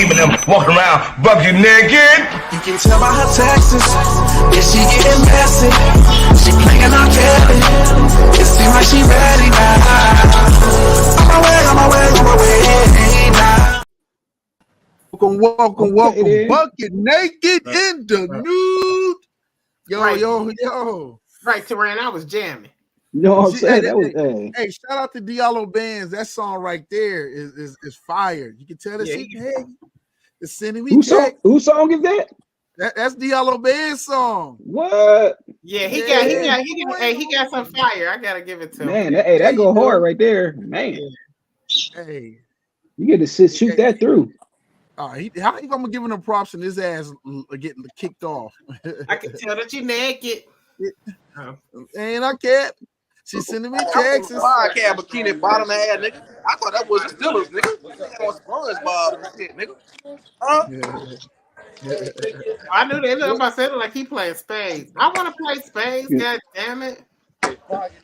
leaving them walking around bucket naked. You can tell by her texts, yeah, she getting messy. She playing our cabin. It seems like she ready now. On my way now. Welcome. Bucket naked in the nude. Yo. Right, Teran, I was jamming. You know what I'm saying? Hey, shout out to Diallo Bands. That song right there is fire. You can tell this it's sending me text. Whose song is that? That's Diallo Band's song. What? Yeah, he got some fire. I gotta give it to him. Man, that go hard right there, man. Hey, you get to shoot that through. How you gonna give him the props and his ass getting kicked off? I can tell that you naked. Ain't I can't. She's sending me texts. I can't bikini bottom ass nigga. I thought that was the Steelers, nigga. On SpongeBob and shit, nigga. I knew they look about saying like he playing spades. I want to play spades. God damn it!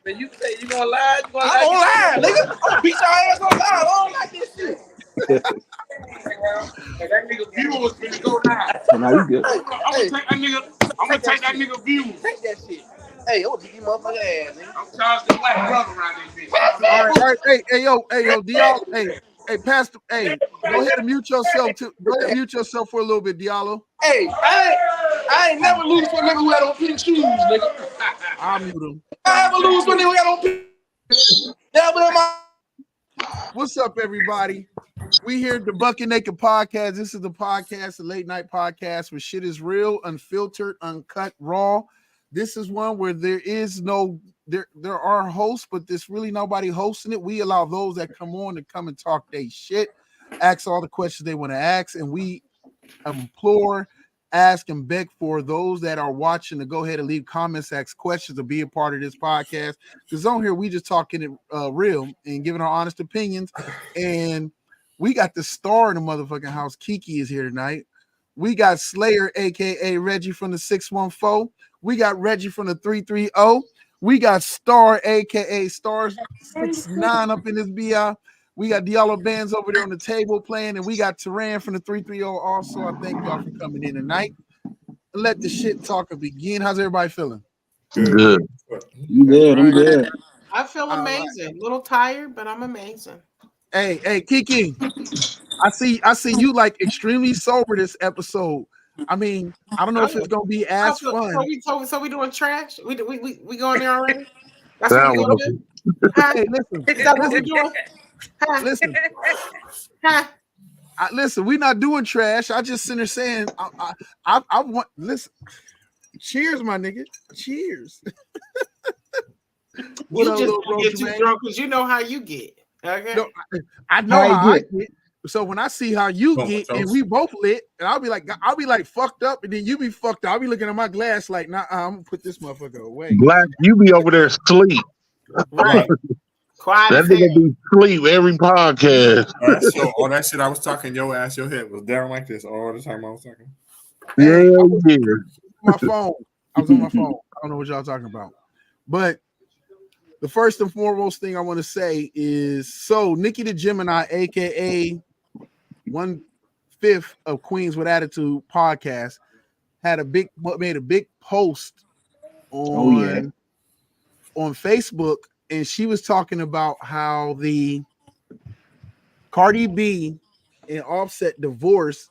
You say you gonna lie? I don't lie, nigga. I'm gonna beat your ass on lie. I don't like this shit. Hey, that nigga view was finna go down. Now you good. I'm gonna take that nigga view. Take that shit. Hey, I'm gonna beat you motherfucking ass, nigga. I'm charged the black brother around this bitch. All right. Hey, yo, Diallo. Hey, Pastor. Hey, go ahead and mute yourself too. Go ahead and mute yourself for a little bit, Diallo. Hey, I ain't never lose for a nigga who had on pink shoes, nigga. I'll mute him. I ever lose for a nigga who had on pink. Never in my. What's up, everybody? We here at the Bucket Naked Podcast. This is the podcast, the late night podcast where shit is real, unfiltered, uncut, raw. This is one where there are hosts, but there's really nobody hosting it. We allow those that come on to come and talk their shit, ask all the questions they want to ask, and we implore, ask, and beg for those that are watching to go ahead and leave comments, ask questions, to be a part of this podcast. Because on here, we just talking it real and giving our honest opinions. And we got the star in the motherfucking house. Kiki is here tonight. We got Slayer, a.k.a. Reggie from the 614. We got Reggie from the 330. We got Star, a.k.a. Star 69 up in this BI. We got Diallo Bands over there on the table playing, and we got Teran from the 330 also. I thank y'all for coming in tonight. Let the shit talker begin. How's everybody feeling? Good. You good? I'm good. I feel amazing. A little tired, but I'm amazing. Hey, Kiki. I see you like extremely sober this episode. I mean, I don't know if it's gonna be as fun. So we doing trash? We going there already? That's what we gonna do. Hey, listen. Is that what we doing? Listen. Listen, we're not doing trash. I just sitting there saying, I want. Listen. Cheers, my nigga. Cheers. You just gonna get too drunk because you know how you get. Okay. No, I know how I get. So when I see how you get and we both lit, and I'll be like fucked up, and then you be fucked up. I'll be looking at my glass like, nah, I'm gonna put this motherfucker away. Black, you be over there asleep. Right. Quiet. That nigga be asleep every podcast. So all that shit I was talking your ass, your head was down like this all the time I was talking. My phone. I was on my phone. I don't know what y'all talking about. But the first and foremost thing I want to say is, so Nikki the Gemini, aka 1/5 of Queens with Attitude podcast, made a big post on Facebook, and she was talking about how the Cardi B and Offset divorce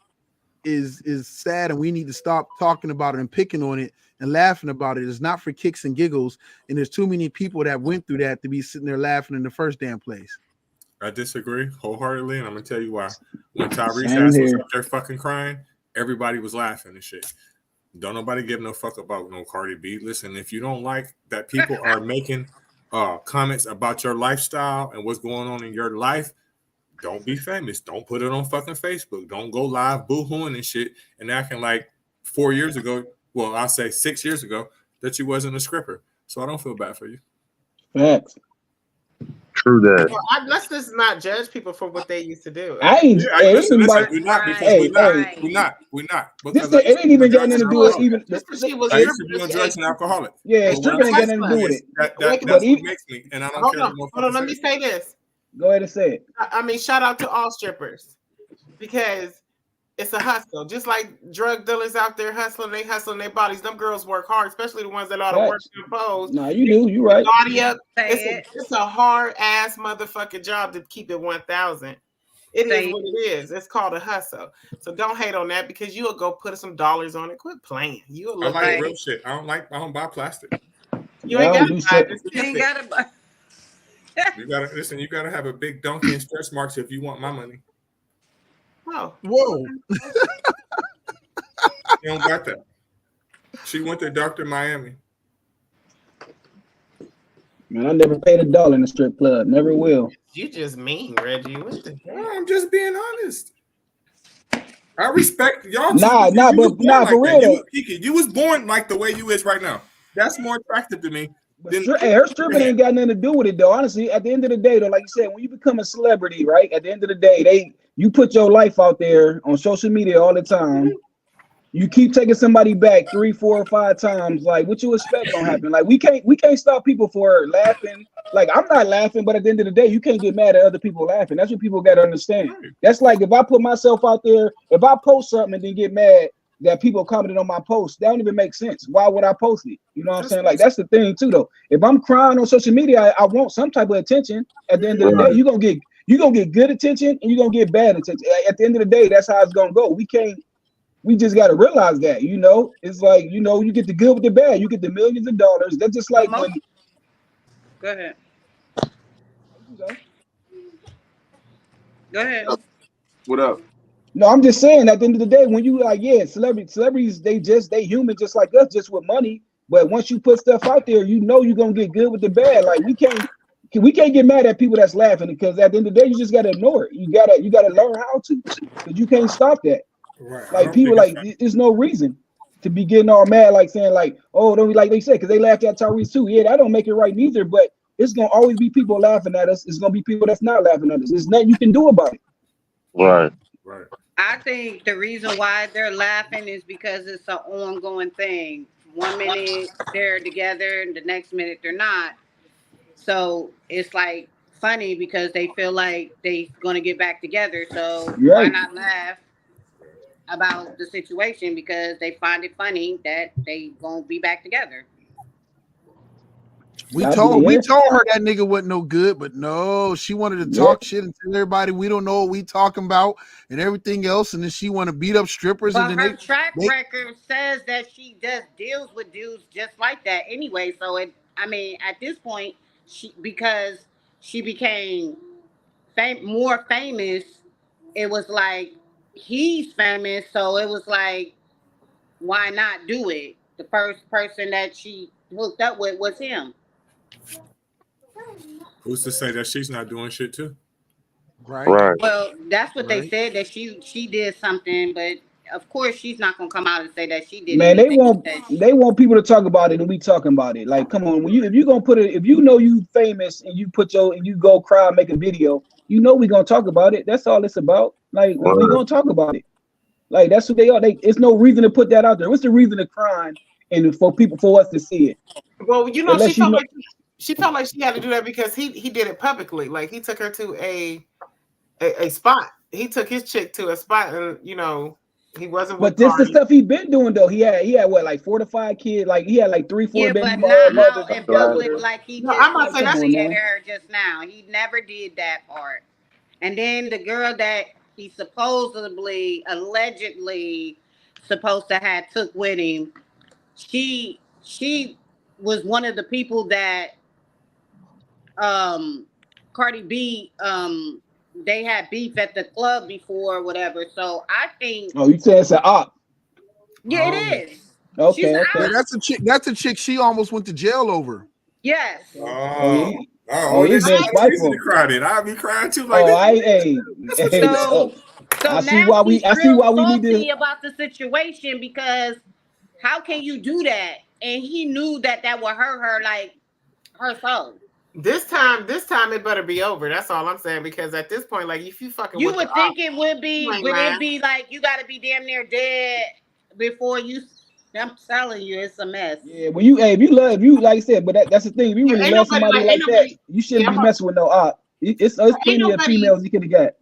is sad, and we need to stop talking about it and picking on it and laughing about it. It's not for kicks and giggles, and there's too many people that went through that to be sitting there laughing in the first damn place. I disagree wholeheartedly, and I'm gonna tell you why. When Tyrese ass was up there fucking crying, everybody was laughing and shit. Don't nobody give no fuck about no Cardi B. Listen, if you don't like that people are making comments about your lifestyle and what's going on in your life, don't be famous. Don't put it on fucking Facebook. Don't go live boo-hooing and shit and acting like 4 years ago, well, I'll say 6 years ago, that you wasn't a scripper. So I don't feel bad for you. Facts. True that. Well, let's just not judge people for what they used to do. Listen, we're not. It ain't even got nothing to do with even. I used to be on drugs and alcoholic. Yeah, stripping ain't got nothing to do with it. That's what makes me, and I don't care. Hold on, let me say this. Go ahead and say it. I mean, shout out to all strippers, because It's a hustle. Just like drug dealers out there hustling their bodies. Them girls work hard, especially the ones that ought to work their pose. No, you do. You right. Body up. It's a hard ass motherfucking job to keep it 1,000. It is what it is. It's called a hustle. So don't hate on that because you'll go put some dollars on it. Quit playing. You'll look I like real shit. I don't buy plastic. You ain't got to buy it. You ain't got to buy. You gotta listen. You gotta have a big donkey and stretch marks if you want my money. Whoa. You don't got that. She went to Dr. Miami. Man, I never paid $1 in a strip club. Never will. You just mean, Reggie. What the hell? I'm just being honest. I respect y'all. Nah, for real. You was born like the way you is right now. That's more attractive to me. Her stripping ain't got nothing to do with it, though. Honestly, at the end of the day, though, like you said, when you become a celebrity, right? At the end of the day, you put your life out there on social media all the time. You keep taking somebody back 3, 4, or 5 times. Like, what you expect gonna happen? Like, we can't stop people for laughing. Like, I'm not laughing, but at the end of the day, you can't get mad at other people laughing. That's what people gotta understand. That's like if I put myself out there, if I post something and then get mad that people commented on my post, that don't even make sense. Why would I post it? You know what I'm saying? Like, that's the thing too, though. If I'm crying on social media, I want some type of attention. At the end of the day, you're gonna get good attention and you're gonna get bad attention. At the end of the day, that's how it's gonna go. We just gotta realize that, you know, it's like, you know, you get the good with the bad, you get the millions of dollars. That's just like when. Go ahead. Go ahead. What up? No, I'm just saying at the end of the day, when you like, yeah, celebrities, they human just like us, just with money. But once you put stuff out there, you know you're gonna get good with the bad. Like we can't get mad at people that's laughing because at the end of the day, you just gotta ignore it. You gotta learn how to, because you can't stop that. Right. Like people like there's no reason to be getting all mad, like saying like, oh, don't be like they said, because they laughed at Tyrese too. Yeah, that don't make it right neither, but it's gonna always be people laughing at us. It's gonna be people that's not laughing at us. There's nothing you can do about it. Right. I think the reason why they're laughing is because it's an ongoing thing. 1 minute they're together, and the next minute they're not. So it's like funny because they feel like they're gonna get back together. So why not laugh about the situation because they find it funny that they gonna be back together. We told her that nigga wasn't no good, but no, she wanted to talk shit and tell everybody we don't know what we talking about and everything else, and then she want to beat up strippers. But and her track record says that she just deals with dudes just like that anyway. So at this point, because she became more famous, it was like he's famous, so it was like, why not do it? The first person that she hooked up with was him. Who's to say that she's not doing shit too? Right. Well, that's what they said, that she did something, but of course she's not gonna come out and say that she did. Man, they want people to talk about it and we talking about it. Like, come on, if you gonna put it, if you know you famous and you go cry, make a video, you know we gonna talk about it. That's all it's about. Like, we gonna talk about it. Like, that's what they are. It's no reason to put that out there. What's the reason to cry and for us to see it? Well, you know, she felt like she had to do that because he did it publicly. Like, he took her to a spot. He took his chick to a spot, and you know, he wasn't. But this is the stuff he been doing though. He had what, like 4 to 5 kids. Like he had like 3, 4 baby mothers. In public, like he did. I'm not saying that's her just now. He never did that part. And then the girl that he allegedly supposed to have took with him, she was one of the people that Cardi B they had beef at the club before or whatever. So I think you say it's an op. Yeah, it is. Okay. Yeah, that's a chick she almost went to jail over. Yes. He's been spiteful. I'll be crying too. So I see why we need to about the situation, because how can you do that? And he knew that would hurt her, like her soul. This time it better be over. That's all I'm saying. Because at this point, like, if you fucking, you would think it would be, it be like you got to be damn near dead before you. I'm telling you, it's a mess. Yeah, when if you like I said, but that's the thing. If you really love somebody like that, you shouldn't be messing with no op. It's plenty of females you could have got.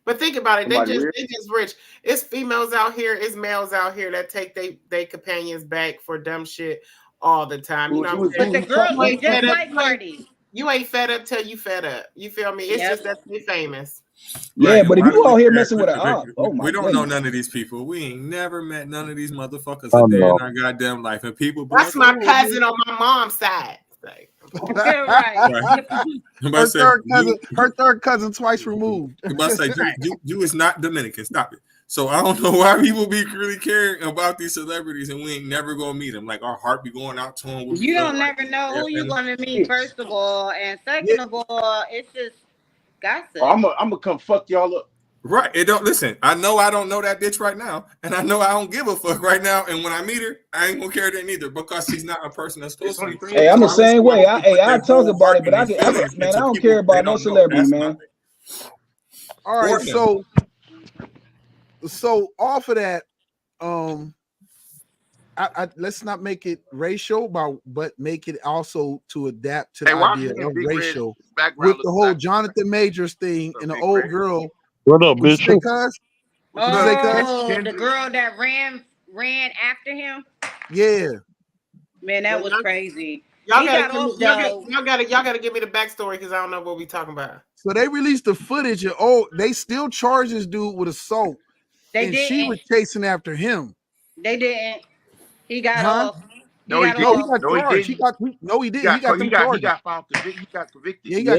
But think about it. They Somebody just weird? they just rich. It's females out here, it's males out here that take they companions back for dumb shit all the time. You know what I'm But saying? the girls You look ain't just fed up. like Cardi. You ain't fed up till you fed up. You feel me? It's Yep. just that they famous. Yeah, Right, but if why do you we out here care? messing with an Listen, op, oh my we don't know goodness. none of these people. We ain't never met none of these motherfuckers Oh, a day no. in our goddamn life. And people be That's like, my "Oh, cousin on my mom's side. Like, Right. right." I'm about Her to say, third cousin twice removed. I'm about to say, you is not Dominican. Stop it. So I don't know why people be really caring about these celebrities and we ain't never gonna meet them. Like our heart be going out to them. You don't never know who you're gonna meet, first of all, and second of all, it's just gossip. I'm gonna come fuck y'all up. Right. It don't listen. I know I don't know that bitch right now, and I know I don't give a fuck right now. And when I meet her, I ain't gonna care then either because she's not a person that's close to me. Hey, I'm the same way. I talk about it, but I man, don't care about no celebrity, man. All right, so off of that, let's not make it racial, but make it also to adapt to the idea of racial with the whole Jonathan Majors thing and the old girl. What up, bitch? Oh, the girl that ran after him. Yeah, man, that was crazy. Y'all gotta give me the backstory because I don't know what we talking about. So they released the footage and they still charged this dude with assault. She was chasing after him. They didn't. He got off. No, he didn't. He got charged. He got them charged. He got found convicted. He got convicted. Yeah,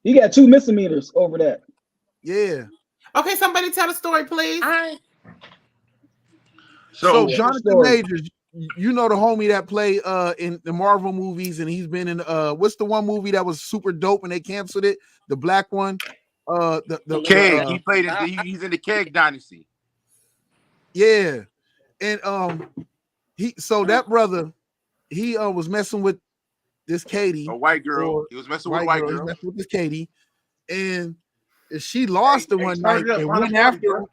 he got 2 misdemeanors over that. Yeah. Okay, somebody tell the story, please. So Jonathan Majors, you know the homie that played in the Marvel movies, and he's been in what's the one movie that was super dope and they canceled it? The black one. The Keg. He played he's in the Keg Dynasty. Yeah. And that brother, he was messing with this Katie, a white girl. He was messing with a white girl. He was messing with this Katie, and she lost her one night and went after him.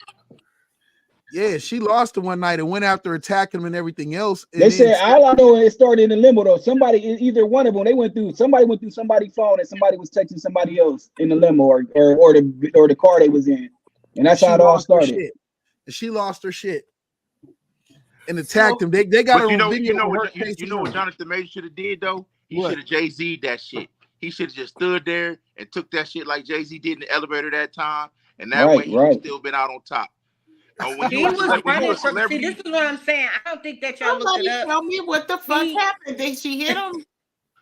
Yeah, she lost her one night and went after attacking him and everything else. And they said all I know it started in the limo though. Either one of them, somebody went through somebody's phone and somebody was texting somebody else in the limo or the car they was in, and that's how it all started. She lost her shit and attacked him. They got her on video. You know what Jonathan Major should have did though? He should have Jay-Z that shit. He should have just stood there and took that shit like Jay-Z did in the elevator that time, and that way he would still been out on top. He was running from. See, this is what I'm saying. I don't think that y'all looked it up. Tell me what the fuck happened. Did she hit him?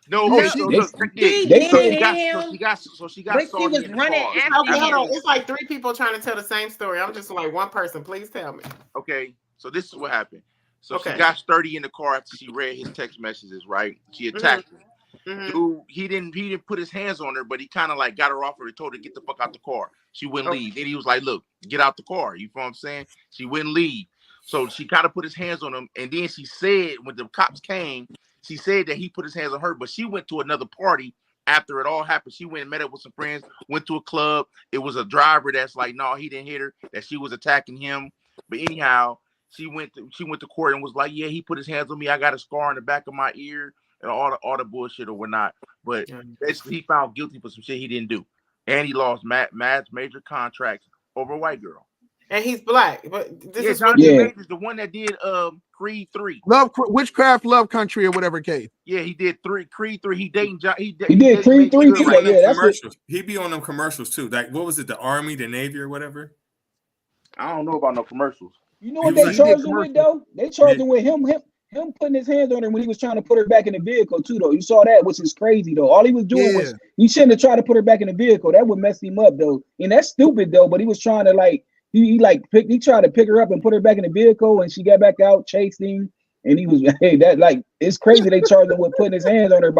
No, she got but she was running after him. It's like 3 people trying to tell the same story. I'm just like, one person, please tell me. Okay, so this is what happened. So she got sturdy in the car after she read his text messages, right? She attacked him. Dude, he didn't put his hands on her, but he kind of like got her off her and told her to get the fuck out the car. She wouldn't leave. Then he was like, look, get out the car. You know what I'm saying? She wouldn't leave. So she kind of put his hands on him. And then she said, when the cops came, she said that he put his hands on her, but she went to another party after it all happened. She went and met up with some friends, went to a club. It was a driver that's like, no, he didn't hit her, that she was attacking him. But anyhow, she went to court and was like, yeah, he put his hands on me. I got a scar on the back of my ear and all the bullshit or whatnot. But basically, he found guilty for some shit he didn't do. And he lost major contracts over a white girl. And he's black. But this is Jonathan Majors, the one that did Creed 3. Witchcraft, Love Country, or whatever case. Yeah, he did Creed 3. He did Creed 3 too. Yeah, that's commercials. He be on them commercials too. Like what was it, the Army, the Navy, or whatever? I don't know about no commercials. You know what they charged him with though? They charged him with him putting his hands on her when he was trying to put her back in the vehicle too though. You saw that, which is crazy though. All he was doing was he shouldn't have tried to put her back in the vehicle. That would mess him up though. And that's stupid though. But he was trying to like he tried to pick her up and put her back in the vehicle, and she got back out, chased him, and he was it's crazy. They charged him with putting his hands on her.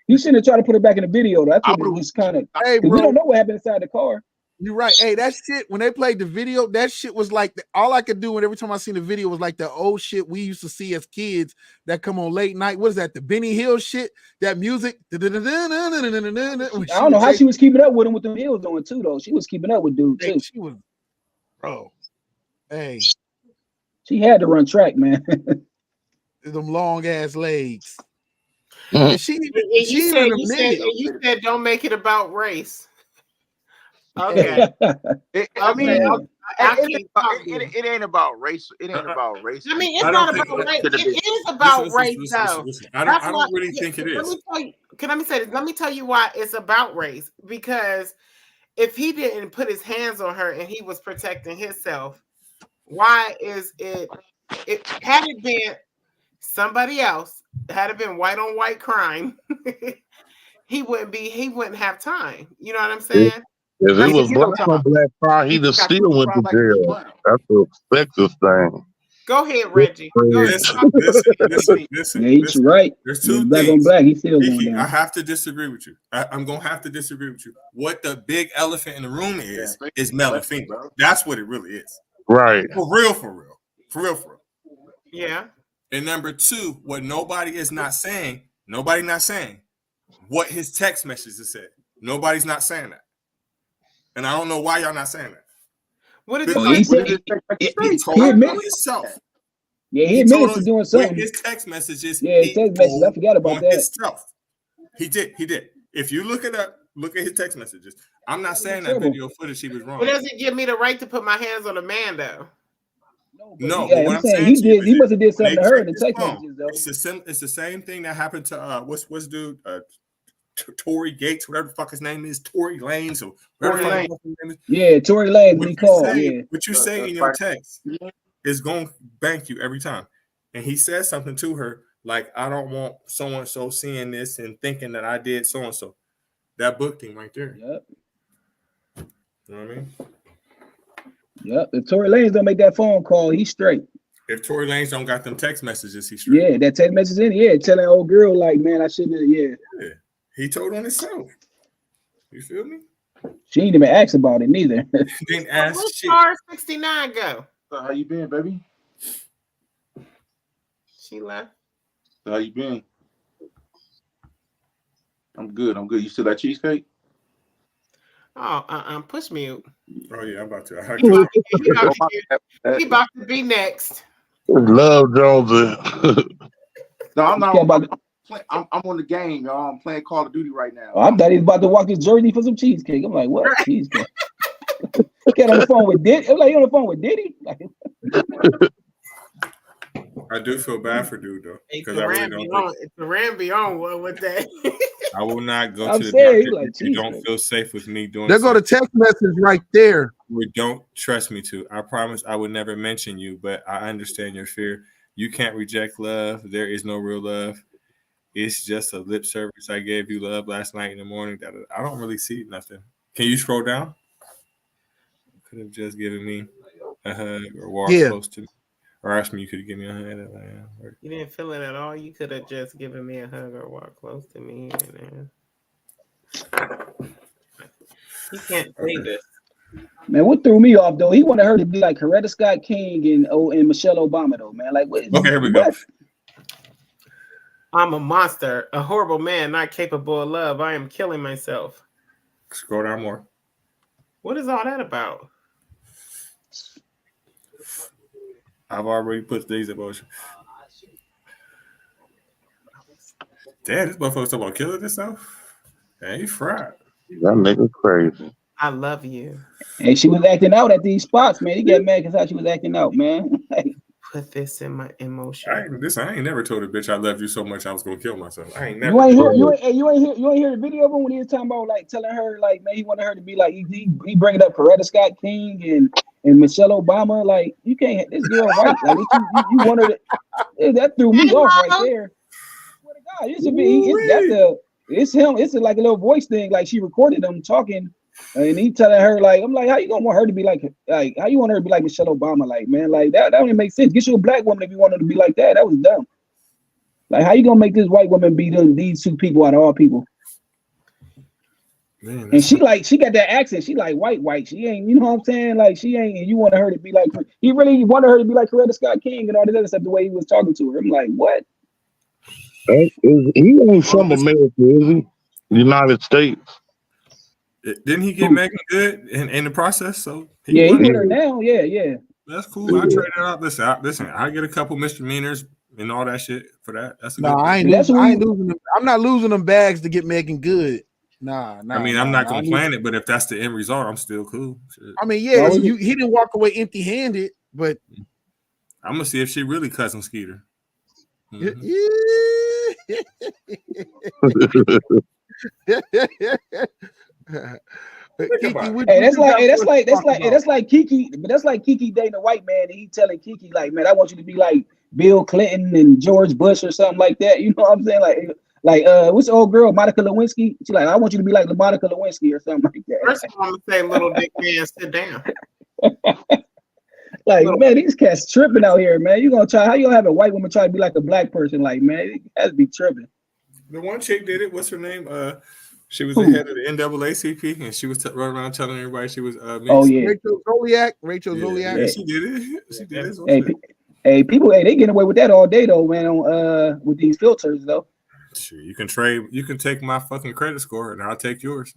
He shouldn't have tried to put her back in the video. That's what it was kind of. We don't know what happened inside the car. You're right. Hey, that shit, when they played the video, that shit was like all I could do. And every time I seen the video was like the old shit we used to see as kids that come on late night. What is that? The Benny Hill shit? That music? I don't know how she was keeping up with him with the heels on too, though. She was keeping up with dude too. She was, bro. Hey, she had to run track, man. Them long ass legs. You said don't make it about race. Okay. I mean, it it ain't about race. It ain't about race. I mean, it's I not don't think about race. that- It is about race, though. Listen. I don't really think it Let is. me tell you. Let me say this. Let me tell you why it's about race. Because if he didn't put his hands on her and he was protecting himself, why is it? It had it been somebody else, had it been white on white crime, he wouldn't have time. You know what I'm saying? If it Yeah, was you know black what I'm on talking black crime, he'd have got still went to crucified like he was a jail. clown. That's a perspective thing. Go ahead, Reggie. Go ahead. Listen. Yeah, he's right. There's With two black on things. black, he's still going Kiki, I down. have to disagree with you. I'm gonna have to disagree with you. What the big elephant in the room is male and female. That's what it really is. Right. For real. Yeah. And number two, what nobody not saying what his text messages said. Nobody's not saying that. And I don't know why y'all not saying that. What did He said he told himself. Yeah, he admitted to doing something. With his text messages. Yeah, his text messages. I forgot about that. Himself. He did. If you look it up, look at his text messages. I'm not saying that video footage he was wrong. It doesn't give me the right to put my hands on a man, though. No, yeah, but what I'm saying he must have did something to her in the text phone, messages, though. it's the same thing that happened to what's dude Tory Gates, whatever the fuck his name is, Tory Lanez or whatever the fuck his name is. Yeah, Tory Lanez when he called. What you say in your text is going to bank you every time. And he said something to her like, I don't want so and so seeing this and thinking that I did so and so. That book thing right there. Yep. You know what I mean? Yep. If Tory Lanez don't make that phone call, he's straight. If Tory Lanez don't got them text messages, he's straight. Yeah, that text message telling that old girl like, man, I shouldn't have. Yeah. He told on himself. You feel me? She ain't even asked about it neither. Didn't ask shit. Where's 69 go? So how you been, baby? She left. So how you been? I'm good. You still at cheesecake? Oh, push mute. Oh yeah, I'm about to. He about to be next. Love Jonesy. No, I'm not. About I'm on the game, y'all. I'm playing Call of Duty right now. I thought he was about to walk his jersey for some cheesecake. I'm like, what? Cheesecake? Get on the phone with Diddy. I'm like, you on the phone with Diddy? I do feel bad for dude though, because I really don't. Ram be on one with that. I will not go I'm to the saying, doctor like, if you don't feel safe with me doing. There go the text message right there. We don't trust me to. I promise I would never mention you, but I understand your fear. You can't reject love. There is no real love. It's just a lip service. I gave you love last night in the morning. I don't really see nothing. Can you scroll down? Could have just given me a hug or walked close to me. Or asked me, you could give me a hug. You didn't feel it at all. You could have just given me a hug or walked close to me. You can't say this. Man, what threw me off though? He wanted her to be like Coretta Scott King and Michelle Obama though, man. Like, what? Okay, here we go. I'm a monster, a horrible man, not capable of love. I am killing myself. Scroll down more. What is all that about? I've already put these emotions. Damn, this motherfucker's talking about killing himself. Hey, fried. That nigga crazy. I love you. And she was acting out at these spots, man. He got mad because how she was acting out, man. Put this in my emotion. I ain't never told a bitch I love you so much I was gonna kill myself. I ain't never. You ain't hear the video of him when he was talking about like telling her like, man, he wanted her to be like he bringing up Coretta Scott King and Michelle Obama. Like, you can't, this girl right. Like, you want her to, that threw me off right there. What a guy, it's him. It's like a little voice thing. Like, she recorded him talking, and he telling her like, I'm like, how you gonna want her to be like how you want her to be like Michelle Obama? Like, man, like that don't even make sense. Get you a black woman if you want her to be like that. That was dumb. Like, how you gonna make this white woman be these two people out of all people? Man, and she got that accent. She like white. She ain't, you know what I'm saying? Like, she ain't, and you wanted her to be like, he really wanted her to be like Coretta Scott King and all this other stuff, the way he was talking to her. I'm like, what? He ain't from America, is he? United States. Didn't he get Megan good in the process? So he get her now. Yeah. That's cool. I trade it out. Listen, I get a couple misdemeanors and all that shit for that. That's a I ain't losing them. I'm not losing them bags to get Megan good. Nah. I mean, I'm not gonna plan it, but if that's the end result, I'm still cool. Shit. I mean, yeah, he didn't walk away empty-handed, but I'm gonna see if she really cousin Skeeter. Mm-hmm. Kiki, that's like Kiki, but that's like Kiki dating a white man and he telling Kiki like, man, I want you to be like Bill Clinton and George Bush or something like that. You know what I'm saying? Like what's the old girl, Monica Lewinsky? She's like, I want you to be like Monica Lewinsky or something like that. First of all, I'm gonna say, little dick man, sit down. Like, man, these cats tripping out here, man. You gonna try? How you gonna have a white woman try to be like a black person? Like, man, it has to be tripping. The one chick did it. What's her name? She was the head of the NAACP, and she was running around telling everybody she was. Oh yeah, Rachel Zoliak. Yeah, she did it. She did it. Hey, people, they getting away with that all day though, man. On with these filters though. Sure, you can trade. You can take my fucking credit score, and I'll take yours.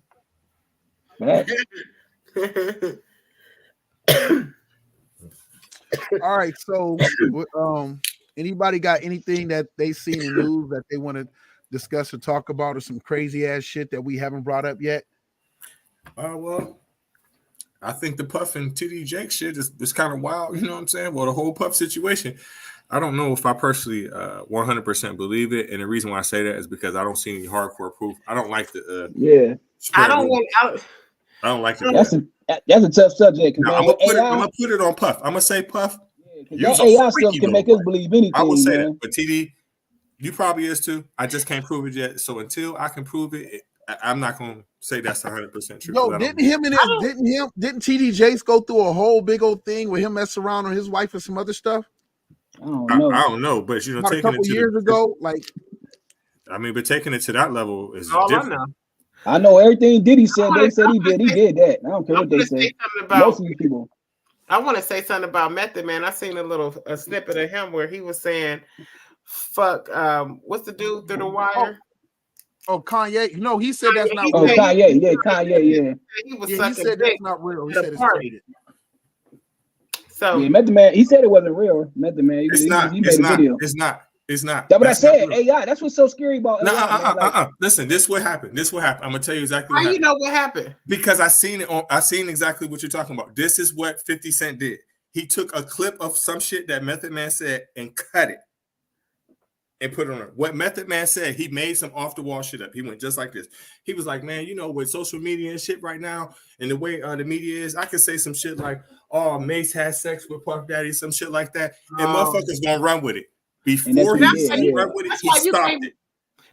All right, so anybody got anything that they seen in the news that they want to discuss or talk about, or some crazy ass shit that we haven't brought up yet? Well, I think the Puff and TD Jake shit is kind of wild. You know what I'm saying? Well, the whole Puff situation, I don't know if I personally 100% believe it, and the reason why I say that is because I don't see any hardcore proof. I don't like the I don't like it. That's a tough subject. Now, I'm gonna put it on Puff. I'm gonna say Puff. That AI stuff can make us believe anything. I will say man. that, but TD, you probably is too. I just can't prove it yet. So until I can prove it, I'm not gonna say that's 100% true. Yo, didn't TD Jakes go through a whole big old thing with him messing around on his wife and some other stuff? I don't know, but you know, about taking a couple years ago, like, I mean, but taking it to that level is all different. I know everything Diddy said. They said he did. He did that. I don't care what they say. Most of these people. I want to say something about Method Man. I seen a snippet of him where he was saying, "Fuck, what's the dude through the wire?" Oh, Kanye. No, he said that's not. Oh, Kanye. Yeah, Kanye. Yeah. He was he sucking said dick. that's not real. He said it's party. created. So yeah, Method Man. He said it wasn't real. Method Man. It's not. He made a video. It's not. That's what I said. AI. That's what's so scary about AI. Listen, this what happened. I'm gonna tell you exactly. How you know what happened? Because I seen exactly what you're talking about. This is what 50 Cent did. He took a clip of some shit that Method Man said and cut it and put it on. What Method Man said, he made some off the wall shit up. He went just like this. He was like, man, you know, with social media and shit right now, and the way the media is, I could say some shit like, oh, Mace had sex with Puff Daddy, some shit like that, and motherfuckers gonna run with it. Before he run with it, he stopped it.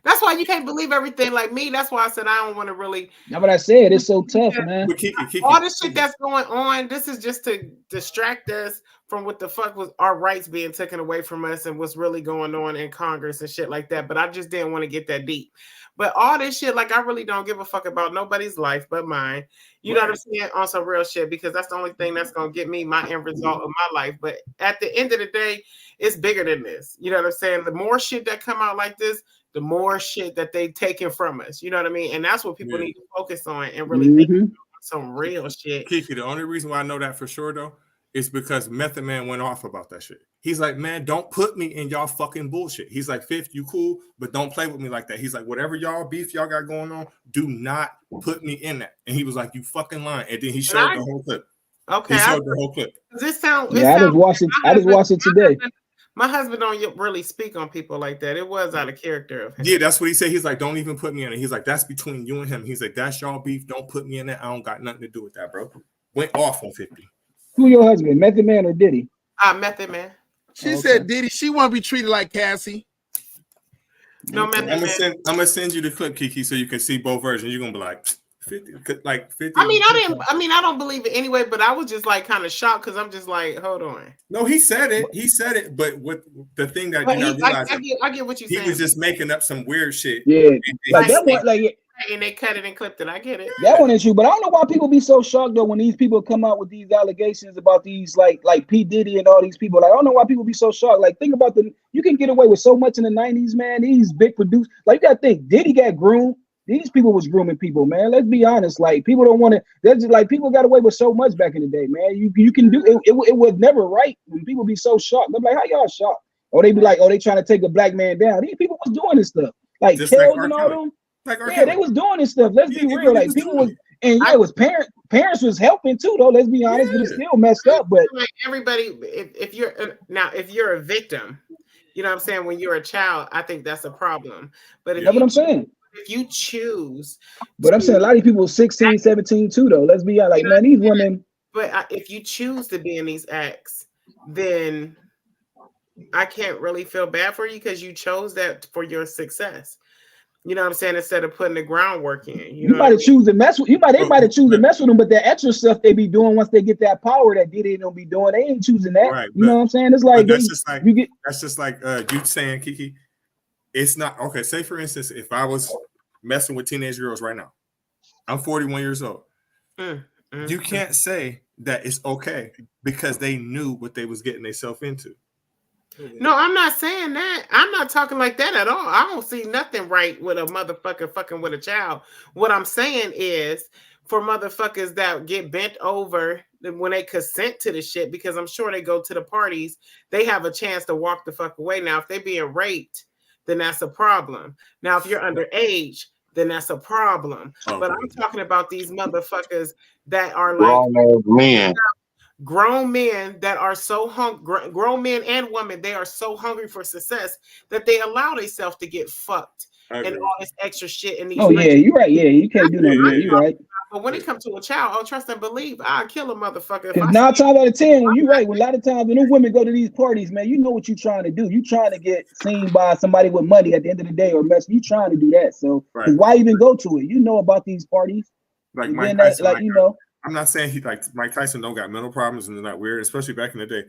That's why you can't believe everything like me. That's why I said I don't want to really. That's what I said. It's so tough, man. Kiki. All this shit that's going on, this is just to distract us from what the fuck was our rights being taken away from us and what's really going on in Congress and shit like that. But I just didn't want to get that deep. But all this shit, like, I really don't give a fuck about nobody's life but mine. You know what I'm saying? On some real shit, because that's the only thing that's going to get me my end result of my life. But at the end of the day, it's bigger than this. You know what I'm saying? The more shit that come out like this, the more shit that they've taken from us. You know what I mean? And that's what people need to focus on and really think about some real shit. Kiki, the only reason why I know that for sure, though, is because Method Man went off about that shit. He's like, man, don't put me in y'all fucking bullshit. He's like, Fifth, you cool, but don't play with me like that. He's like, whatever y'all beef y'all got going on, do not put me in that. And he was like, you fucking lying. And then he showed the whole clip. Okay. He showed the whole clip. I just watched it. I just watched it today. My husband don't really speak on people like that. It was out of character of him. Yeah, that's what he said. He's like, don't even put me in it. He's like, that's between you and him. He's like, that's y'all beef. Don't put me in that. I don't got nothing to do with that, bro. Went off on 50. Who your husband, Method Man or Diddy? Method Man. She said Diddy. She want to be treated like Cassie. No, Method Man. I'm gonna send you the clip, Kiki, so you can see both versions. You're gonna be like 50, like 50. I don't believe it anyway, but I was just like kind of shocked because I'm just like, hold on. No, he said it, but what the thing that you're not realizing, I get what you're saying. He was just making up some weird shit. Yeah, like that one, like. And they cut it and clipped it. I get it. That one is true, but I don't know why people be so shocked though when these people come out with these allegations about these like P. Diddy and all these people. Like, I don't know why people be so shocked. Like, think about you can get away with so much in the 90s, man. These big producers, like, you gotta think Diddy got groomed. These people was grooming people, man. Let's be honest. Like, people don't want to. That's just like people got away with so much back in the day, man. You can do it. It was never right when people be so shocked. I'm like, how y'all shocked? Or they be like, oh, they trying to take a black man down. These people was doing this stuff, like Kells and all them. Yeah, they was doing this stuff. Let's be real. Like people was, and yeah, it was parents was helping too, though. Let's be honest, but it's still messed up. But like everybody, if you're a victim, you know what I'm saying. When you're a child, I think that's a problem. But that's what I'm saying. If you choose, but I'm saying a lot of these people 16, 17 too, though. Let's be honest. Like, man, these women. But if you choose to be in these acts, then I can't really feel bad for you because you chose that for your success. You know what I'm saying? Instead of putting the groundwork in, you might have choose to mess with. Everybody choose to mess with them, but that extra stuff they be doing once they get that power that they don't be doing, they ain't choosing that. Right, you know what I'm saying? It's like that's just like you saying, Kiki. It's not okay. Say for instance, if I was messing with teenage girls right now, I'm 41 years old. You can't say that it's okay because they knew what they was getting themselves into. No, I'm not saying that. I'm not talking like that at all. I don't see nothing right with a motherfucker fucking with a child. What I'm saying is for motherfuckers that get bent over when they consent to the shit, because I'm sure they go to the parties, they have a chance to walk the fuck away. Now, if they being raped, then that's a problem. Now, if you're underage, then that's a problem. But I'm talking about these motherfuckers that are like grown men that are so hungry, grown men and women, they are so hungry for success that they allow themselves to get fucked and all this extra shit in these. Oh yeah, you're right. Yeah, you can't do nothing. Yeah, you're right. But when it comes to a child, trust and believe, I'll kill a motherfucker. Because 9 times out of 10, when you're right, when a lot of times when the women go to these parties, man, you know what you're trying to do. You're trying to get seen by somebody with money at the end of the day, or mess. You trying to do that. So why even go to it? You know about these parties. Like Mike Tyson, you know. I'm not saying he like Mike Tyson don't got mental problems and they're not weird, especially back in the day.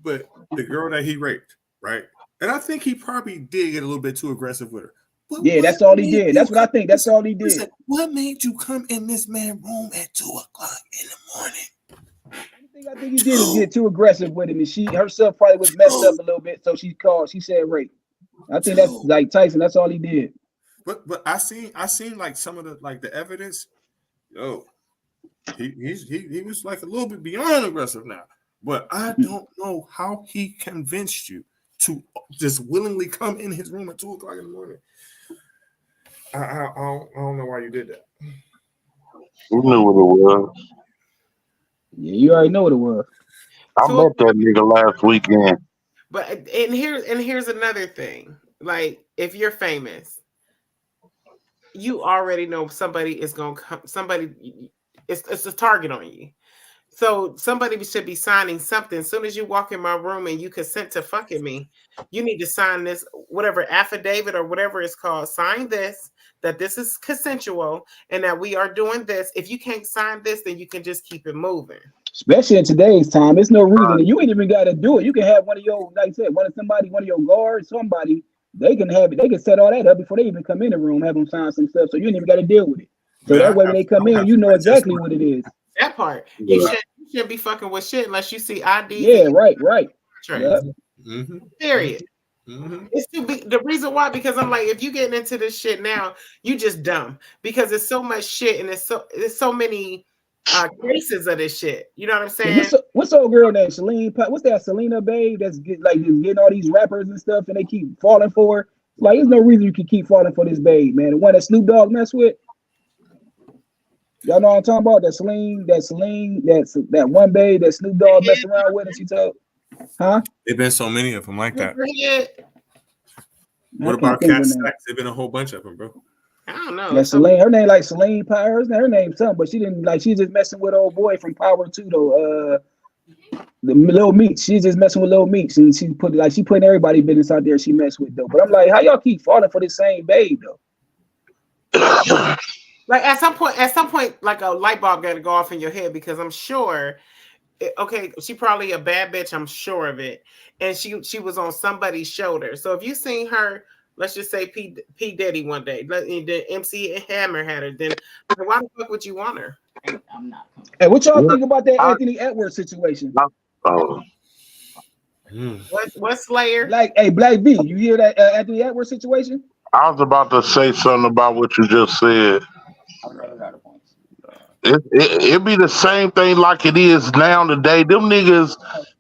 But the girl that he raped, right? And I think he probably did get a little bit too aggressive with her. But yeah, that's all he did. That's what I think. That's all he did. Listen, what made you come in this man's room at 2:00 in the morning? I think he did is get too aggressive with him, and she herself probably was messed up a little bit, so she said rape. I think that's like Tyson. That's all he did. But I seen like some of the evidence. Yo, he was like a little bit beyond aggressive now. But I don't know how he convinced you to just willingly come in his room at 2:00 in the morning. I don't know why you did that. You knew what it was. Yeah, you already know what it was. I met that nigga last weekend. But and here's another thing. Like, if you're famous, you already know somebody is gonna come. Somebody, it's a target on you. So somebody should be signing something. As soon as you walk in my room and you consent to fucking me, you need to sign this, whatever affidavit or whatever it's called. Sign this, that this is consensual and that we are doing this. If you can't sign this, then you can just keep it moving. Especially in today's time, it's no reason. You ain't even got to do it. You can have one of your, like I said, one of your guards, somebody. They can have it. They can set all that up before they even come in the room, have them sign some stuff. So you ain't even got to deal with it. So that way when they come in, you know exactly what it is. That part. You shouldn't be fucking with shit unless you see ID. Yeah, right. Yep. Period. It's the reason why, because I'm like, if you getting into this shit now, you just dumb, because it's so much shit and there's so many cases of this shit. You know what I'm saying? What's the old girl named Celine? What's that Selena babe that's just getting all these rappers and stuff and they keep falling for her? Like, there's no reason you can keep falling for this babe, man. The one that Snoop Dogg mess with. Y'all know what I'm talking about? That one babe that Snoop Dogg messed around with and she told, huh? There've been so many of them like that. What about Cat Stacks? There've been a whole bunch of them, bro. I don't know. Yeah, Celine, her name like Celine Power. Her name something, but she didn't like. She's just messing with old boy from Power 2 though. The Lil Meats. She's just messing with Lil Meats, and she putting everybody business out there. She messed with though. But I'm like, how y'all keep falling for this same babe though? Like at some point, like a light bulb got to go off in your head, because I'm sure. Okay, she probably a bad bitch. I'm sure of it, and she was on somebody's shoulder. So if you seen her, let's just say P Diddy one day, the MC Hammer had her, then why the fuck would you want her? I'm not. Hey, what y'all think about that Anthony Edwards situation? What Slayer? Like, hey, Black B, you hear that Anthony Edwards situation? I was about to say something about what you just said. It be the same thing like it is now today. Them niggas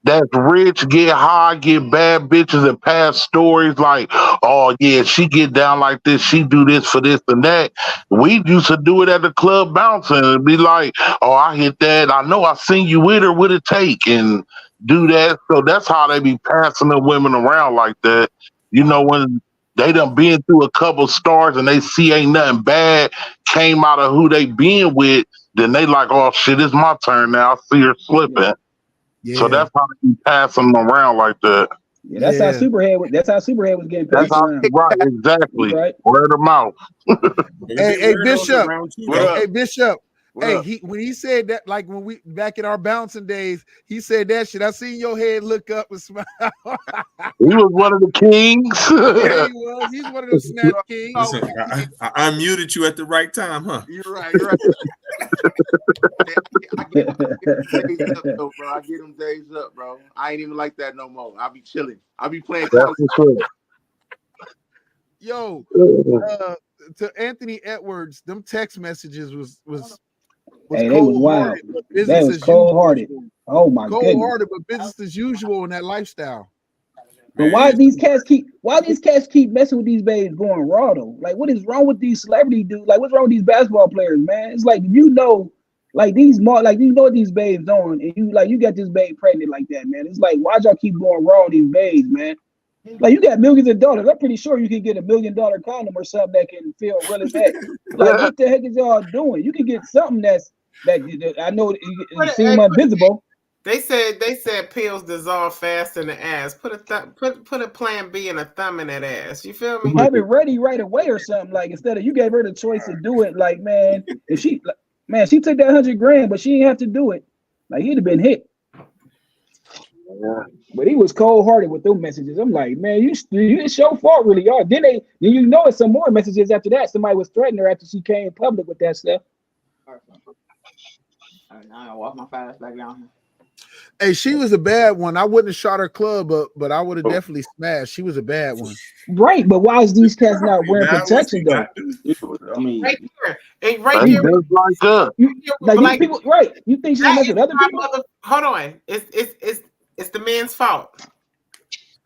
that's rich, get high, get bad bitches, and pass stories like, oh yeah, she get down like this, she do this for this and that. We used to do it at the club bouncing and be like, oh, I hit that. I know I seen you with her, what it take, and do that. So that's how they be passing the women around like that. You know, when they done been through a couple stars and they see ain't nothing bad came out of who they been with, then they like, oh shit, it's my turn now. I see her slipping. Yeah. So that's how they be passing them around like that. Yeah, that's how Superhead was. That's how Superhead was getting passed around. Right, exactly. Right. Word of mouth. Hey, Bishop. What Hey, Bishop. What Hey, up? when he said that, like when we back in our bouncing days, he said that shit. I seen your head look up and smile. He was one of the kings. Yeah, he was. He's one of them snatch kings. Listen, I unmuted you at the right time, huh? You're right. You're right. I get days up, though, bro. I get them days up, bro. I ain't even like that no more. I be chilling. I be playing. Yo, to Anthony Edwards, them text messages was hey, they was wild. That was cold-hearted. Oh my goodness. Cold-hearted, but business as usual in that lifestyle. But why these cats keep messing with these babes going raw though? Like, what is wrong with these celebrity dudes? Like, what's wrong with these basketball players, man? It's like, you know, like these what these babes doing, and you got this babe pregnant like that, man. It's like, why'd y'all keep going raw on these babes, man? Like, you got millions of dollars. I'm pretty sure you can get $1 million condom or something that can feel really bad. Like, what the heck is y'all doing? You can get something that I know it seems invisible. They said pills dissolve fast in the ass. Put a plan B and a thumb in that ass. You feel me? Have it ready right away or something. Like, instead of you gave her the choice to do it. Like, man, if she took that $100,000, but she didn't have to do it. Like, he'd have been hit. Yeah. But he was cold-hearted with those messages. I'm like, man, it's your fault, really. Y'all. Then you know it's some more messages after that. Somebody was threatening her after she came public with that stuff. I'm gonna walk my fast back down here. Hey, she was a bad one. I wouldn't have shot her club up, but I would have definitely smashed. She was a bad one. Right, but why is these cats not wearing protection though? I mean, right here, and right here, like people, right? You think she's messing with other people? Hold on, it's the man's fault.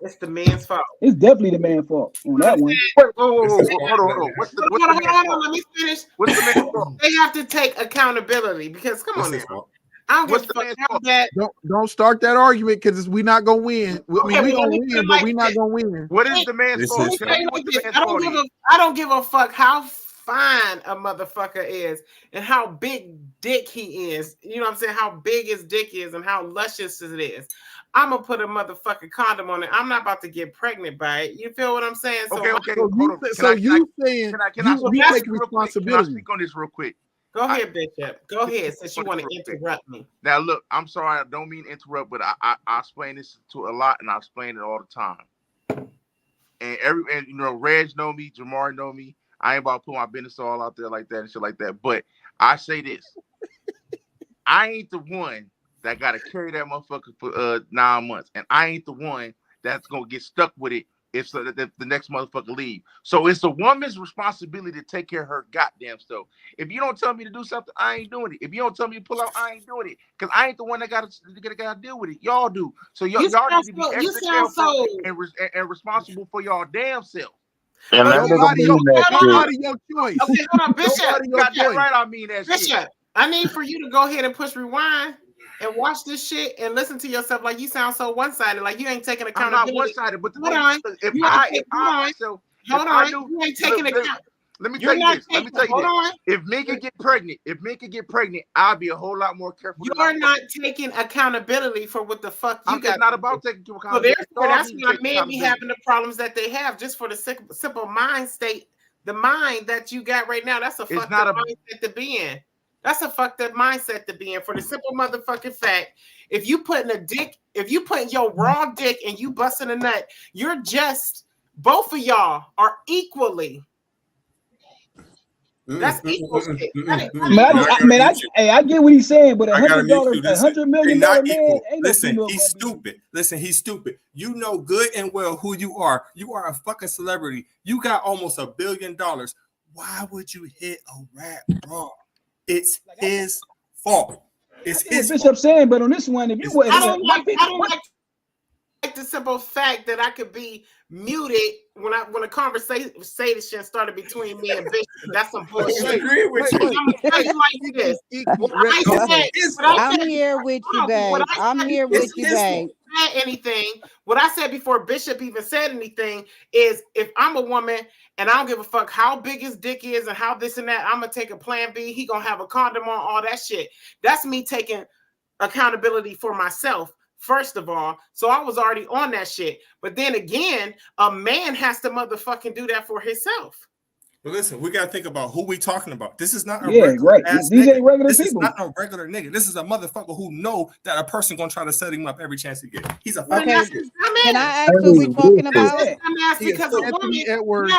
It's the man's fault. It's definitely the man's fault on that one. Hold on. What's the man's fault? Let me finish. What's the man's fault? They have to take accountability because come on now. I don't give a fuck that. Don't start that argument because we're not gonna win. I mean, we're gonna win, but we're not gonna win. What is the man's fault? I don't give a fuck how fine a motherfucker is and how big dick he is. You know what I'm saying? How big his dick is and how luscious it is. I'm gonna put a motherfucking condom on it. I'm not about to get pregnant by it. You feel what I'm saying? So okay. So you saying you take responsibility? Can I speak on this real quick? Go ahead, Bishop. Go ahead, since you want to interrupt me. Now, look, I'm sorry, I don't mean to interrupt, but I explain this to a lot, and I explain it all the time. And you know, Reg know me, Jamar know me. I ain't about to put my business all out there like that and shit like that. But I say this: I ain't the one that got to carry that motherfucker for 9 months, and I ain't the one that's gonna get stuck with it if the next motherfucker leave. So it's a woman's responsibility to take care of her goddamn self. If you don't tell me to do something, I ain't doing it. If you don't tell me to pull out, I ain't doing it. Because I ain't the one that gotta deal with it. Y'all do. So y'all need to be extra careful and responsible for y'all damn self. And nobody your choice. Okay, hold on, Bishop. Got that right. I mean that Bishop, shit. I need for you to go ahead and push rewind and watch this shit and listen to yourself. Like, you sound so one-sided, like you ain't taking accountability. I'm not one-sided, but hold on, you ain't taking account. Let me tell you this. If Minka get pregnant, I'll be a whole lot more careful. You are not taking accountability for what the fuck you got. It's not about taking accountability. So therefore, that's why men be having the problems that they have, just for the simple mind state, the mind that you got right now. That's a fucked up mindset to be in. That's a fucked up mindset to be in, for the simple motherfucking fact. If you putting your raw dick and you busting a nut, you're just, both of y'all are equally. That's equal shit. I get what he's saying, but $100 million man ain't Listen, no he's stupid. He's stupid. You know good and well who you are. You are a fucking celebrity. You got almost $1 billion. Why would you hit a rap raw? It's his fault. It's what his Bishop saying, but on this one, if you would, I don't like the simple fact that I could be muted when a conversation started between me and Bishop. That's some bullshit. Agree with you. I'm gonna tell you like this. I'm here with you, babe. I'm here with you, babe. Anything, what I said before Bishop even said anything is, if I'm a woman and I don't give a fuck how big his dick is and how this and that, I'm gonna take a plan B. He gonna have a condom on, all that shit. That's me taking accountability for myself, first of all. So I was already on that shit. But then again, a man has to motherfucking do that for himself. But listen, we gotta think about who we talking about. This is not a right. These ain't regular this people. This is not a regular nigga. This is a motherfucker who know that a person gonna try to set him up every chance he get. He's a okay. Can I ask what we talking about? Because a woman, Edwards.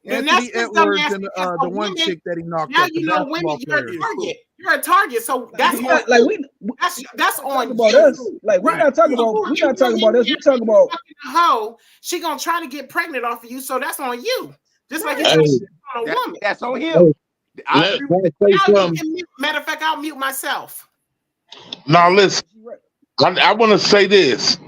Anthony Edwards and the one chick that he knocked now up. You know, women, you're a target. You're a target. So that's on like that's on about you. us. Like we're not talking about us. We talking about hoe. She gonna try to get pregnant off of you. So that's on you. Just like it's on a woman. That's on him. Matter of fact, I'll mute myself. Now listen, I want to say this.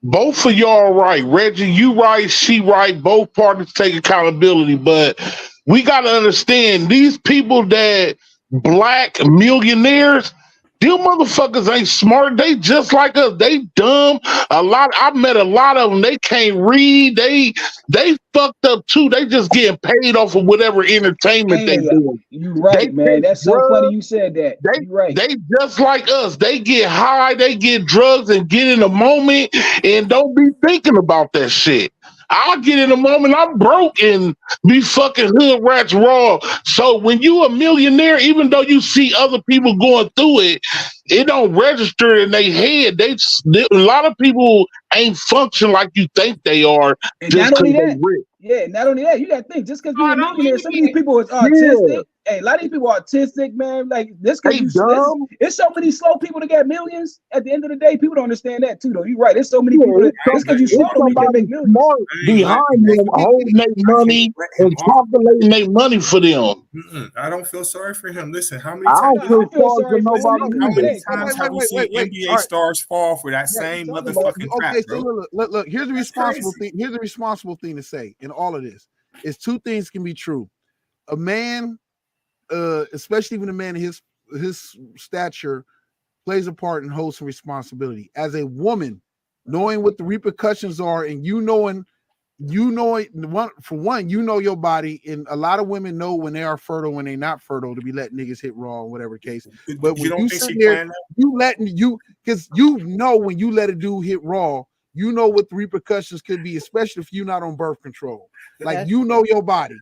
Both of y'all right. Reggie, you right, she right. Both parties take accountability, but we got to understand these people that black millionaires, them motherfuckers ain't smart. They just like us. They dumb. I met a lot of them. They can't read. They fucked up too. They just getting paid off of whatever entertainment they doing. You right, man. That's so funny you said that. You right. They just like us. They get high, they get drugs and get in a moment and don't be thinking about that shit. I'll get in a moment, I'm broke and be fucking hood rats raw. So when you a millionaire, even though you see other people going through it, it don't register in their head. A lot of people ain't function like you think they are. And not only that, not only that, you got to think, just because you're a millionaire, some of these people is autistic. Yeah. Hey, a lot of these people are autistic, man. Like this, because it's so many slow people that got millions. At the end of the day, people don't understand that too, though. You're right. There's so many people. Just because you slow them, you can make millions. Behind them, holding their money and calculating their money for them. I don't feel sorry for him. Listen, how many times have we seen NBA stars fall for that same motherfucking trap, bro? Look. Here's the responsible thing. Here's the responsible thing to say in all of this: is two things can be true. A man, especially when a man his stature, plays a part and holds some responsibility. As a woman, knowing what the repercussions are, and you know your body, and a lot of women know when they are fertile, when they're not fertile, to be letting niggas hit raw or whatever case. But when you sit there, because when you let a dude hit raw, you know what the repercussions could be, especially if you're not on birth control. Like you know your body,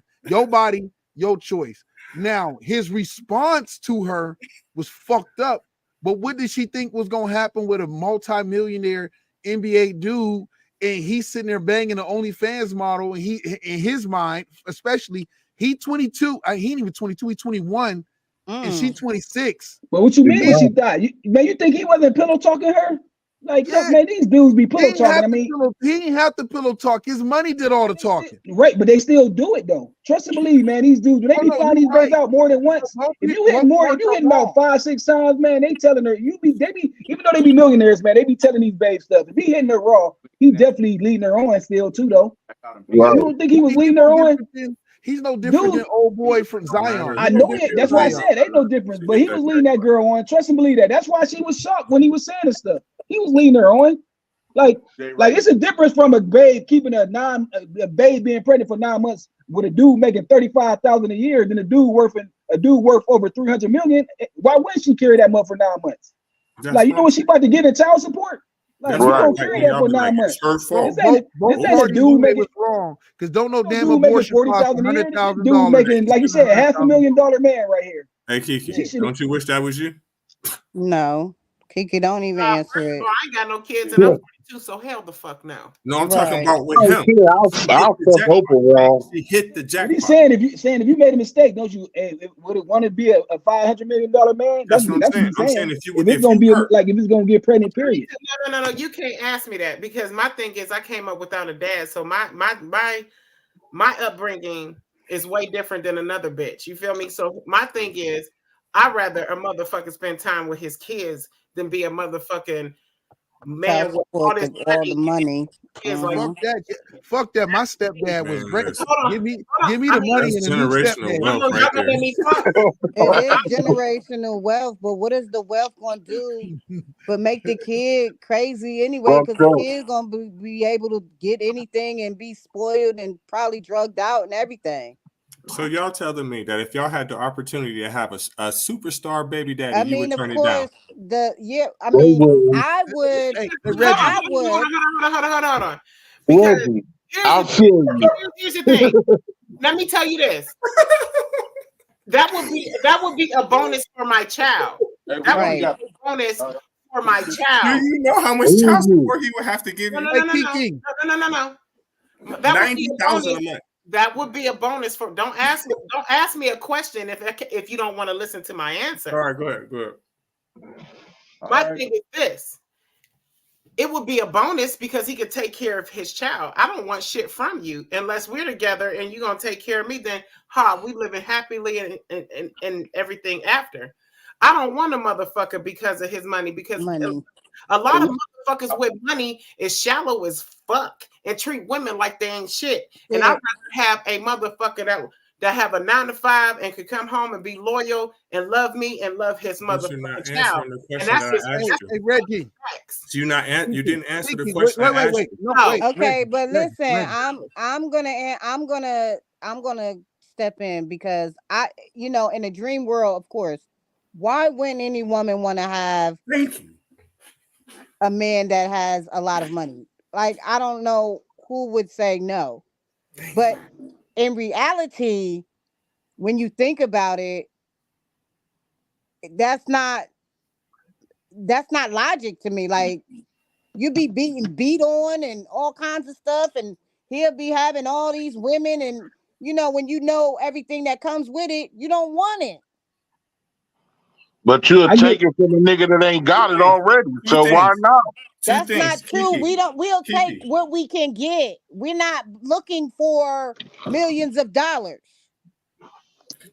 your choice. Now his response to her was fucked up. But what did she think was gonna happen with a multi-millionaire NBA dude? And he's sitting there banging the OnlyFans model, and he, in his mind, especially, he 22. He ain't even 22. He's 21, and she 26. But what you mean? She died? You think he wasn't pillow talking her? Like, man, these dudes be pillow talking. He didn't have to pillow talk. His money did all the talking. Right, but they still do it though. Trust and believe, man. These dudes, they be finding these girls out more than once. If you hitting about 5-6 times, man, they telling her even though they be millionaires, man, they be telling these babes stuff. If he hitting her raw, he definitely leading her on still too, though. You don't think he was leading her on? He's no different than old boy from Zion. I know it. That's why I said ain't no difference. But he was leading that girl on. Trust and believe that. That's why she was shocked when he was saying this stuff. He was leading her on. Like it's a difference from a babe keeping a babe being pregnant for 9 months with a dude making $35,000 a year than a dude worth over $300 million. Why wouldn't she carry that much for 9 months? Like, you know what she about to get in child support? Like, you don't carry that for 9 months. This ain't a dude making wrong, because don't know damn abortion costs $100,000. Dude making, like you said, $500,000 man right here. Hey Kiki, don't you wish that was you? No, Kiki, don't even answer it. I ain't got no kids, and I'm 42, so hell the fuck now. No, I'm talking about with him. He hit the jackpot. He's saying if you made a mistake, don't you? Would it want to be a $500 million man? That's what I'm saying. I'm saying if it's gonna get pregnant, period. No. You can't ask me that, because my thing is I came up without a dad, so my upbringing is way different than another bitch. You feel me? So my thing is, I'd rather a motherfucker spend time with his kids than be a motherfucking man with all this all the money. Kids like, Fuck that. My stepdad was great. Give me the money and a new generational stepdad. wealth right there. It is generational wealth, but what is the wealth gonna do but make the kid crazy anyway? Because the kid's gonna be able to get anything and be spoiled and probably drugged out and everything. So y'all telling me that if y'all had the opportunity to have a superstar baby daddy, you would turn it down? I would. I would. Hold on. Because here's the thing. Let me tell you this. That would be a bonus for my child. That would be a bonus for my child. Do you know how much child support he would have to give you? No. That $90,000 a month. That would be a bonus for. Don't ask me a question if you don't want to listen to my answer. All right, go ahead. My thing is this. It would be a bonus because he could take care of his child. I don't want shit from you unless we're together and you're gonna take care of me. Then, we living happily and everything after. I don't want a motherfucker because of his money. Because a lot of motherfuckers with money is shallow as fuck and treat women like they ain't shit. And I'd rather have a motherfucker that have a 9 to 5 and could come home and be loyal and love me and love his motherfucking child. And that's just Reggie. You didn't answer the question. Wait. Okay, but listen, I'm gonna step in because in a dream world, of course, why wouldn't any woman want to have a man that has a lot of money? Like, I don't know who would say no, but in reality, when you think about it, that's not logic to me. Like, you be beat on and all kinds of stuff, and he'll be having all these women, and when you know everything that comes with it, you don't want it. But you'll take it from a nigga that ain't got it already. So why not? That's not true. We'll take what we can get. We're not looking for millions of dollars.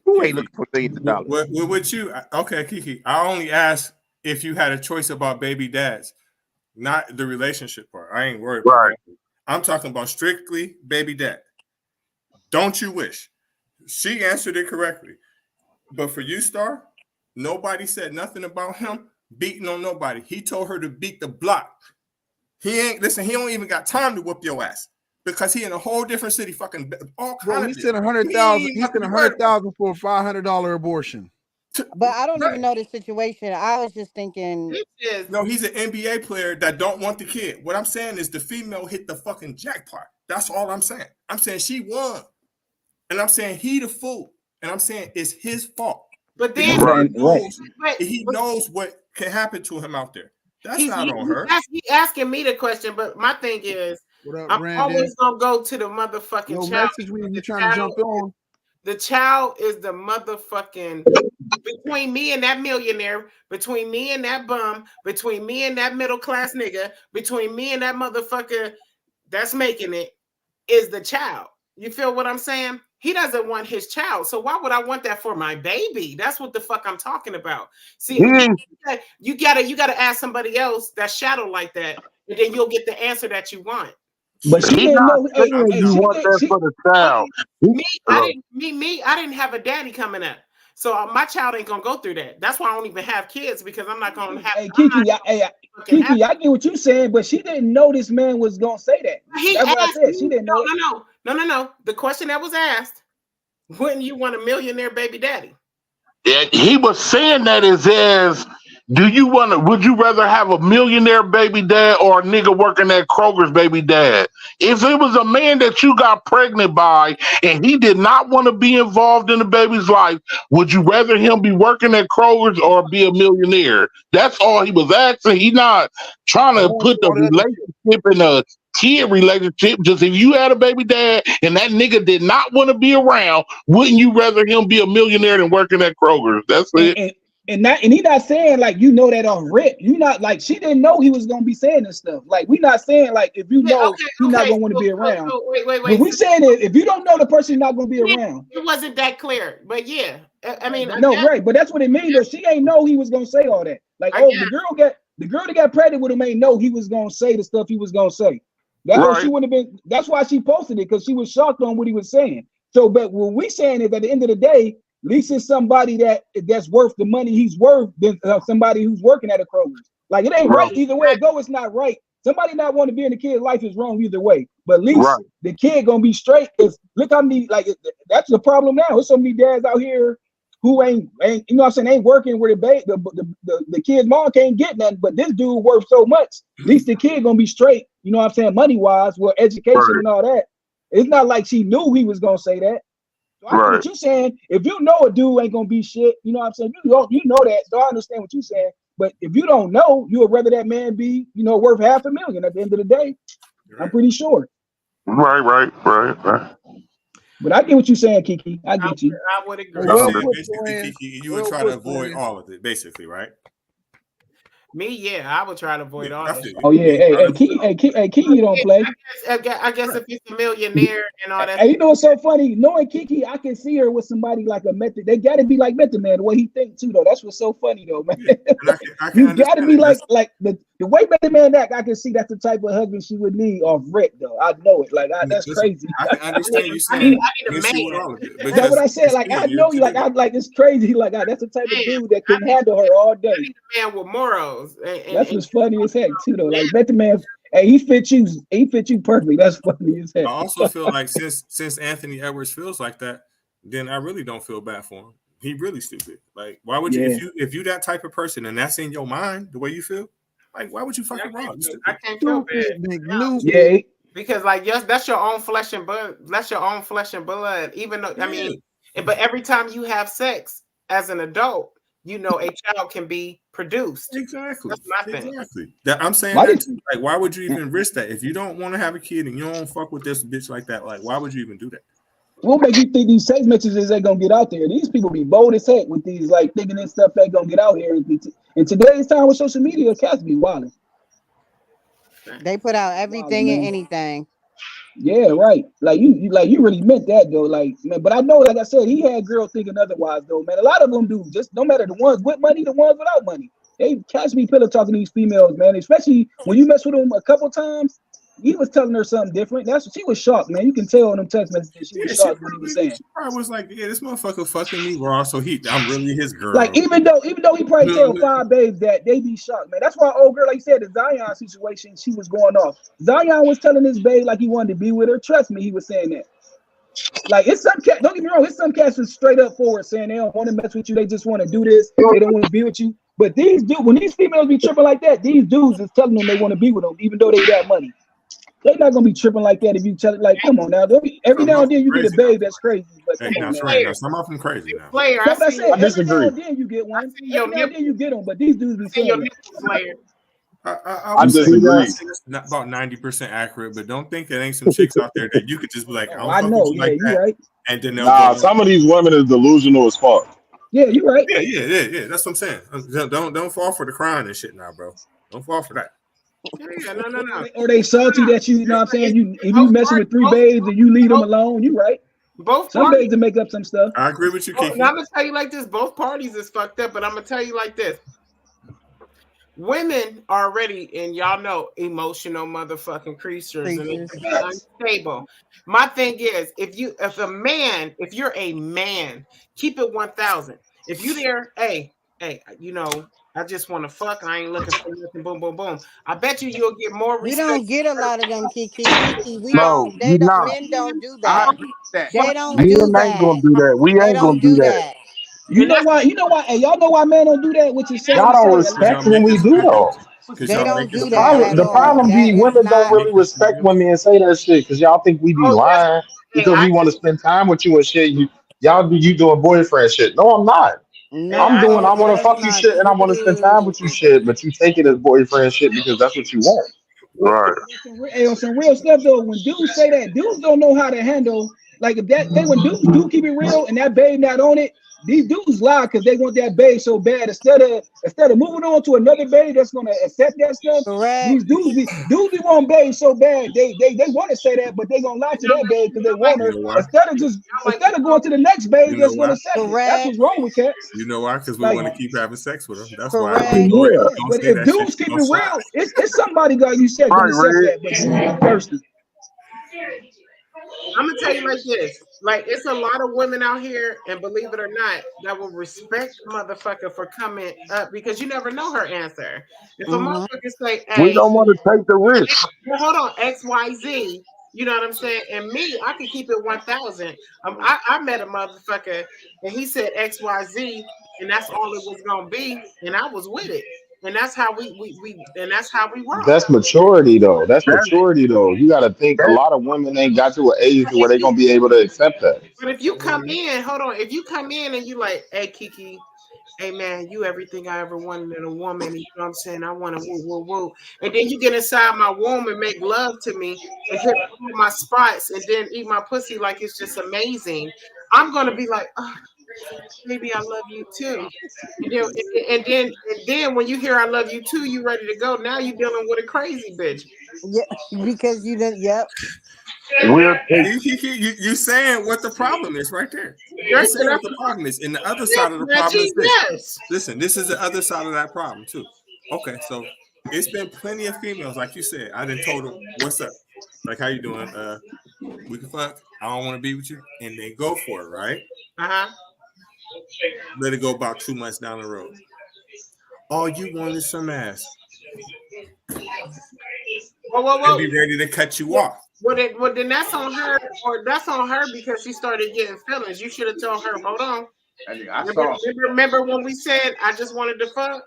Who ain't looking for millions of dollars? With you, okay, Kiki. I only asked if you had a choice about baby dads, not the relationship part. I ain't worried about that. I'm talking about strictly baby dad. Don't you wish? She answered it correctly. But for you, Star, nobody said nothing about him beating on nobody. He told her to beat the block. He don't even got time to whoop your ass because he in a whole different city, fucking all kinds. He said 100,000. He said 100,000 for a $500 abortion. But I don't even know the situation. I was just thinking. No, he's an NBA player that don't want the kid. What I'm saying is the female hit the fucking jackpot. That's all I'm saying. I'm saying she won, and I'm saying he the fool, and I'm saying it's his fault. But then he knows what can happen to him out there. That's not on her. He's asking me the question, but my thing is, I'm always gonna go to the motherfucking child. You trying to jump on? The child is the motherfucking between me and that millionaire, between me and that bum, between me and that middle class nigga, between me and that motherfucker that's making it is the child. You feel what I'm saying? He doesn't want his child. So why would I want that for my baby? That's what the fuck I'm talking about. See, you gotta ask somebody else that's shadow like that, and then you'll get the answer that you want. But she didn't know you want that for the child. I didn't have a daddy coming up. So my child ain't gonna go through that. That's why I don't even have kids, because I'm not gonna have. Kiki, I get what you're saying, but she didn't know this man was gonna say that. That's what I said. She didn't know. No. The question that was asked: wouldn't you want a millionaire baby daddy? Yeah, he was saying that as would you rather have a millionaire baby dad or a nigga working at Kroger's baby dad? If it was a man that you got pregnant by and he did not want to be involved in the baby's life, would you rather him be working at Kroger's or be a millionaire? That's all he was asking. He's not trying to put the relationship in a kid relationship. Just if you had a baby dad and that nigga did not want to be around, wouldn't you rather him be a millionaire than working at Kroger's? That's it. And he not saying like that off rip. You not like she didn't know he was gonna be saying this stuff. Like we not saying like if you know he's not gonna want to be around. Wait. But we saying that if you don't know the person, not gonna be around. It wasn't that clear, but yeah, I mean, right. But that's what it means. Though she ain't know he was gonna say all that. Like the girl that got pregnant with him ain't know he was gonna say the stuff he was gonna say. That's she wouldn't have been. That's why she posted it because she was shocked on what he was saying. So, but what we saying is at the end of the day. At least it's somebody that's worth the money he's worth than somebody who's working at a Kroger's. Like it ain't right either way it go. It's not right. Somebody not wanting to be in the kid's life is wrong either way. But at least the kid gonna be straight. Cause look how many that's the problem now. There's so many dads out here who ain't you know what I'm saying ain't working where the kid's mom can't get nothing. But this dude worth so much. At least the kid gonna be straight. You know what I'm saying money wise, with education and all that. It's not like she knew he was gonna say that. So I know what you're saying. If you know a dude ain't gonna be shit, you know what I'm saying? You know that. So I understand what you're saying. But if you don't know, you would rather that man be, worth $500,000 at the end of the day. I'm pretty sure. Right. But I get what you're saying, Kiki. I get you. I would agree. Basically, Kiki, you would try to avoid all of it, basically, right? Me, yeah, I would try to avoid all that. Oh yeah, hey, Kiki don't play. I guess if he's a millionaire and all that. Hey, you know what's so funny? Knowing Kiki, I can see her with somebody like a Method. They got to be like Method Man, the way he thinks too, though. That's what's so funny, though, man. I can you got to be like the way Method Man act. I can see that's the type of husband she would need off Rick, though. I know it. Like that's crazy. I can understand you saying. I need a man. That's what I said. Like I know you. Like it's crazy. Like that's the type of dude that can handle her all day. I need a man with morals. That's what's funny as heck too, though. Like Method Man. Hey, he fit you perfectly. That's funny as heck. I also feel like since Anthony Edwards feels like that, then I really don't feel bad for him. He really stupid. Like, why would you if you that type of person and that's in your mind the way you feel? Like, why would you fucking wrong? I can't feel bad. Yeah. Because yes, that's your own flesh and blood. That's your own flesh and blood. Even though I mean, but every time you have sex as an adult, a child can be produced. Exactly. That's my thing. Exactly. I'm saying that too. Like, why would you even risk that? If you don't want to have a kid and you don't fuck with this bitch like that, like, why would you even do that? What make you think these sex messages ain't gonna get out there? These people be bold as heck with these, like, thinking this stuff ain't gonna get out here. In today's time with social media, cats be wilding. They put out everything and anything. Yeah, right. Like you really meant that though. Like, man, but I know, like I said, he had girls thinking otherwise though, man. A lot of them do. Just no matter the ones with money, the ones without money. They catch me pillow talking to these females, man. Especially when you mess with them a couple times. He was telling her something different. She was shocked, man. You can tell in them text messages. She was shocked what he was saying. She probably was like, "Yeah, this motherfucker fucking me raw, so I'm really his girl." Like even though he probably tell 5 babes that, they be shocked, man. That's why old girl, like you said, the Zion situation, she was going off. Zion was telling this babe like he wanted to be with her. Trust me, he was saying that. Like it's some cat. Don't get me wrong. It's some cats is straight up forward saying they don't want to mess with you. They just want to do this. They don't want to be with you. But these dudes, when these females be tripping like that, these dudes is telling them they want to be with them, even though they got money. They're not gonna be tripping like that if you tell it. Like, come on now. Every now and then you get a babe that's crazy. But some of them crazy now. Player, I said, I disagree. every now and then you get one. Every now and then you get them. But these dudes be saying player. I disagree. It's not about 90% accurate, but don't think there ain't some chicks out there that you could just be like, I know, yeah, you right. And then some of these women is delusional as fuck. Yeah, you right. Yeah. That's what I'm saying. Don't fall for the crying and shit now, bro. Don't fall for that. Yeah, no. Or they salty that you know what I'm saying? If you messing with 3 babes and you leave them alone, you right. Some babes to make up some stuff. I agree with you, Kiki. Now I'm gonna tell you like this: both parties is fucked up, but I'm gonna tell you like this: women are already, and y'all know, emotional motherfucking creatures, and they can be unstable. My thing is, if you're a man, keep it 1,000. If you there, hey, I just want to fuck. I ain't looking for nothing. Boom, boom, boom. I bet you'll get more respect. We don't get a lot of them, Kiki. Men don't do that. They don't do that. Ain't gonna do that. We ain't gonna do that. You know why? Hey, y'all know why men don't do that? Which is y'all don't respect when we do though. They don't do that. The problem be women don't really respect women and say that shit because y'all think we be lying because we want to spend time with you and shit. You doing boyfriend shit. No, I'm not. No, I want to fuck you shit and I want to spend time with you shit, but you take it as boyfriend shit because that's what you want. Right. Hey, on some real stuff though, when dudes say that, dudes don't know how to handle. Like if when dudes do keep it real and that babe not on it, these dudes lie because they want that babe so bad. Instead of moving on to another babe that's gonna accept that stuff, Correct. these dudes be want babe so bad. They want to say that, but they gonna lie to that babe because they want her. You know why? Instead of going to the next babe You know that's gonna why? accept it. That's Correct. what's wrong with cats. You know why? Because we Like, want to keep having sex with them. That's why. Correct. Go ahead. Yeah. Don't but say if that dudes shit. keep it Don't real, stop. it's somebody like you said gonna Right, accept Red. that, but dudes thirsty. I'm gonna tell you like this: like it's a lot of women out here, and believe it or not, that will respect a motherfucker for coming up because you never know her answer. If a Mm-hmm. motherfucker say, We "Hey, don't want to take the risk. well, hold on, XYZ," you know what I'm saying? And me, I can keep it 1,000. I met a motherfucker, and he said XYZ, and that's all it was gonna be, and I was with it, and that's how and that's how we rock. That's maturity, though. That's That's maturity, though. You got to think a that. lot of women ain't got to an age But where if they're you gonna be able to accept that. But if you come in, hold on. If you come in and you like, hey Kiki, hey man, you everything I ever wanted in a woman, and you know what I'm saying? I want to woo woo woo. And then you get inside my womb and make love to me and hit all my spots and then eat my pussy like it's just amazing. I'm gonna be like, oh, baby, I love you too. And then when you hear I love you too, you ready to go. Now you dealing with a crazy bitch. Yeah, because you didn't. Yep. We'll take. You saying what the problem is right there. Right? You're saying what the problem is. And the other side of the problem is this. Yes. Listen, this is the other side of that problem too. Okay, so it's been plenty of females, like you said. I done told them, what's up? Like, how you doing? We can fuck. I don't want to be with you. And they go for it, right? Uh-huh. Let it go about 2 months down the road. All you want is some ass. Whoa. And be ready to cut you off. Well, then that's on her, or that's on her because she started getting feelings. You should have told her, hold on. Remember when we said I just wanted to fuck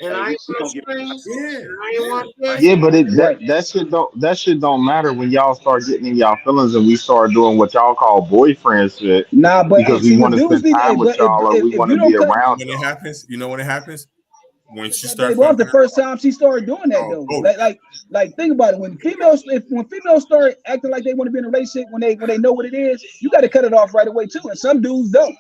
and I ain't want strings, I ain't want this. Yeah, but that shit don't matter when y'all start getting in y'all feelings and we start doing what y'all call boyfriend shit Nah, but because see we what want to dudes spend need. time with But if, y'all or if, we if want you to be don't cut, around When it y'all. happens, you know when it happens? When she that starts babe off the fucking. first time she started doing that though. Like think about it. When females start acting like they want to be in a relationship when they know what it is, you got to cut it off right away too. And some dudes don't.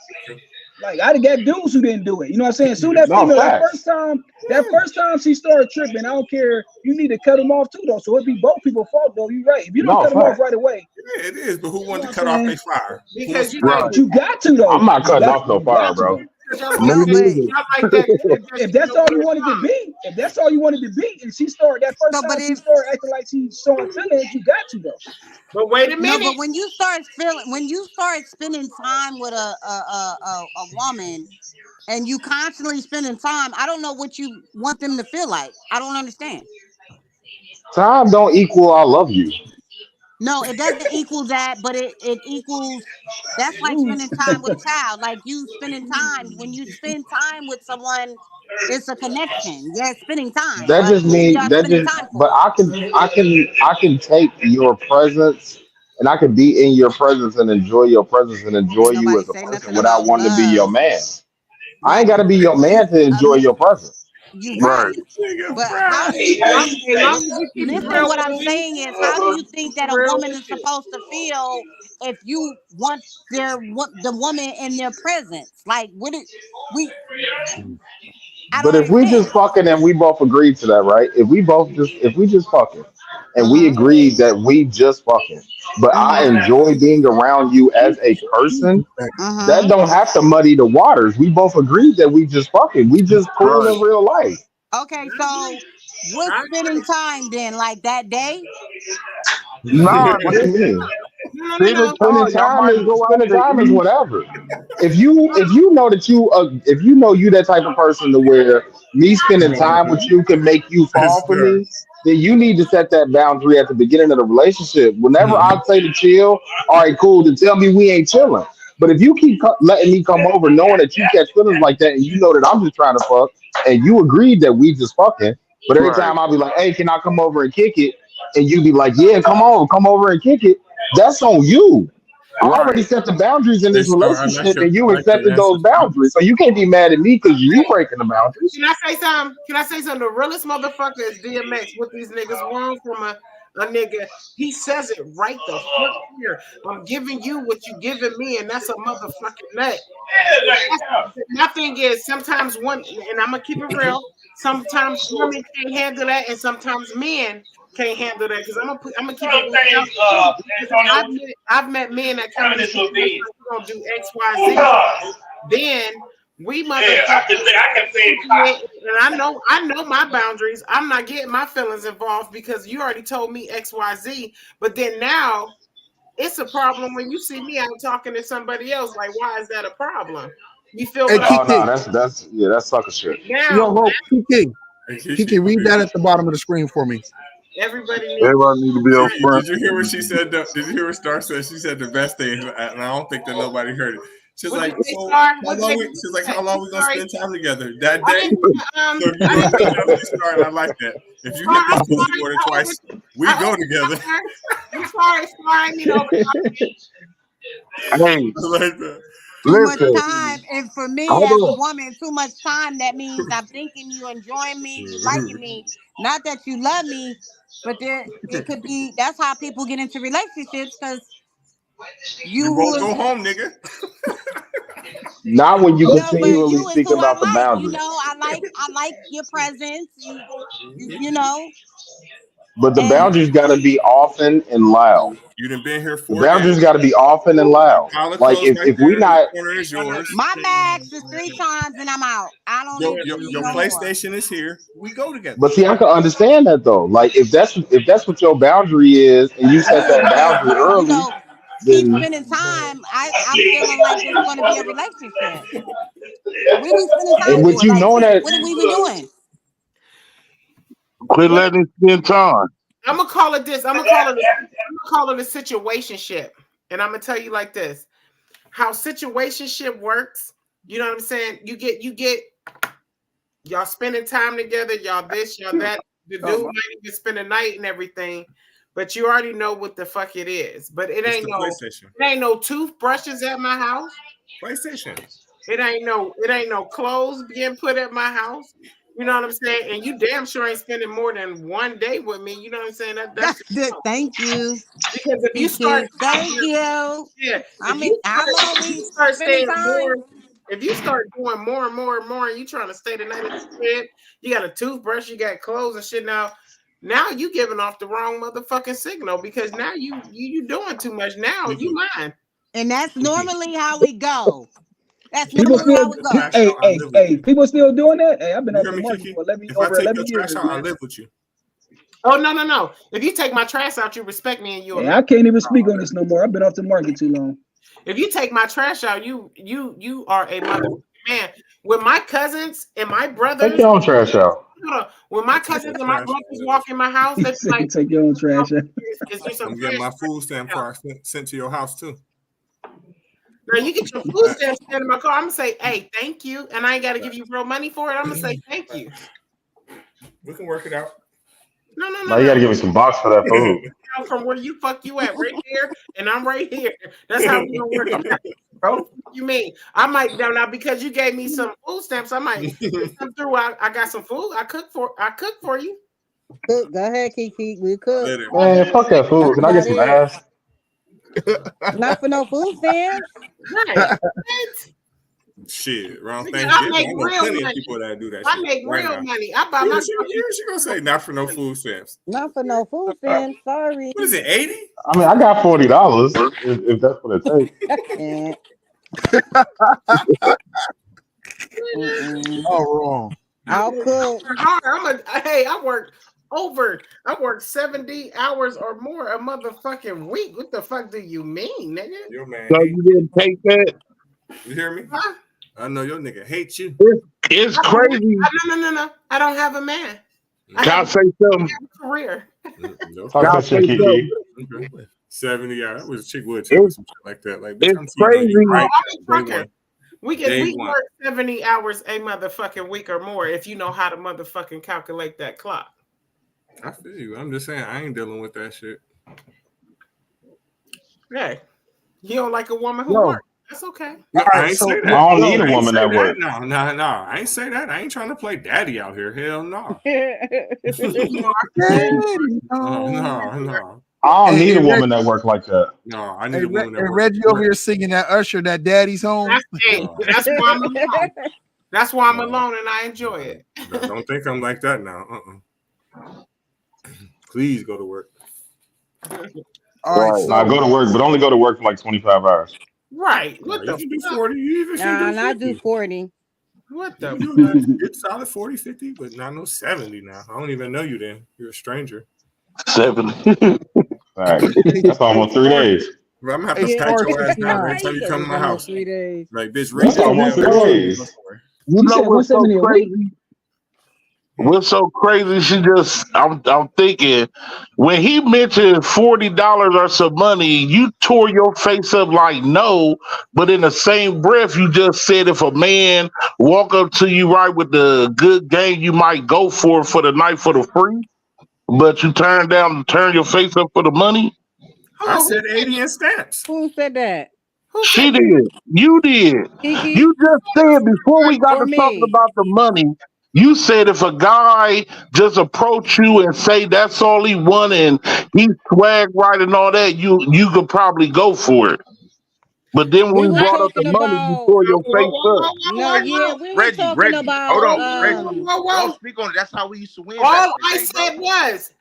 Like I got dudes who didn't do it. You know what I'm saying? Soon that No female facts. that first time she started tripping, I don't care. You need to cut them off too though. So it'd be both people's fault though. You're right. If you don't No cut them off facts. right away, Yeah, it is. But who you know wanted what to I'm cut off saying? their fire? Who wants Because to you cut like off But you got to I'm though. not cutting off no fire, To bro. though. y'all Me No, like but neither. that If that's all you wanted to be, and she started that first no, time but she if started acting like she's showing feelings, you got to though. but wait a no, minute. but when you start spending time with a woman, and you constantly spending time, I don't know what you want them to feel like. I don't understand. Time don't equal I love you. No, it doesn't equal that, but it equals that's like Ooh. spending time with a child. Like you spending time when you spend time with someone, it's a connection. Yeah, spending time. That Like just what are means y'all that spending just time but for? I can take your presence and I can be in your presence and enjoy your presence and enjoy Ain't you nobody as a say person nothing without about wanting to be your love. man. I ain't Right. gotta be your man to A enjoy man, your presence. you Right. right. But how do you As long as you keep it listen? real What with I'm me, saying is, how do you keep think it that a real woman with is you. supposed to feel if you want the woman in their presence? Like, we? I don't But if we just understand. fucking and we both agreed to that, right? If we just fucking and we Mm-hmm. agreed that we just fucking, but I Mm-hmm. enjoy being around you as a person, that Mm-hmm. don't have to muddy the waters. We both agreed that we just fucking. We just cool Right. in real life. Okay, so what's I spending agree. time then? Like that day? Nah, What you mean? spending time. Y'all might go out Spending to time is eat. whatever. If you know that if you know you that type of person to where me spending time with you can make you fall for Sure. me, then you need to set that boundary at the beginning of the relationship. Whenever I say to chill, all right, cool, then tell me we ain't chilling. But if you keep letting me come over knowing that you catch feelings like that and you know that I'm just trying to fuck and you agreed that we just fucking, but every Right. time I'll be like, hey, can I come over and kick it? And you be like, yeah, come over and kick it. That's on you. I Right. already set the boundaries in Hey, this Star, relationship, and you I like your accepted those answers too. boundaries. So you can't be mad at me because you breaking the boundaries. Can I say something? Can I say something? The realest motherfucker is DMX. What these niggas want from a nigga, he says it right the fuck here. I'm giving you what you giving me, and that's a motherfucking nut. My thing is sometimes women, and I'm gonna keep it real. Sometimes women can't handle that, and sometimes men can't handle that. Because I'm gonna keep it. I've met men that come in and say, "We're gonna do X, Y, Z." Then we motherfuckers. And I know my boundaries. I'm not getting my feelings involved because you already told me X, Y, Z. But then now it's a problem when you see me out talking to somebody else. Like, why is that a problem? You feel what Oh I'm no, saying? that's sucker shit. Now, Yo, Kiki, read that at the bottom of the screen for me. everybody needs. Everybody need to be up front. Did you hear what she said? Did you hear what Star said? She said the best thing, and I don't think that nobody heard it. She's like, so how long we gonna spend time together? That day. So if you go to the Star, I like that. If you hit this pussy more than twice, we go together. I'm sorry, I mean, Hey, like that. Too much listen. time, and for me Hold as a on. woman, too much time. That means I'm thinking you enjoying me, you liking me. Not that you love me, but there it could be. That's how people get into relationships because You won't go home, nigga. Not when you but continually you is speak who I about the like. You boundaries. know, I like your presence. You know, But the and boundaries got to be often and loud. You done been here The 4 days. boundaries got to be often and loud. Collar Like closed right if we there. This not, corner is yours. my max is 3 times and I'm out. I don't need to see Your no more. PlayStation is here. We go together. but see, I can understand that though. Like if that's what your boundary is, and you set that boundary But you early, know, keep then spending time. I'm feeling like it's going to be a relationship. What are we spending time and with for? you Like, knowing that, what are we doing? Quit letting it spend time. I'm gonna call it this. I'm gonna call it a situationship, and I'm gonna tell you like this: how situationship works. You know what I'm saying? You get y'all spending time together. Y'all this, y'all that. The dude might even spend a night and everything, but you already know what the fuck it is. But it ain't no toothbrushes at my house. PlayStation. It ain't no clothes being put at my house. You know what I'm saying? And you damn sure ain't spending more than one day with me. You know what I'm saying? That's Thank you. because if you start, Thank you. yeah, I mean, how long we start spending staying time? more, if you start doing more and more and more, and you trying to stay the night at the bed, you got a toothbrush, you got clothes and shit. Now you giving off the wrong motherfucking signal because now you doing too much. Now you mine. And that's normally how we go. That's People normally how still, we go. people still doing that. Hey, I've been You off hear the me, market Kiki? for If I over take 11 your years, trash out, I man. live with you. Oh no! If you take my trash out, you respect me and you. Hey, I can't even speak on this no more. I've been off the market too long. If you take my trash out, you are a mother man. With my cousins and my brothers, take your own trash out. when my cousins and my brothers walk in my house, they be like, take your own trash out. "Is there some I'm trash?" getting my food stamp card sent to your house too. Now you get your food stamps in my car. I'm gonna say, "Hey, thank you," and I ain't got to give you real money for it. I'm gonna say, "Thank you." We can work it out. No. Now you got to give me some box for that food. From where you at, right here, and I'm right here. That's how we gonna work it out, bro. You mean I might now because you gave me some food stamps? I might come through. I got some food. I cook for you. Go ahead, Kiki. We cook. Man, fuck that food. Can I get some ass? Not for no food stamps. Right. Shit, around I Thanksgiving, make I know real plenty money. of people that do that I shit. make right real now. money. I buy my. She gonna say not for no food stamps. Not for no food stamps. Sorry. What is it, 80? I mean, I got $40 if that's what it takes. All wrong. I'll cook. I work 70 hours or more a motherfucking week. What the fuck do you mean, nigga? Your man So you didn't take that? You hear me? Huh? I know your nigga hates you. It's crazy. No. I don't have a man. Can I say something? a career. No. Talk that shit, Kiki. Okay. 70 hours. I was a chick would tell me some shit like that. Like, bitch, I'm It's cheating on you crazy. right I'm a day trucker. one. We Day one. work 70 hours a motherfucking week or more if you know how to motherfucking calculate that clock. I feel you. I'm just saying I ain't dealing with that shit. Hey, you don't like a woman who Yo. works. That's okay. No, All I right, ain't so say that. I don't No, need a I ain't woman say that that. work. No, I ain't say that. I ain't trying to play daddy out here. Hell no. No. I don't Hey, need hey, a Reg, woman that work like that. No, I hey, need a woman that works Reggie over real. here singing that Usher, that Daddy's Home. That's why I'm alone. That's why I'm No. alone and I enjoy it. No, don't think I'm like that now. Please go to work. All right, Now so go to work, but only go to work for like 25 hours. Right. No, What you the can do fuck? 40. You even can do I do 50. 40. What You the can do fuck? a good solid 40, 50, but not no 70 now. I don't even know you then. You're a stranger. 70. Facts. That's almost 3 days. Bro, I'm gonna have hey, to pat Star your ass down 69. every time you Said come to it's my almost house. 3 days. Like, bitch, read That's this almost damn 3 paper. days. You She know said what's so 170 a week. crazy? What's so crazy? I'm thinking when he mentioned $40 or some money, you tore your face up like no, but in the same breath, you just said if a man walk up to you right with the good game, you might go for the night for the free, but you turn your face up for the money. I Hold on. said 80 in stamps. Who said that? Who She said did. You did. Kiki You just said before we got or to talking me? about the money, you said if a guy just approach you and say that's all he want and he swag right and all that, you could probably go for it. But then We when we were brought up the talking money, you about tore your face up. no, yeah, we were Reggie, talking hold about on, Reggie. Don't whoa. speak on it. That's how we used to win back All in the I day, bro. said was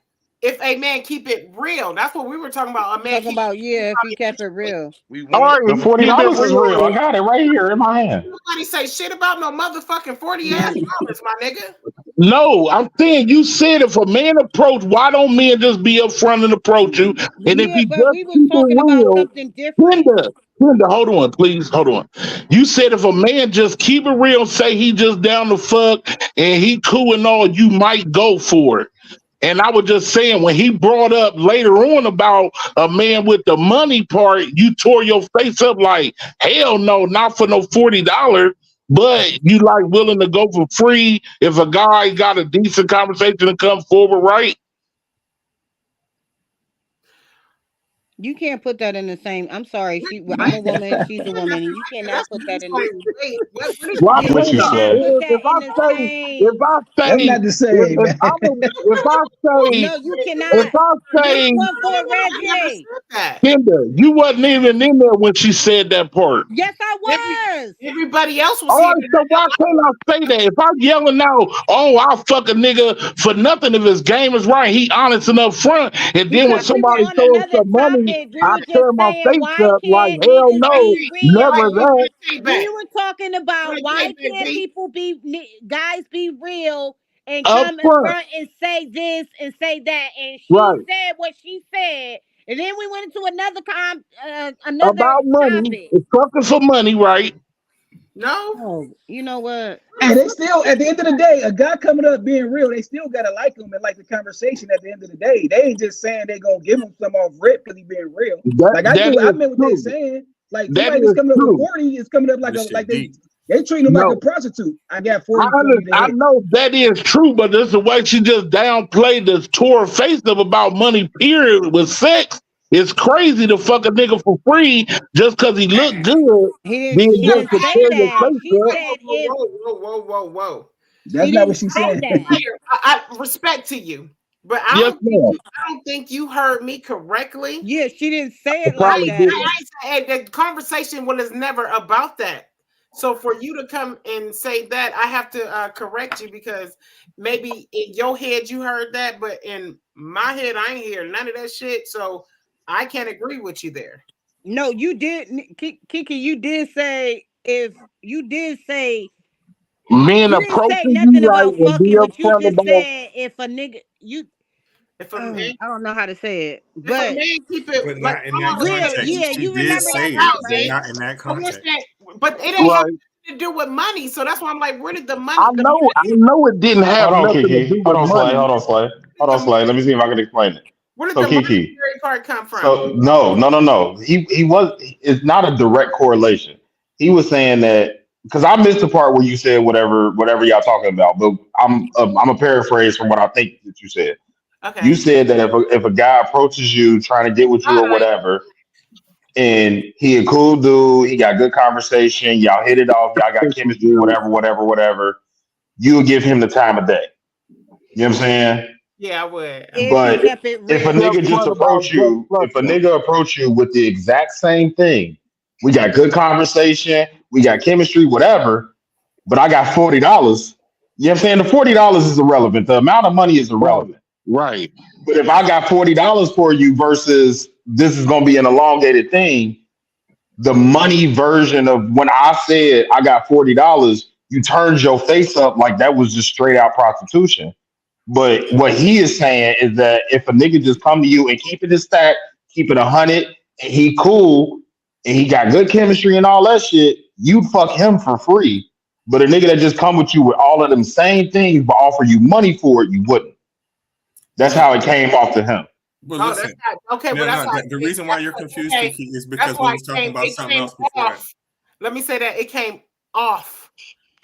if a man keep it real. That's what we were talking about. A man talking keep about if he kept it real. We All won. right, The if you keep it $40 is real. I real, got it right here in my hand. nobody say shit about no motherfucking 40 ass dollars, my nigga. no, I'm saying you said if a man approach, why don't men just be upfront and approach you? And if Yeah, he but just we was keep it talking about real, something different. Linda, hold on, please, hold on. You said if a man just keep it real, say he just down the fuck and he cool and all, you might go for it. And I was just saying when he brought up later on about a man with the money part, you tore your face up like hell no, not for no $40. But you like willing to go for free if a guy got a decent conversation and come forward, right? You can't put that in the same. I'm sorry. I'm a woman. She's a woman. And you That's cannot put that in the. wait. What is Why Yeah, What you you can't I? cannot say? put If that in I the say, if same. I That's say, not the same, man. if I say, No, you if cannot. I This say, one for I never Reggie. said that. Kinder, you wasn't even in there when she said that part. Yes, I was. Everybody else was All here. right, so why can't I say that? If I'm yelling out, oh, I'll fuck a nigga for nothing if his game is right, he honest and up front, and then when Because we were somebody on throws another some money, topic. We I were just tear my saying, face why up like, can't hell niggas no, be never real? that. Take We back. were talking about why Take back, can't B. people guys be real and Up come in front, front and say this and say that. And she right. said what she said. And then we went into another About money, topic. it's fucking for money, right? No. Oh, you know what? And they still, at the end of the day, a guy coming up being real, they still gotta like him and like the conversation. At the end of the day, they ain't just saying they gonna give him some off rip because he being real. Like That I is meant what they true. saying. Like That somebody that's is coming up with true. 40 is coming up This shit like deep. they treat him like a No, prostitute. I got 40 for you to I hit. know that is true, but there's the way she just downplayed the tore face up about money, period, with sex. It's crazy to fuck a nigga for free just because he look good, He didn't then she just didn't to say tear your that. She face up. said if Whoa. That's she not what didn't she's say saying. that. I respect to you, but Yes, ma'am. I don't think you heard me correctly. Yeah, she didn't say I it like probably that. didn't. The conversation was never about that. So for you to come and say that, I have to correct you because maybe in your head you heard that, but in my head I ain't hear none of that shit. So I can't agree with you there. No, you did, Kiki. You did say if you did say Men you didn't say approaching you nothing right about and be fucking, but you upfront just about said if a nigga you. If a man, I don't know how to say it, if a but man keep it But like not in that real. context. Yeah, She you did remember that say it, part, but right? not in that I wish context. that, but it ain't have right. to do with money. So that's why I'm like, where did the money? I know it didn't Hold have on, nothing to Kiki. do Hold with on, Slay. money. Hold on, Slay. Hold on, Slay. Let me see if I can explain it. Where did So, the Kiki. monetary part come from? So, no. He was. It's not a direct correlation. He was saying that because I missed the part where you said whatever y'all talking about. But I'm a paraphrase from what I think that you said. You Okay. said that if a guy approaches you trying to get with you or whatever, and he a cool dude. He got good conversation. Y'all hit it off. Y'all got chemistry. Whatever. You would give him the time of day. You know what I'm saying? Yeah, I would. If he But kept it if a real. nigga just approach you, with the exact same thing, we got good conversation, we got chemistry, whatever. But I got $40. You know what I'm saying? The $40 is irrelevant. The amount of money is irrelevant. Right. But if I got $40 for you versus this is gonna be an elongated thing, the money version of when I said I got $40, you turned your face up like that was just straight out prostitution. But what he is saying is that if a nigga just come to you and keep it a stack, keep it 100, and he cool, and he got good chemistry and all that shit, you'd fuck him for free. But a nigga that just come with you with all of them same things but offer you money for it, you wouldn't. That's how it came off to him. But Oh, listen, that's not okay. Well, that's the reason why you're confused, okay. Kiki, is That's because we why was talking about it something came else before that. off. Let me say that it came off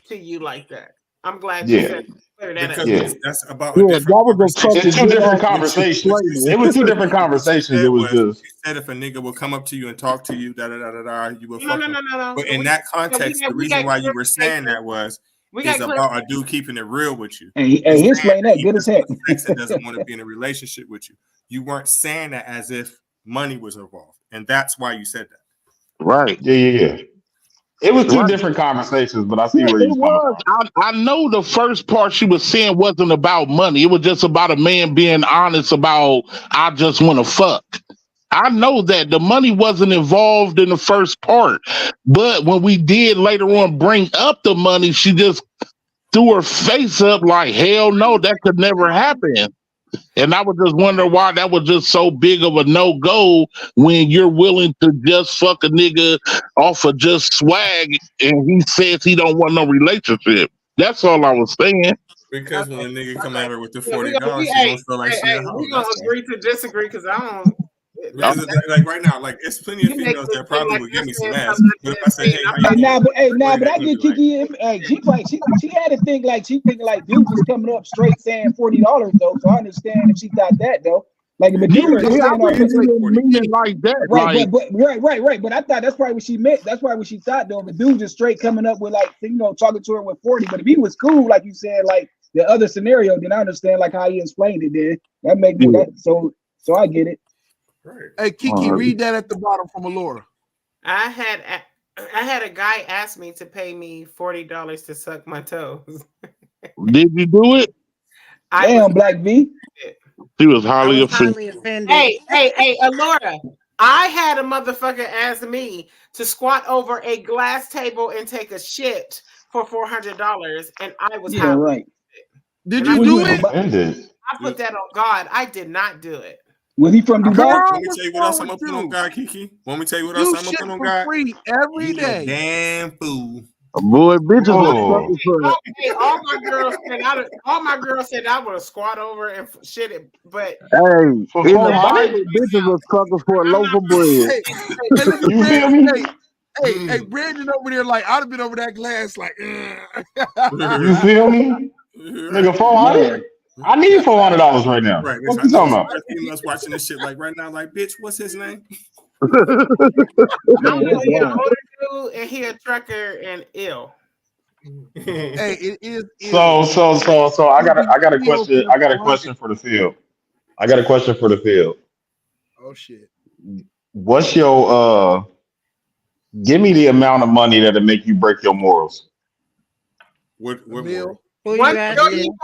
to you like that. I'm glad you Yeah. said clear that up. Because that's about a Yeah, different that was a conversation. It's fucking two good different ass conversations. explainer. It was two different What she conversations. It said was just she said if a nigga will come up to you and talk to you, you will No, fuck no, him. no, no, no. But in that context, the We reason got why you were saying clarification. that We is got about a dude keeping it real with you. And he He's saying explained that he good as just heck. wants sex and doesn't want to be in a relationship with you. You weren't saying that as if money was involved, and that's why you said that. Right. yeah. It was two Right. different conversations, but I see Yeah, where it he's coming was. from. I know the first part she was saying wasn't about money. It was just about a man being honest about, I just want to fuck. I know that the money wasn't involved in the first part. But when we did later on bring up the money, she just threw her face up like, hell no, that could never happen. And I was just wondering why that was just so big of a no go when you're willing to just fuck a nigga off of just swag and he says he don't want no relationship. That's all I was saying. Because when a nigga come at her with the Yeah, $40, she gonna feel like she a hoe. we gonna That's all. agree to disagree because I don't. Because like right now, like it's plenty of You make females it that seem probably like would you're give me some saying ass. something I But if I didn't say, say, hey, and how I'm you not. doing? But I get Kiki. She had to think like she thinking like dudes was coming up straight saying $40 though. So I understand if she thought that though. Like but Yeah, dude just I saying was off his meaning like that. right, Like, right. But I thought that's probably what she meant. That's probably what she thought though. But dude just straight coming up with like talking to her with 40. But if he was cool, like you said, like the other scenario, then I understand like how he explained it. Then that make me that so I get it. Right. Hey Kiki, read that at the bottom from Alora. I had a guy ask me to pay me $40 to suck my toes. did you do it? Damn, Black V. She was highly offended. Hey, Alora. I had a motherfucker ask me to squat over a glass table and take a shit for $400, and I was Yeah, right. Did you do it? I put that on God. I did not do it. Was he from Dubai? Want me to tell you what else I'm gonna put on God, Kiki? Want me to tell you what else I'm gonna put on God? Free every day. Damn fool. Boy, bitches Whoa. are for that. All my girls said I would have squat over and shit it, but Hey, in For the 400? Bible, bitches are suckers for a loaf of bread. Hey, look at You feel me? Hey, Brandon over there, like I'd have been over that glass, like. You feel me? Nigga, 400? I need $400 right now. Right. What you talking about? Females watching this shit like right now, like, bitch, what's his name? I'm really an older dude, and he a trucker and ill. Hey, it is. So I got a question. I got a question for the field. Oh shit. What's your give me the amount of money that'll make you break your morals? What moral? $1 million.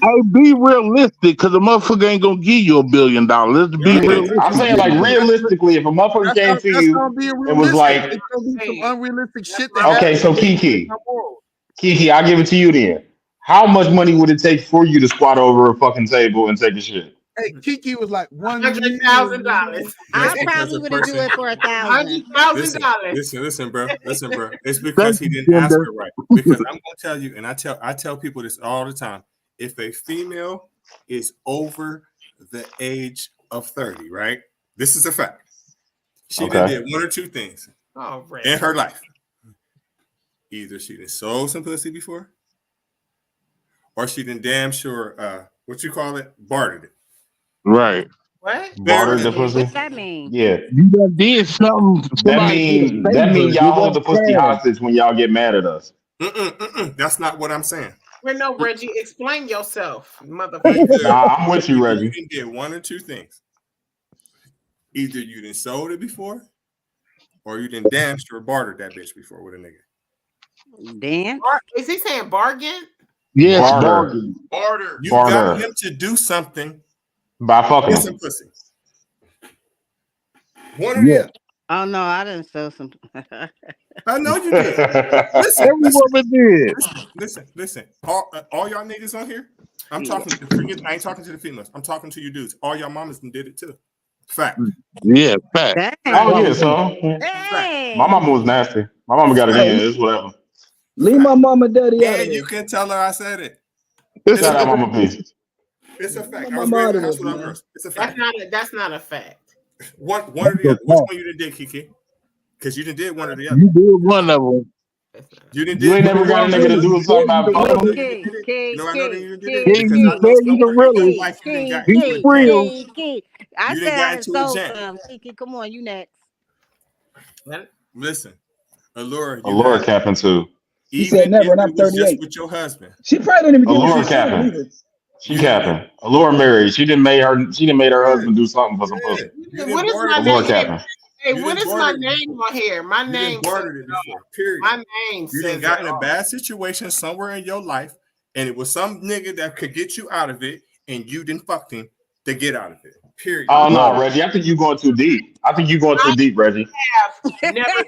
Hey, be realistic, because the motherfucker ain't gonna give you $1 billion. Let's be realistic. I'm saying like realistically, if a motherfucker came to you and was like, it's gonna be some unrealistic shit. okay, so Kiki, I'll give it to you then. How much money would it take for you to squat over a fucking table and take a shit? Hey, Kiki was like $100,000. I probably would do it for $1,000. Listen, bro. It's because he didn't ask her right. Because I'm gonna tell you, and I tell people this all the time. If a female is over the age of 30, right? This is a fact. She did one or two things in her life. Either she done sold some pussy before, or she done damn sure bartered it. Right. What? Barter the pussy. What's that mean? Yeah. You done did something. That Somebody did a mean favor. y'all It hold the wasn't pussy cash. hostage when y'all get mad at us. That's not what I'm saying. Well, no, Reggie, explain yourself, motherfucker. Nah, I'm with you, Reggie. You did one or two things. Either you done sold it before, or you done danced or bartered that bitch before with a nigga. Dance? Is he saying bargain? Yes, Barter. Barter. You Barter. got him to do something. By Get fucking. some pussy. One or the other. Oh no, I didn't sell some. I know you did. Listen, Every woman did. listen. All y'all niggas on here, I'm talking to forget. I ain't talking to the females. I'm talking to you dudes. All y'all mamas done did it too. Fact. Yeah, fact. Oh yeah, so Hey. my mama was nasty. My mama got it in. It's whatever. Leave my mom and daddy out of And this. you can tell her I said it. Shout out Mama P. It's a fact. My I was mama out raised of in this, house with man. girls. It's a fact. That's not a fact. One or the other. Which one you done did, Kiki? Because you done did one or the other. You did one of them. You didn't You did ain't one never or got a the nigga to other. do something about You know fucking. I know that you did it He because I know tell you the somewhere in your realest. life you done got Be into a jam. real. I You said done I got done into a sold jam. some. Kiki, come on, you next. Listen, Allure, you Allure have capping too. He said even never, if and it I'm was just 38. with your husband. She probably don't even get what Allure she's saying capping. either. She capping. Allure married. She didn't make her husband do something for some pussy. What is my Allure name? capping. Hey, what is my name on here? My You name didn't bartered it before. Period. My name You didn't says got it in a all. bad situation somewhere in your life, and it was some nigga that could get you out of it, and you didn't fuck him to get out of it. Period. Oh no, Reggie. I think you going too deep. Reggie. Never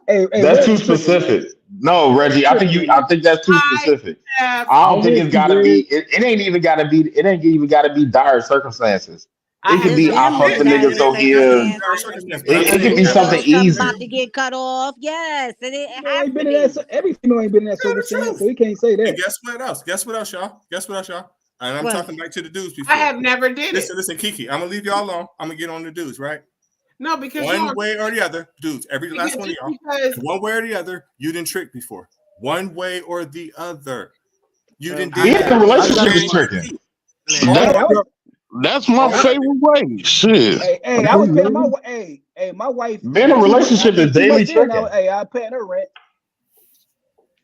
Hey, That's too Reggie tripping, man. specific. No, Reggie. I think that's too specific. have. I don't think it's gotta be. It ain't even gotta be. It ain't even gotta be dire circumstances. It could It's be I been fucked the been nigga dire so circumstances. it could be It something was something easy. about to get cut off. Yes, and it Female has ain't to been in that. be. Every female ain't been in that Tell the circumstance, truth. so he can't say And that. guess what else? Guess what else, y'all? Guess what else, y'all? And I'm What? talking back to the dudes before. I have never did it. Listen, Kiki. I'm gonna leave y'all alone. I'm gonna get on the dudes, right? No, because One way or the other, dudes. Every last one of y'all. One way or the other, you didn't trick before. One way or the other, you didn't Being did in a relationship is A, tricking. That's my favorite way. Shit. Hey, I was paying my my wife. Being in a relationship is 2 daily months in, tricking. I paying her rent.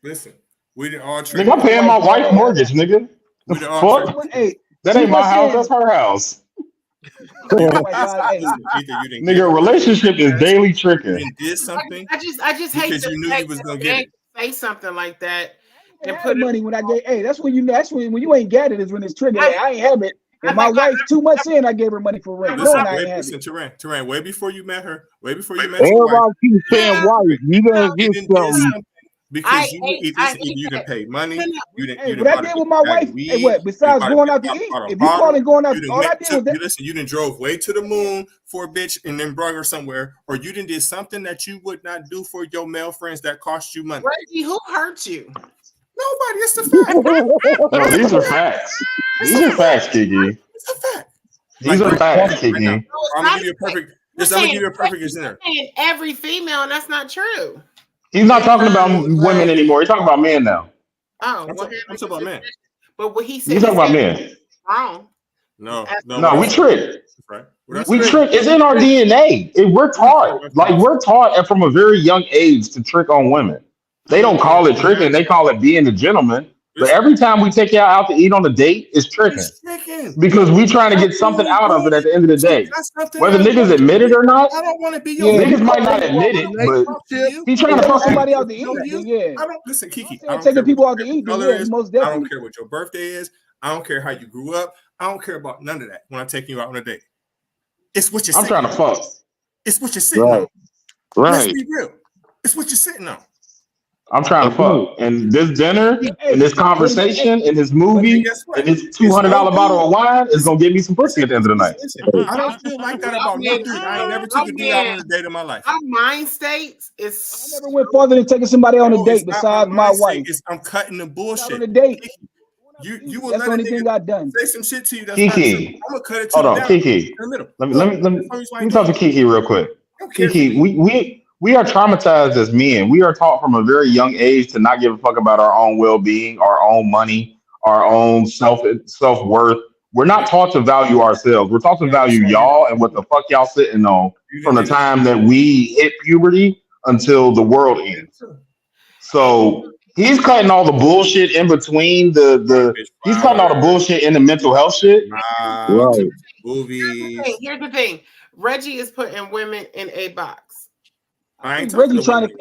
Listen, we didn't all trick. Nigga, I'm paying my wife mortgage, nigga. We didn't all trick. Fuck. Hey, That ain't my house. That's her house. Either you didn't Nigga, a relationship is daily tricking. You didn't did something. I just hate because to you knew you was gonna get it. say something like that and Had put money when I get. Hey, that's when you. That's when you ain't got it is when it's triggered. I- Hey, I ain't have it. And my wife 2 months in, I gave her money for rent. Listen, Knowing I ain't have it. Terrain, way before you met her, way before you met your wife. Everybody keeps saying wife. You done get something. Because you didn't pay money. You didn't. Hey, what I did with my wife, hey, what? Besides going out to eat, if you calling going out, all I did was that. Listen, you didn't drove way to the moon for a bitch and then brought her somewhere, or you didn't did something that you would not do for your male friends that cost you money. Reggie, who hurt you? Nobody. It's the fact. No, these are facts. These are facts, Kiki. It's a fact. These are facts, Kiki. I'm gonna give you a perfect. I'm gonna give you a perfect example. Every female, and that's not true. He's not talking about women anymore. He's talking about men now. Oh, I'm talking about men. But what he said, He's talking about men. wrong. No, we trick. Right. We trick. It's in our DNA. We're taught. Like we're taught from a very young age to trick on women. They don't call it tricking. They call it being a gentleman. But every time we take y'all out to eat on a date, it's tricking. Because we trying to get something out of it at the end of the day. Whether niggas admit it or not, I don't want to be your niggas might not admit it, but he's trying to fuck somebody out to eat. Yeah. I don't listen, Kiki. I don't taking people out to eat. Yeah, most definitely. I don't care what your birthday is. I don't care how you grew up. I don't care about none of that when I'm taking you out on a date. It's what you're. I'm trying to fuck. It's what you're sitting on. Right. Let's be real. It's what you're sitting on. I'm trying to fuck. And this dinner, and this conversation, and this movie, and this $200 bottle of wine is gonna get me some pussy at the end of the night. I don't feel like that about no dude. I ain't never took a dude out on a date in my life. Our mind states is. I never went farther than taking somebody on a date besides my wife. I'm cutting the bullshit. On a date. You will that's let the a only thing I've done. say some shit to you. That's Kiki, I'm gonna cut it to hold you on, down Kiki. in the middle. Let me talk to Kiki real quick. Kiki, we are traumatized as men. We are taught from a very young age to not give a fuck about our own well-being, our own money, our own self-worth. we're not taught to value ourselves. We're taught to value y'all and what the fuck y'all sitting on from the time that we hit puberty until the world ends. So he's cutting all the bullshit in between he's cutting all the bullshit in the mental health shit. Right. Movies. Here's the thing. Reggie is putting women in a box. I ain't Reggie trying to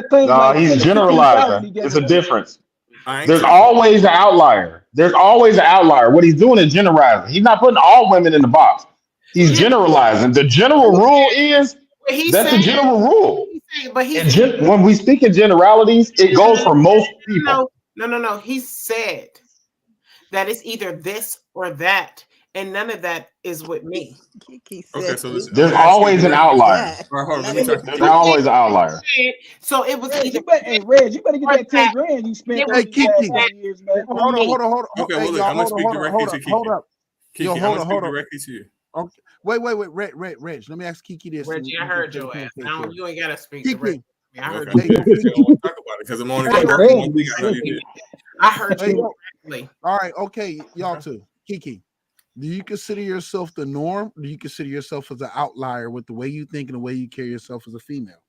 think. Nah, like he's generalizing. It's a difference. There's always an outlier. There's always an outlier. What he's doing is generalizing. He's not putting all women in the box. He's generalizing. The general rule is that's the general rule. When we speak in generalities, it goes for most people. No. He said that it's either this or that, and none of that is with me. Okay, so there's always an outlier. Right, hold on, let me talk. There's always an outlier. So it was Reg, Reg, you better get that 10 grand you spent Hey, these last Kiki. couple years, man. Hold on. Okay, Hey, well, look, y'all, I'm gonna speak directly to Kiki. hold up. Kiki, Yo, I'm hold gonna on, speak hold on. directly to you. Okay. Wait, Reg. Let me ask Kiki this. Reggie, I heard your ass. Now you ain't gotta speak to Kiki. Reggie. I heard Okay. you. You don't want to talk about it because I'm only going to work one thing. I know you did. I heard Hey, you. yo. All right, okay, y'all too. Kiki, do you consider yourself the norm? Or do you consider yourself as an outlier with the way you think and the way you carry yourself as a female?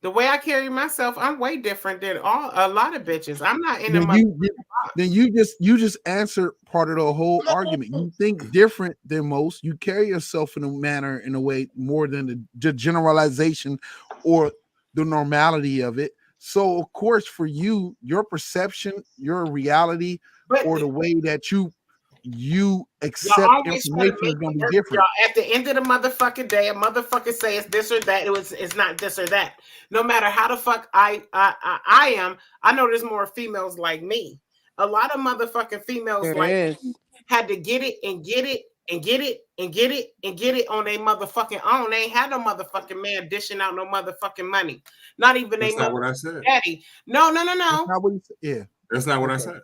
The way I carry myself, I'm way different than a lot of bitches. I'm not in the Then you just answered part of the whole argument. You think different than most. You carry yourself in a way more than the generalization or the normality of it. So of course, for you, your perception, your reality, or the way that you accept information is going to be different. At the end of the motherfucking day, a motherfucker say it's this or that. It's not this or that. No matter how the fuck I am, I know there's more females like me. A lot of motherfucking females had to get it and get it and get it and get it and get it on their motherfucking own. They ain't had no motherfucking man dishing out no motherfucking money. Not even That's they not what I said. Daddy. No. That's not what you said. Yeah. That's not what I said.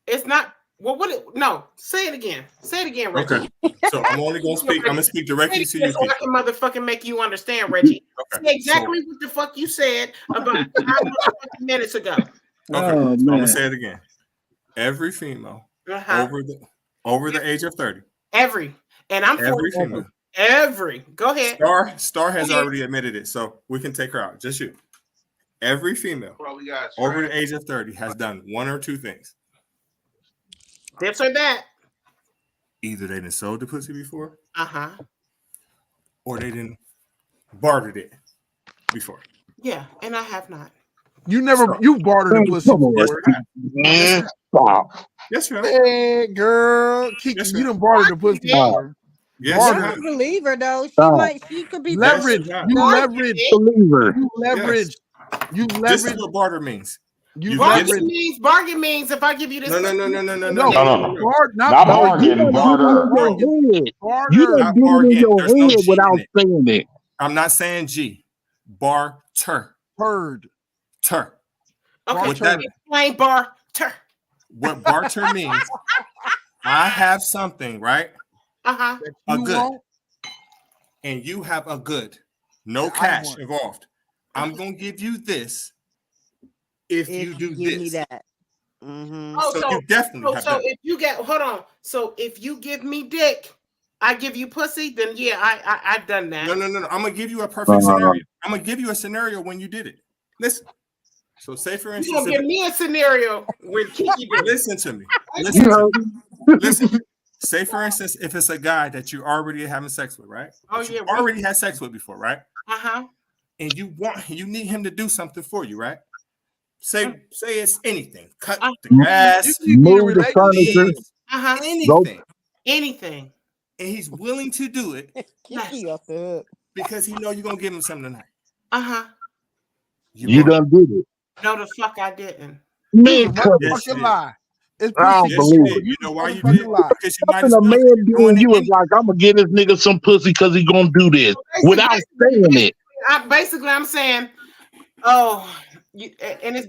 It's not. Well, no, say it again. Say it again, Reggie. Okay. So I'm only gonna speak. I'm gonna speak directly to you. So I can motherfucking make you understand, Reggie. Okay. Say exactly what the fuck you said about 5 minutes ago. Okay. Oh, so I'm man. gonna say it again. Every female over the age of 30. And I'm every female. Go ahead. Star has already admitted it, so we can take her out. Just you. Every female over the age of 30 has done one or two things. This or that. Either they done sold the pussy before, or they didn't bartered it before. Yeah, and I have not. You bartered the pussy before. Yes, ma'am. Hey, girl, Kiki, you done bartered the pussy before. Yes, I don't believe her though. She could be leverage. You leverage. This is what barter means. Bargain means if I give you this. No. Not bargain. Barter. You don't get it in your head without saying it. I'm not saying G. Barter. Heard. Ter. Okay. Explain barter. What barter means? I have something, right? A good. And you have a good. No cash involved. I'm gonna give you this if you do give this. me that. Mm-hmm. So you definitely have that. If you get so if you give me dick, I give you pussy, then yeah, I've done that. No. I'm gonna give you a perfect scenario. I'm gonna give you a scenario when you did it. Listen. So say for instance, you gonna give me a scenario when Kiki did. Listen to me. Listen. Say for instance, if it's a guy that you already having sex with, right? You already had sex with before, right? And you need him to do something for you, right? Say it's anything. Cut the grass, move the furniture, anything. And he's willing to do it because he know you're gonna give him something tonight. You done did it. No, the fuck I didn't. Man, fucking lie. I don't believe it. You know why you did it? Because you might as a well man doing you was like, I'm gonna give this nigga some pussy because he gonna do this without saying it. I'm saying, and it's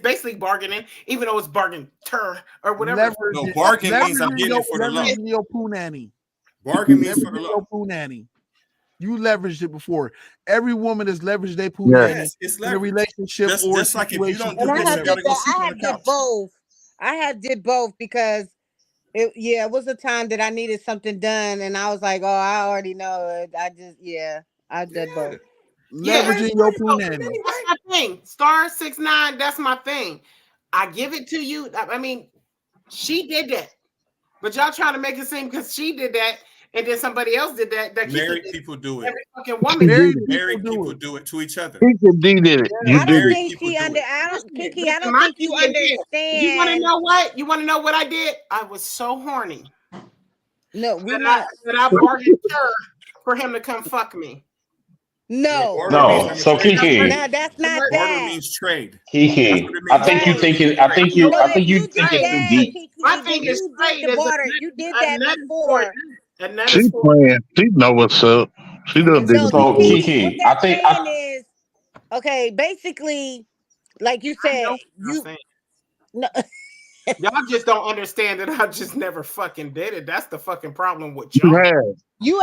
basically bargaining, even though it's bargain or whatever. No, bargain means I'm getting it for the love. Your punani. Bargain means for the love. Punani. You leveraged it before. Every woman has leveraged their punani in a relationship or just like if you don't do and this, you gotta go sleep I on have the did couch. both. I have did both because It was a time that I needed something done, and I was like, "Oh, I already know it." I did both. Yeah, Leveraging your punani. that's my thing. Star 6ix9ine, that's my thing. I give it to you. I mean, she did that, but y'all trying to make it seem because she did that, and then somebody else did that. That Married people do it. every fucking woman. Married people do it to each other. Kiki D did it. You I don't did it. think she under. I don't, Kiki. I Listen, don't my think you thing is this. You want to understand. know what? You want to know what I did? I was so horny No, we that not. I bargained her for him to come fuck me. No, No. So no, Kiki, that's not Barter that. means trade. Kiki, I think you Right. thinking. I think No, you. I think if you you did thinking too that, deep. Kiki, My then thing is you did trade the is barter. You did that before. She playing. She know what's up. She done did No, it So before. Kiki, what Kiki, I they're think. saying is, okay, basically, like you said, no. Y'all just don't understand that I just never fucking did it. That's the fucking problem with You y'all. have. You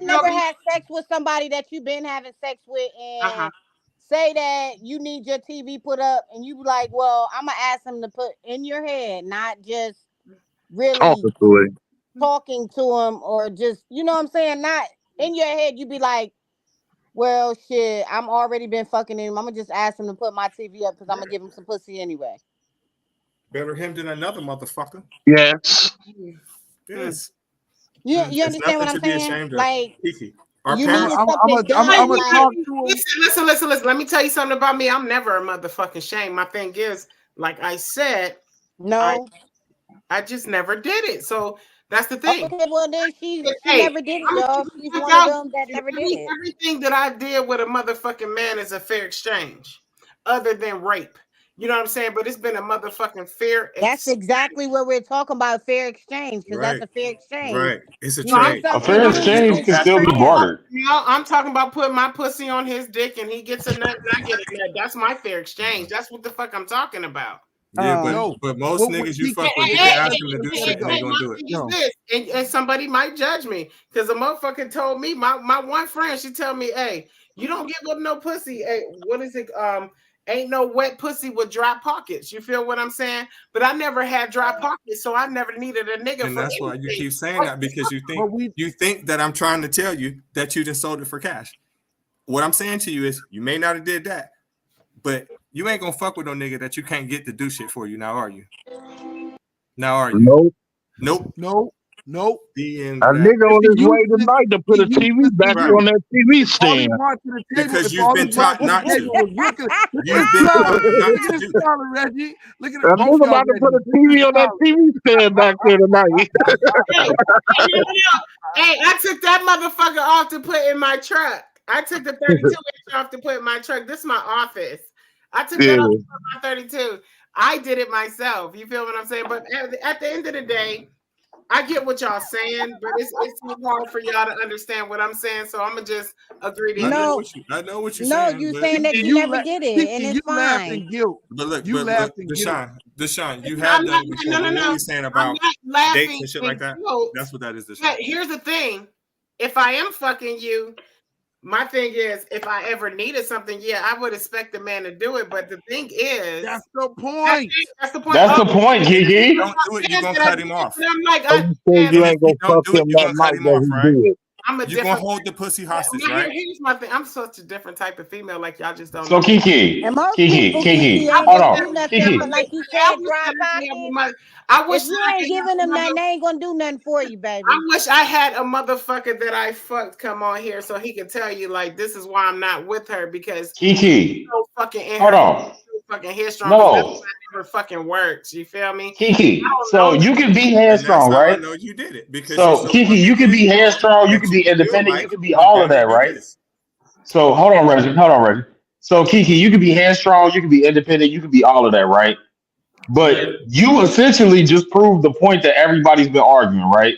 never had sex with somebody that you've been having sex with, and say that you need your TV put up, and you be like, well, I'm gonna ask him to put in your head, not just really Talking to it. talking to him, or just, you know what I'm saying, not in your head. You be like, well, shit, I'm already been fucking him. I'm gonna just ask him to put my TV up because I'm gonna give him some pussy anyway. Better him than another motherfucker. Yes. Yes. You It's understand what nothing I'm to be saying? ashamed of. Like, Kiki. Our you parents. needed something done. Like, Listen. Let me tell you something about me. I'm never a motherfucking shame. My thing is, like I said, no. I just never did it. So that's the thing. Okay, well then she Hey, never did it, I'm y'all. She's one of them that never did it. everything that I did with a motherfucking man is a fair exchange, other than rape. You know what I'm saying? But it's been a motherfucking fair That's exactly what we're talking about, fair exchange, because that's a fair exchange. Right. It's a You do trade. A something, fair you get exchange can still be bartered. I'm talking about putting my pussy on his dick and he gets a nut and I get a nut. That's my fair exchange. That's what the fuck I'm talking about. Yeah, but most niggas you fuck with, you can ask them to do shit and they gonna do it. And somebody might judge me because a motherfucker told me, my one friend, she told me, hey, you don't give up no pussy. Hey, what is it? Ain't no wet pussy with dry pockets. You feel what I'm saying? But I never had dry pockets, so I never needed a nigga And for that's why you anything. keep saying that, because you think that I'm trying to tell you that you just sold it for cash. What I'm saying to you is you may not have did that, but you ain't gonna fuck with no nigga that you can't get to do shit for you. Now are you? Nope. Nope. Nope. A nigga on his way tonight to put a TV back on that TV stand. Because you've been taught not to. You've been taught not to do that. Reggie. Look at A nigga about to put a TV on that TV stand back there tonight. Hey, I took that motherfucker off to put in my truck. I took the 32 inch off to put in my truck. This is my office. I took that off to put my 32. I did it myself. You feel what I'm saying? But at the end of the day, I get what y'all saying, but it's too hard for y'all to understand what I'm saying. So I'm gonna just agree to I know what you're saying. you saying that you never did it, and it's fine. But look, You laughed in Deshaun, you have done it before. What are you saying about dates and shit like that? That's what that is, Deshaun. Here's the thing: if I am fucking you, my thing is, if I ever needed something, yeah, I would expect the man to do it. But the thing is, that's the point. That's the point. That's the point, Kiki. Don't do it. You're gonna cut him off. I'm like, you ain't gonna fuck him that night that he did. You're gonna hold the pussy hostage, right? Here's my thing. I'm such a different type of female, like y'all just don't So know. Kiki, And most Kiki, people, Kiki, ain't hold gonna do on, nothing, Kiki. but like you said, dry pockets. I wish If you ain't giving them nothing, they ain't gonna do nothing for you, baby. I wish I had a motherfucker that I fucked come on here so he could tell you, like, this is why I'm not with her, because Kiki, so fucking hold on. Fucking headstrong. No. That's why it never fucking works. You feel me? Kiki, so you can be headstrong, right? I know you did it because So Kiki, you can be headstrong, you can be independent, you can be all of that, right? So hold on, Reggie. So Kiki, you can be headstrong, you can be independent, you can be all of that, right? But you essentially just proved the point that everybody's been arguing, right?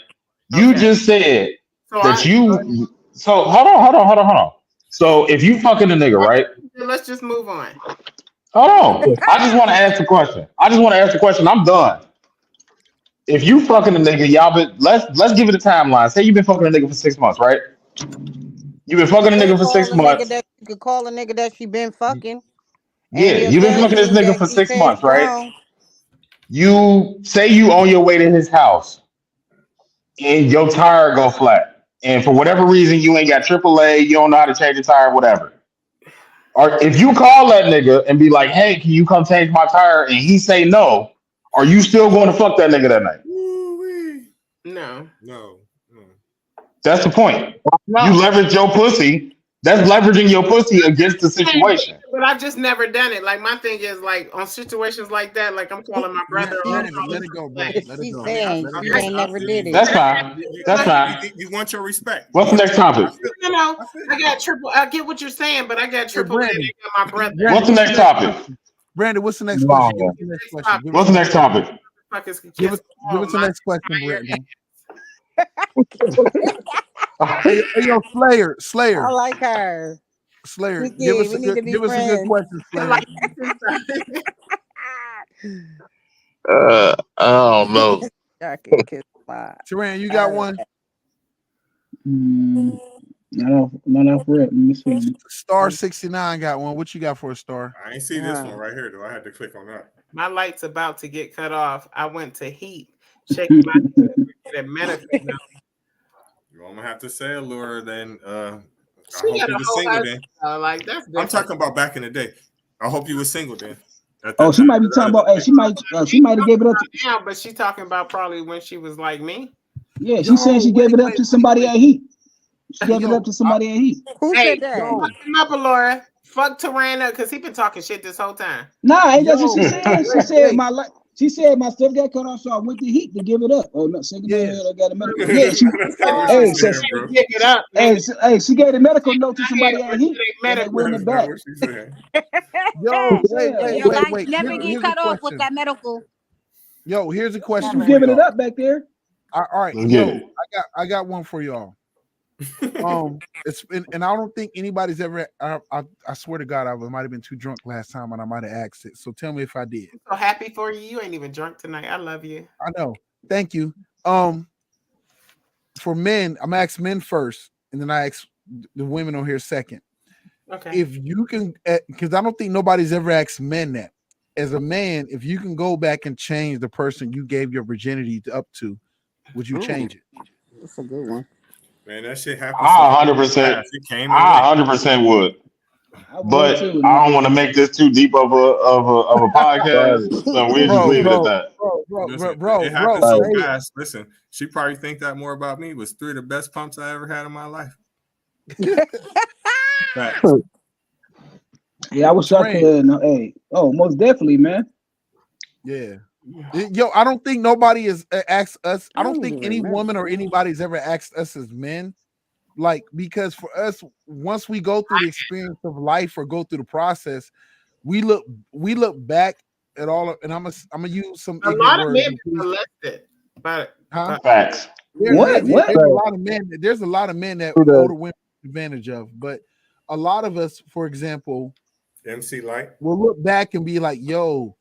You just said that you. So hold on. So if you fucking a nigga, right? Let's just move on. Hold on. I just want to ask the question. I'm done. If you fucking a nigga, y'all been let's give it a timeline. Say you've been fucking a nigga for 6 months, right? You've been fucking a nigga for 6 months. You could call a nigga that she been fucking. Yeah, you've been fucking this nigga for 6 months, right? You say you on your way to his house. and your tire go flat, and for whatever reason you ain't got AAA, you don't know how to change the tire, whatever. Or if you call that nigga and be like, "Hey, can you come change my tire?" and he say no, are you still going to fuck that nigga that night? No. That's the point. No. You leverage your pussy. That's leveraging your pussy against the situation. But I've just never done it. Like my thing is like on situations like that, like I'm calling my brother. Let it go, bro. Let it go. She's saying she Let it ain't go. never did it. That's fine. That's fine. You want your respect. What's the next topic? No, I got triple. I get what you're saying, but I got triple. I got my brother. What's the next topic? Brandon, what's the next Wow. question? Give us the next question. What's the next topic? Give us the next question, Brandon. Hey, yo, Slayer. I like her. Slayer, Nikki, give us we a need to good, be give us a good friends. question, Slayer. I don't know. Taran, you got one? Not for it. Let me see. Star 69 got one. What you got for a star? I ain't see this one right here, though. I had to click on that. My light's about to get cut off. I went to Heat, checking my medical. I'm gonna have to say, Allura. Then I She hope got you a were whole single lot then. like that's I'm different. talking about back in the day. I hope you were single then. Oh, she might be talking about. Hey, she might have gave it up. Now, but she's talking about probably when she was like me. Yeah, she said she gave it up to somebody at Heat. She gave it up to somebody at Heat. Who said that? Fuck him up, Laura. Fuck Tarana, because he been talking shit this whole time. Nah, ain't that's what she said. She said she said my stuff got cut off, so I went to Heat to give it up. Oh no, second I got a medical. Yeah, she gave the medical note to somebody at Heat. And they went in the back. Yo, wait. Never get cut off with that medical. Yo, here's a question. She's giving it up back there. All right, yo, I got one for y'all. It's been, and I don't think anybody's ever. I swear to God, I might have been too drunk last time, and I might have asked it. So tell me if I did. I'm so happy for you. You ain't even drunk tonight. I love you. I know. Thank you. For men, I'm asking men first, and then I ask the women on here second. Okay. If you can, because I don't think nobody's ever asked men that. As a man, if you can go back and change the person you gave your virginity up to, would you change it? That's a good one. Man, that shit happened. I 100%. I 100% would. But I don't want to make this too deep of a podcast, so we'll just leave it at that. Bro, it happens so fast. Listen, she probably think that more about me was 3 of the best pumps I ever had in my life. Yeah, I wish I could. No, hey, most definitely, man. Yeah. Yo, I don't think nobody has asked us. I don't think any woman or anybody's ever asked us as men, like, because for us, once we go through the experience of life or go through the process, we look back at all of, and I'm gonna use some a lot of men molested, but facts. There's a lot of men. There's a lot of men that older women take advantage of, but a lot of us, for example, MC Light, will look back and be like, "Yo,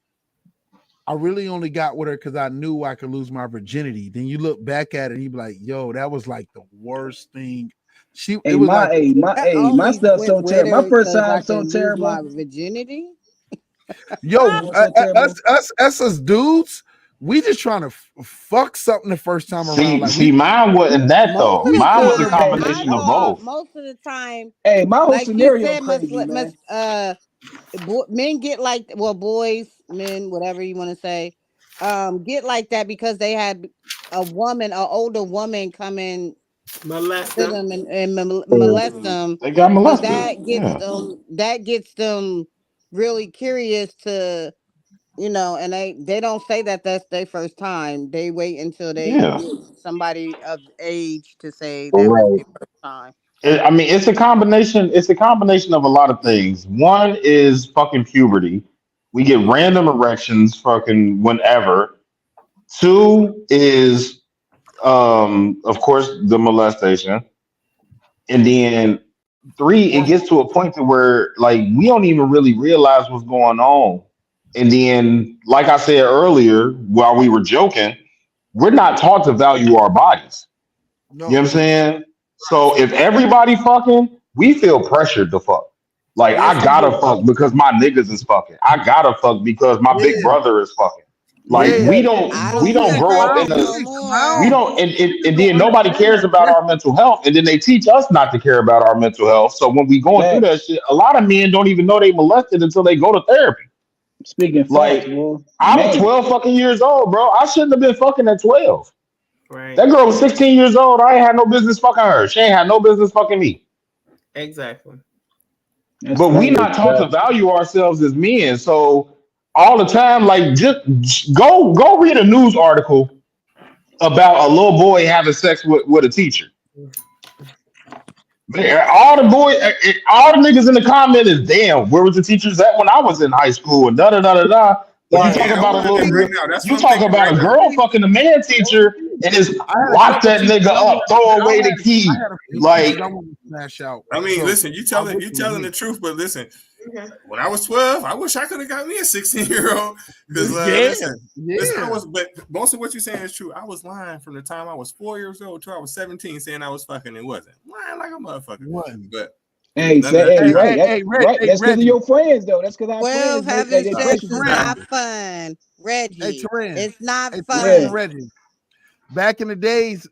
I really only got with her because I knew I could lose my virginity." Then you look back at it and you be like, "Yo, that was like the worst thing." My stuff so terrible. My first time so terrible. My virginity. Yo, us as dudes, we just trying to fuck something the first time around. Like, mine wasn't that though. Mine was a combination of both. Most of the time, my whole like scenario you said, crazy, men get like, well, boys, men, whatever you want to say, get like that because they had an older woman come in, molest them and molest them. They got molested. That gets them really curious to, and they don't say that that's their first time. They wait until they get somebody of age to say that was their first time. I mean, it's a combination. It's a combination of a lot of things. One is fucking puberty. We get random erections fucking whenever. 2 is, of course, the molestation. And then 3, it gets to a point to where like we don't even really realize what's going on. And then, like I said earlier, while we were joking, we're not taught to value our bodies. No. You know what I'm saying? So if everybody fucking, we feel pressured to fuck. Like, I gotta fuck because my niggas is fucking. I gotta fuck because my big brother is fucking. Like Yeah. we don't grow up in no a more. we don't and then nobody cares about our mental health, and then they teach us not to care about our mental health. So when we going through that shit, a lot of men don't even know they molested until they go to therapy. Speaking facts, Like boy. I'm Man. 12 fucking years old, bro. I shouldn't have been fucking at 12. Right. That girl was 16 years old. I ain't had no business fucking her. She ain't had no business fucking me. Exactly. That's But we crazy. not taught to value ourselves as men. So all the time, like just go read a news article about a little boy having sex with a teacher. Man, all the niggas in the comment is damn. Where was the teachers at when I was in high school and da da da da da. But you talk Yeah, I about a wanted little, that right now. That's you what I'm talk thinking about right a now. girl fucking a man teacher and just I had a lock couple that teachers nigga up, throw away the key. I had a few Like teachers I wanted to smash out. I mean, So listen, you telling the truth, but listen, when I was 12, I wish I could have got me a 16-year-old. Because listen, I was, but most of what you're saying is true. I was lying from the time I was 4 years old till I was 17, saying I was fucking and wasn't lying like a motherfucker. But Hey, none of say, that hey, shit right, that's Reggie, right. That's because of your friends, though. That's because our 12 friends make having they sex precious is now. not fun. Reggie, Terran. it's not Hey, fun. Reggie. Back in the days,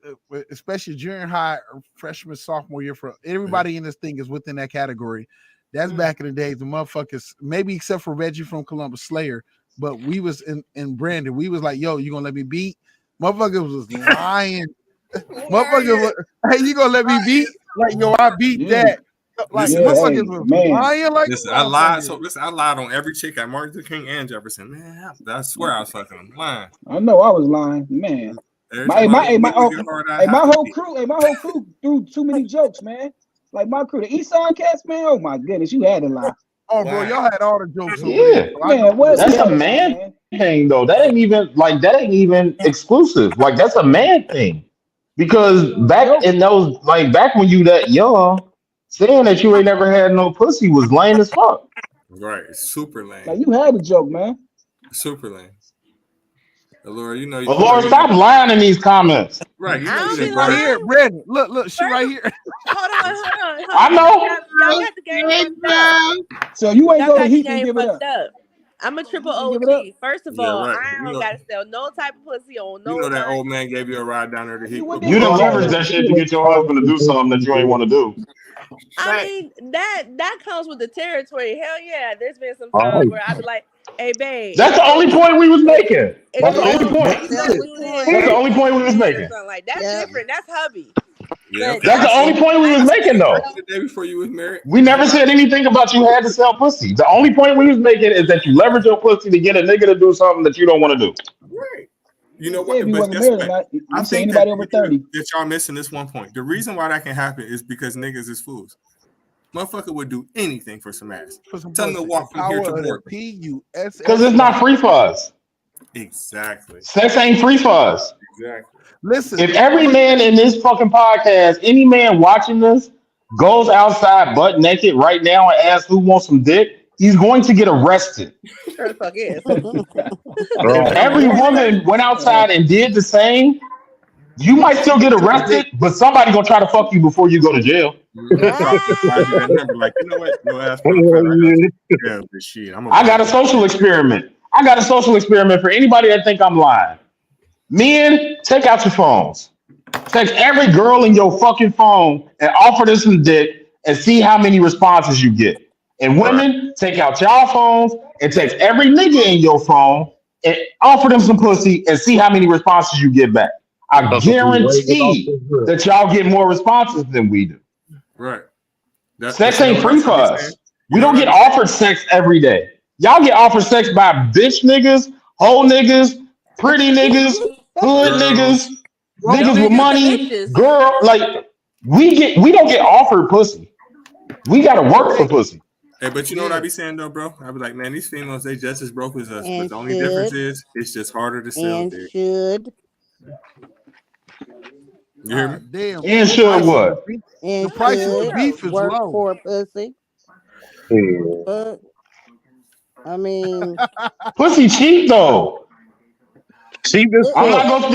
especially junior high, freshman, sophomore year, for everybody in this thing is within that category. That's back in the days. The motherfuckers, maybe except for Reggie from Columbus Slayer, but we was in Brandon. We was like, "Yo, you gonna let me beat?" Motherfuckers was lying. Motherfuckers, was, hey, you gonna let me beat? Like, yo, I beat that. Like, motherfuckers was lying like listen, a I lied. motherfucker. So listen, I lied on every chick at Martin Luther King and Jefferson. Man, I swear I was fucking lying. I know I was lying, man. Every time My whole crew threw too many jokes, man. Like my crew, the East Side cats, man. Oh my goodness, you had to lie. Oh, bro, y'all had all the jokes over yeah, there. So man, what? that's a man thing though. That ain't even exclusive. Like that's a man thing. Because back in those, like back when you that young, saying that you ain't never had no pussy was lame as fuck. Right, super lame. Like you had a joke, man. Super lame. Laura, you know, Laura, stop lying in these comments. Right, you know, She right here, Brandon. Look, she right here. Hold on. I know. Y'all got the game fucked up. So you ain't Y'all go to got the Heath and game give it up. fucked up. I'm a triple Give it up. OG. First of Yeah, all, right. I don't gotta sell no type of pussy on You know that nobody. old man gave you a ride down there to heat. You done leverage that shit to get your husband to do something that you ain't want to do. I mean, that comes with the territory. Hell yeah. There's been some times where I'd be like, hey babe. That's the only point we was making. If That's the you only point. That's the only point we was making. like that's different. That's hubby. Yeah, That's the only point we was making though. The day before you was married. We never said anything about you had to sell pussy. The only point we was making is that you leverage your pussy to get a nigga to do something that you don't want to do. Right. You know If what? you But wasn't guess married, what? I you say think anybody over 30. that y'all missing this one point. The reason why that can happen is because niggas is fools. Motherfucker would do anything for some ass. Tell them to walk from here to work. Because it's not free for us. Exactly. Sex ain't free for us. Exactly. Listen, if every man in this fucking podcast, any man watching this, goes outside butt naked right now and asks who wants some dick, he's going to get arrested. Sure the fuck is. If every woman went outside and did the same, you might still get arrested, but somebody gonna try to fuck you before you go to jail. Like, you know what? Your ass I got a social experiment. I got a social experiment for anybody that think I'm lying. Men, take out your phones. Text every girl in your fucking phone and offer them some dick and see how many responses you get. And women, take out y'all phones and text every nigga in your phone and offer them some pussy and see how many responses you get back. I guarantee that y'all get more responses than we do. Right. Sex ain't free for us. We don't get offered sex every day. Y'all get offered sex by bitch niggas, whole niggas, pretty niggas, hood niggas, niggas with money, girl. Like we don't get offered pussy. We gotta work for pussy. Hey, but you know what I be saying though, bro? I be like, man, these females, they just as broke as us. But the only difference is it's just harder to sell dick. You hear me? Damn. And should what? And the price of the beef is work low. for pussy. But I mean, pussy cheap though. See this? I'm not gonna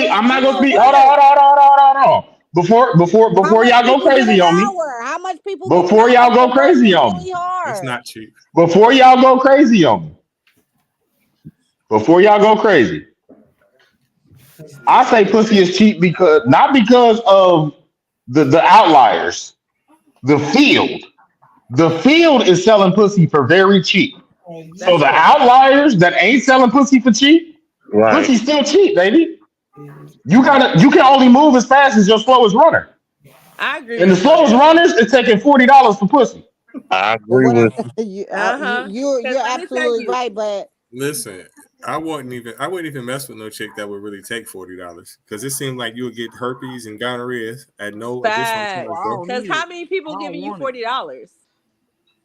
speak. Hold on. Before y'all go crazy on me. How much people? Before y'all go crazy on me. It's not cheap. Before y'all go crazy on me. Before y'all go crazy. I say pussy is cheap because not because of the outliers. The field. The field is selling pussy for very cheap. So That's the true. outliers that ain't selling pussy for cheap, Right. pussy's still cheap, baby. You can only move as fast as your slowest runner. I agree And the with you on slowest that one. runners is taking $40 for pussy. I But agree what with Because you're let me tell absolutely you, right, but Listen, I wouldn't even mess with no chick that would really take $40 because it seemed like you would get herpes and gonorrhea at no additional Oh, charge, facts. I bro. don't Because need how it. many I people don't giving you want it. $40?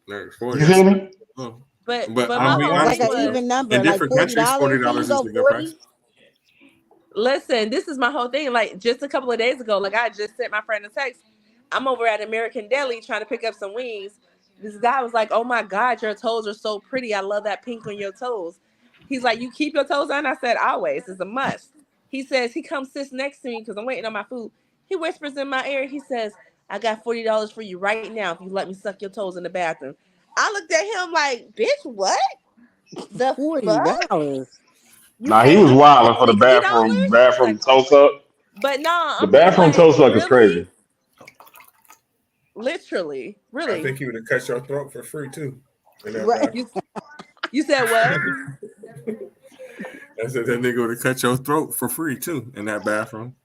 Like You 40, feel me? oh. But But my I'm be whole like honest thing an with you. was, even In number, like different countries, $40. Can you $40 is go the good price. 40? listen, this is my whole thing. Like just a couple of days ago, like I just sent my friend a text. I'm over at American Deli trying to pick up some wings. This guy was like, "Oh my God, your toes are so pretty. I love that pink on your toes." He's like, "You keep your toes on?" I said, "Always. It's a must." He says he comes sits next to me because I'm waiting on my food. He whispers in my ear. He says, "I got $40 for you right now if you let me suck your toes in the bathroom." I looked at him like, "Bitch, what the fuck? $40. You Nah, he pay was wilding for the $60?" bathroom Like, toast up. but nah, The I'm just bathroom like, toast up is really? crazy. Literally, I really. think he would have cut your throat for free too. In that Right. bathroom. You said what? I said that nigga would have cut your throat for free too in that bathroom.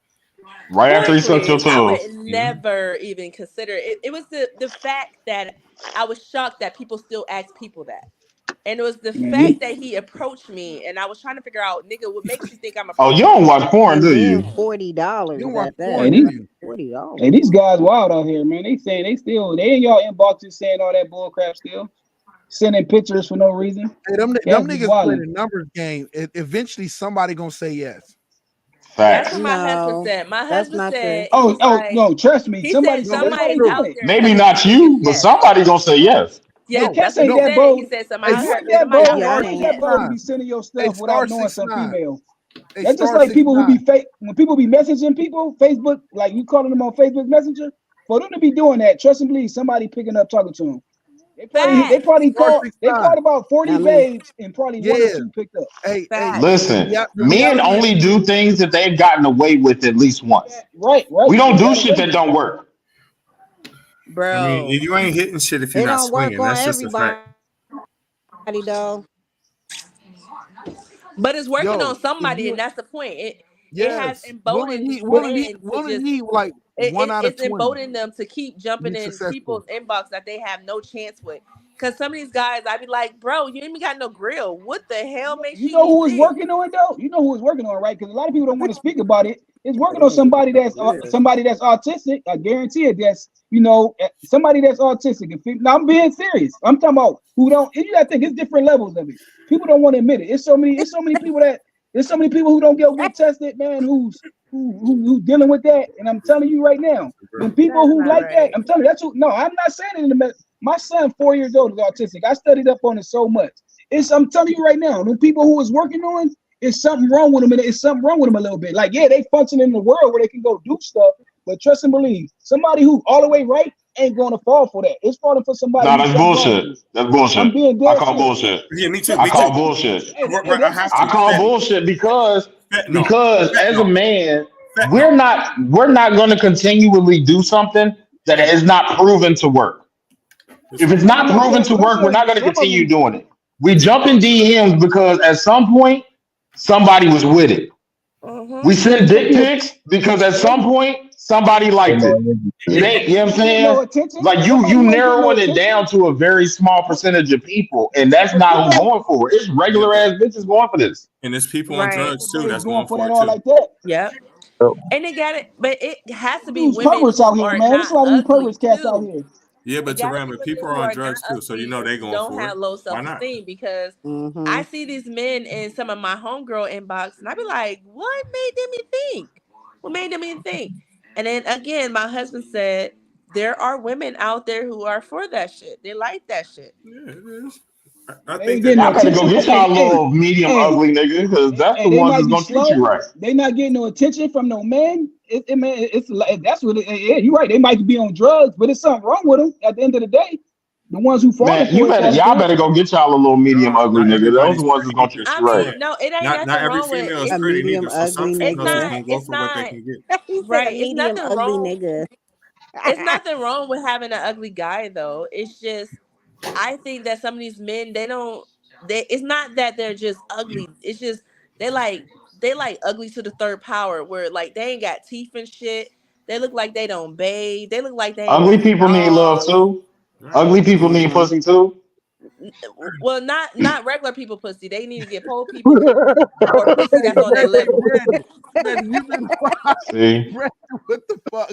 Right Boy, after he sucked your please. I toes. would never even consider it. It was the fact that I was shocked that people still ask people that. And it was the Man, fact that he approached me and I was trying to figure out, nigga, what makes you think I'm Oh, you approaching don't you? watch porn, And do then you? $40 You don't watch at that. hey, porn, do these, you? $40. hey, these guys wild out here, man. They saying they still they in y'all inboxes saying all that bull crap still, sending pictures for no reason. Hey, them Cats be niggas play wilding. the numbers game. Eventually, somebody gonna say yes. That's what Facts. my husband No, said. My that's husband not true. said, Oh, he's oh like, no, trust me. he said No, That's it's probably somebody's true. out doing it. there Maybe telling not niggas you, but yes. somebody gonna say yes. Hey, Yeah, cats that's what ain't he No, that said. He bold. said hey, Hey, somebody cats heard that somebody hey, out bold. star there Y'all They ain't ain't. that six bold to nine. be sending your Hey, stuff star without knowing six some nine. female. Hey, That's just star like six people who nine. be fake when people be messaging people, Facebook, like you calling them on Facebook Messenger. For them to be doing that, trust and believe somebody picking up talking to them. They facts. probably Star called six they nine. called about 40 I mean, babes and probably one or Yeah. two picked up. Hey, Facts. the, Listen, the men reality is, only do things that they've gotten away with at least once. Right, We they don't do got shit away that with it. don't work. I mean, Bro. you ain't hitting shit if you're it not don't work swinging. on That's just a everybody fact. though. But it's working yo, on if somebody, you and that's the point. It has yes, emboldened But men to women just need like one out of it's 20 emboldened them to keep to jumping be in successful. people's inbox that they have no chance with. Cause some of these guys, I'd be like, bro, you ain't even got no grill. What the hell makes you you know even who is think? working on it though? You know who is working on it, right? Because a lot of people don't want to speak about it. It's working on somebody that's autistic. I guarantee it. That's somebody that's autistic. Now I'm being serious. I'm talking about who don't. And you got to think it's different levels of it. People don't want to admit it. It's so many. There's so many people who don't get tested, man. Who's dealing with that? And I'm telling you right now, when people That's who not like that, right. I'm telling you that's who. No, I'm not saying it in the my son, 4 years old, is autistic. I studied up on it so much. I'm telling you right now, the people who is working on it's something wrong with them, and it's something wrong with them a little bit. Like, yeah, they function in the world where they can go do stuff, but trust and believe, somebody who all the way right ain't going to fall for that. It's falling for somebody Nah, who's that's something wrong with bullshit. it. That's I'm bullshit. being I dead call serious. bullshit. Yeah, me too. But I Me but call too. bullshit. I that's have just I to. call Fentanyl. bullshit Fentanyl. because as a Fentanyl. man, Fentanyl. we're not going to continually do something that is not proven to work. This If one. it's no, I'm not not proven saying to but I'm work, we're saying not going to some of continue them. doing it. We jump in DMs because at some point somebody was with it. We Mm-hmm. send It could dick be a pics because at some right. point somebody liked it. It ain't, you know what I'm Somebody getting no saying? attention. Like you Somebody who ain't getting no narrowing it down attention. to a very small percentage of people, and that's But not who's people going for it. It's Yep. regular ass bitches going for this. And there's people on Right. drugs too ain't that's going going for for that it all too. like that. Yep. And it got it, but it has to be Dudes women perverts who out here, are man. There's a not lot of these ugly perverts cats out too. here. Yeah, It but got to be Taram, women people are who on are not drugs too, so you ugly know and they who going don't for it. have low Why not? self-esteem because Mm-hmm. I see these men in some of my homegirl inbox and I be like, what made them even think? What made them even think? And then again, my husband said there are women out there who are for that shit. They like that shit. Yeah, it is. I They think ain't getting that no Y'all better go attention. get y'all little medium Hey, ugly nigga, because that's the they ones might that's be gonna treat you slow. right. They not getting no attention from no men. It's like that's what. Yeah, you're right. They might be on drugs, but it's something wrong with them. At the end of the day, The ones who falling Man, you for it, better that's y'all good. better go get y'all a little medium ugly Not nigga. Those everybody's the ones that's gonna pretty. treat I you right. mean, no, it ain't Not nothing every wrong with female is A it. pretty medium neither. So some ugly It's females just nigga. not. gonna go It's for what they not can get. He said a right. It's medium nothing ugly wrong. nigga. It's nothing wrong with having an ugly guy though. It's just I think that some of these men they don't. They. It's not that they're just ugly. It's just they like ugly to the third power where like they ain't got teeth and shit. They look like they don't bathe. They look like they ain't Ugly walked people need love dogs. too. Right. Ugly people need Mm-hmm. pussy too. Well, not regular people pussy. They need to get pole people pussy or pussy that's on their level. Brandon, you been quiet. See, Brandon, what the fuck?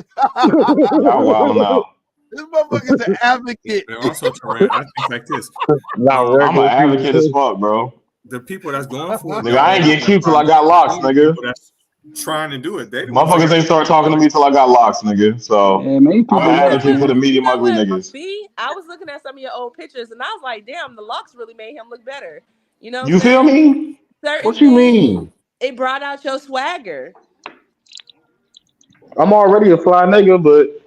y'all wilding out. This motherfucker's an advocate. And also, Teran, I think like this. Not I'm an regular people. advocate as fuck, bro. The people that's going for it Nigga, don't I be ain't having get that cute till I problem. got locks, Only the nigga. people that's trying to do it, they the ones that Motherfuckers got ain't the start problem. talking to me till I got locks, nigga. So Yeah, man, I'm people an love advocate you. for the You medium know ugly what, niggas. B? I was looking at some of your old pictures and I was like, damn, the locks really made him look better. You know what You I'm feel saying? me? Certain What you things, mean? it brought out your swagger. I'm already a fly nigga, but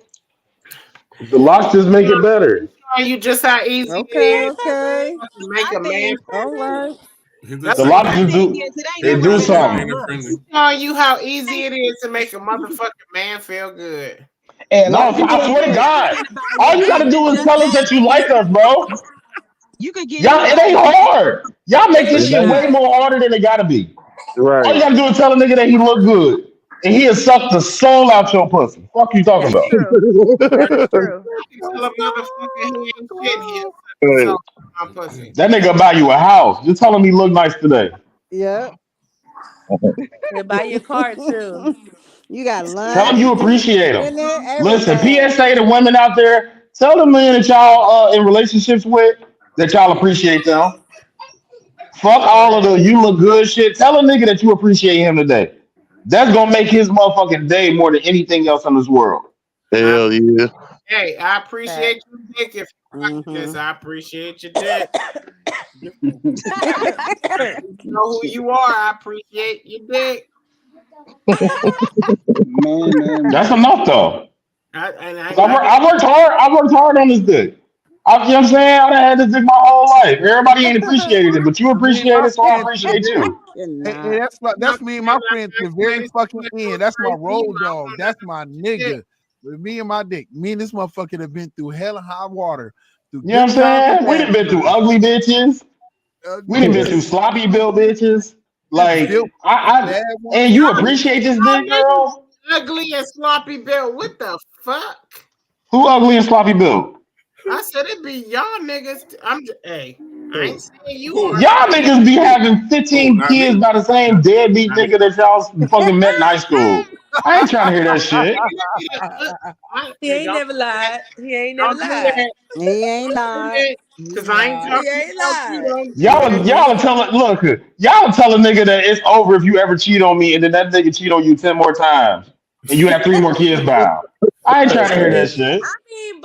the locks just make it better. Showing you just how easy it Okay, is okay. to make a man. All right. He That's looks The what like locks a just man. do He it do looks like a something. man of friendly. showing you how easy it is to make a motherfucking man feel good. And a No, lot of people I don't swear to do it. God. All you gotta do is tell us that you like us, bro. You could get Y'all, it anybody ain't to do hard. Y'all make It's this really shit way not. more harder than it gotta be. All Right. you gotta do is tell a nigga that he look good. And he'll suck the soul out your pussy. Fuck you talking That's about? true. That is true. You tell a motherfucker he ain't shit, he'll suck the Right. soul out of my pussy. That nigga buy you a house. Just tell him he look nice today. Yep. And buy your car too. You got Tell him lunch, you appreciate him. dinner, Listen, everything. PSA to women out there, tell the men that y'all in relationships with that y'all appreciate them. Fuck all of the you look good shit. Tell a nigga that you appreciate him today. That's gonna make his motherfucking day more than anything else in this world. I, Hell yeah. hey, I Fact. appreciate your dick if you watching this. Mm-hmm. I appreciate your dick. Mm-hmm. You know who you are. I appreciate your dick. Man, man, That's man. enough though. I 'Cause I worked hard. I worked hard on this dick. You know what I'm saying? I done had this dick my whole life. Everybody ain't appreciated it, but you Me and appreciate my it, so I friends, appreciate you. You're hey, not. that's me and my friends to the very fucking end. That's my road dog. That's my nigga. With me and my dick. Me and this motherfucker have been through hell and high water, through You know good what I'm times and saying? We done bad been through times. ugly bitches. We done been Nigga, through sloppy bill bitches. just Like built I bad ones. and you appreciate this dick, girl. ugly and sloppy bill. What the fuck? Who ugly and sloppy bill? I said it be y'all niggas. Hey, I ain't saying you Who? are. Y'all niggas be having Who? 15 Not kids me. by the same deadbeat Not me. nigga that y'all fucking met in high school. I ain't trying to hear that shit. He ain't Don't never lied. He ain't never don't do lied. that. He ain't Don't do lied. that. Cause I ain't He talking ain't about you. lied. Don't do that. Y'all tell it. Look, y'all tell a nigga that it's over if you ever cheat on me, and then that nigga cheat on you 10 more times, and you have 3 more kids by him. I ain't trying to hear that shit. I mean,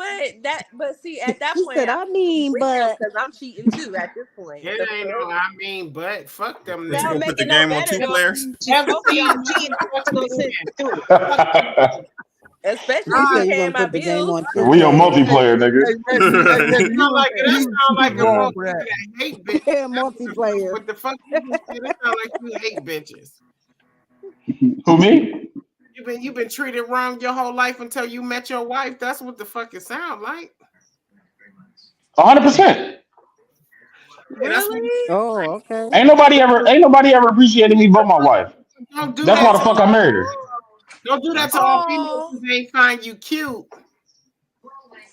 but see, at that He point, said, I'm I cheating mean, with him but because I'm cheating too. At this point, It the ain't fuck? no. I mean, but fuck them But you Don't gonna niggas. put make the it no game on better two though. players? Never Both of seen y'all no cheating supposed to go motherfucking sit man. through it. Fuck them niggas. Especially he if said you God, you're paying gonna my put the game bills. on two We on players. multiplayer, nigga. Hey, Reggie, sound like that you sound like a wrong motherfucker for that. that hate bitches. Yeah, That's multiplayer. what the fuck you just said. It sound like you hate bitches. Who me? You've been treated wrong your whole life until you met your wife. That's what the fuck it sound like. 100%. Yeah, that's what it Really? Oh, okay. Ain't nobody ever appreciated me but my wife. don't do That's that why the to fuck I married her. don't do that to all females Oh, because they ain't find you cute.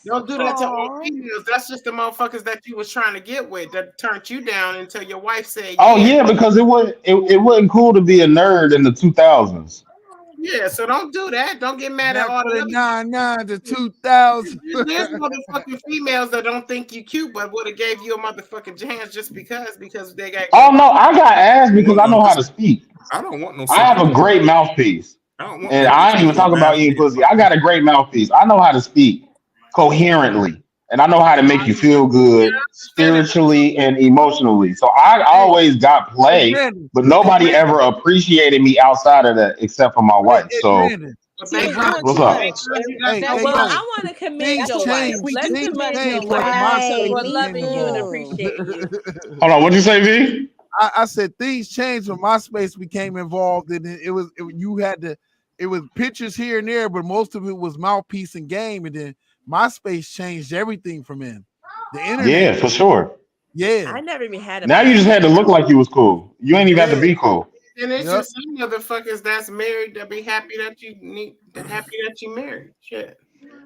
Don't do that to all oh. females. That's just the motherfuckers that you was trying to get with that turned you down until your wife said Oh yeah. yeah, because it wasn't cool to be a nerd in the 2000s. Yeah, so don't do that. Don't get mad at Back all for the the other 99 to 2000. there's motherfucking females that don't think you cute, but would have gave you a motherfucking chance just because they got Oh good. no, I got asked Well, because I no, know how listen. to speak. I don't want no I have simple a bitch. great mouthpiece. I don't want And no I bitch ain't that's even gonna talking about laugh eating me. pussy. I got a great mouthpiece. I know how to speak coherently. And I know how to make you feel Yeah, good I understand that. spiritually and emotionally. So I Hey, always got hey, play, Brandon. but Hey, nobody Brandon. ever appreciated me outside of that except for my Hey, wife. hey, So Brandon. Hey, You're bro. doing What's too up? much. Well, Yo, I want to commend things your wife. changed. Let's We Things too much. commend your changed when wife Right, MySpace for me became loving you and involved. too. appreciating you. Hold on, what'd you say, V? I said things changed when MySpace became involved, and you had to. It was pictures here and there, but most of it was mouthpiece and game, and then MySpace changed everything from then. The internet, Yeah, for sure. yeah, I never even had a Now you just had to look like you was cool. You ain't even have to be cool. And it's yep. just some motherfuckers that's married that be happy that you married. Shit.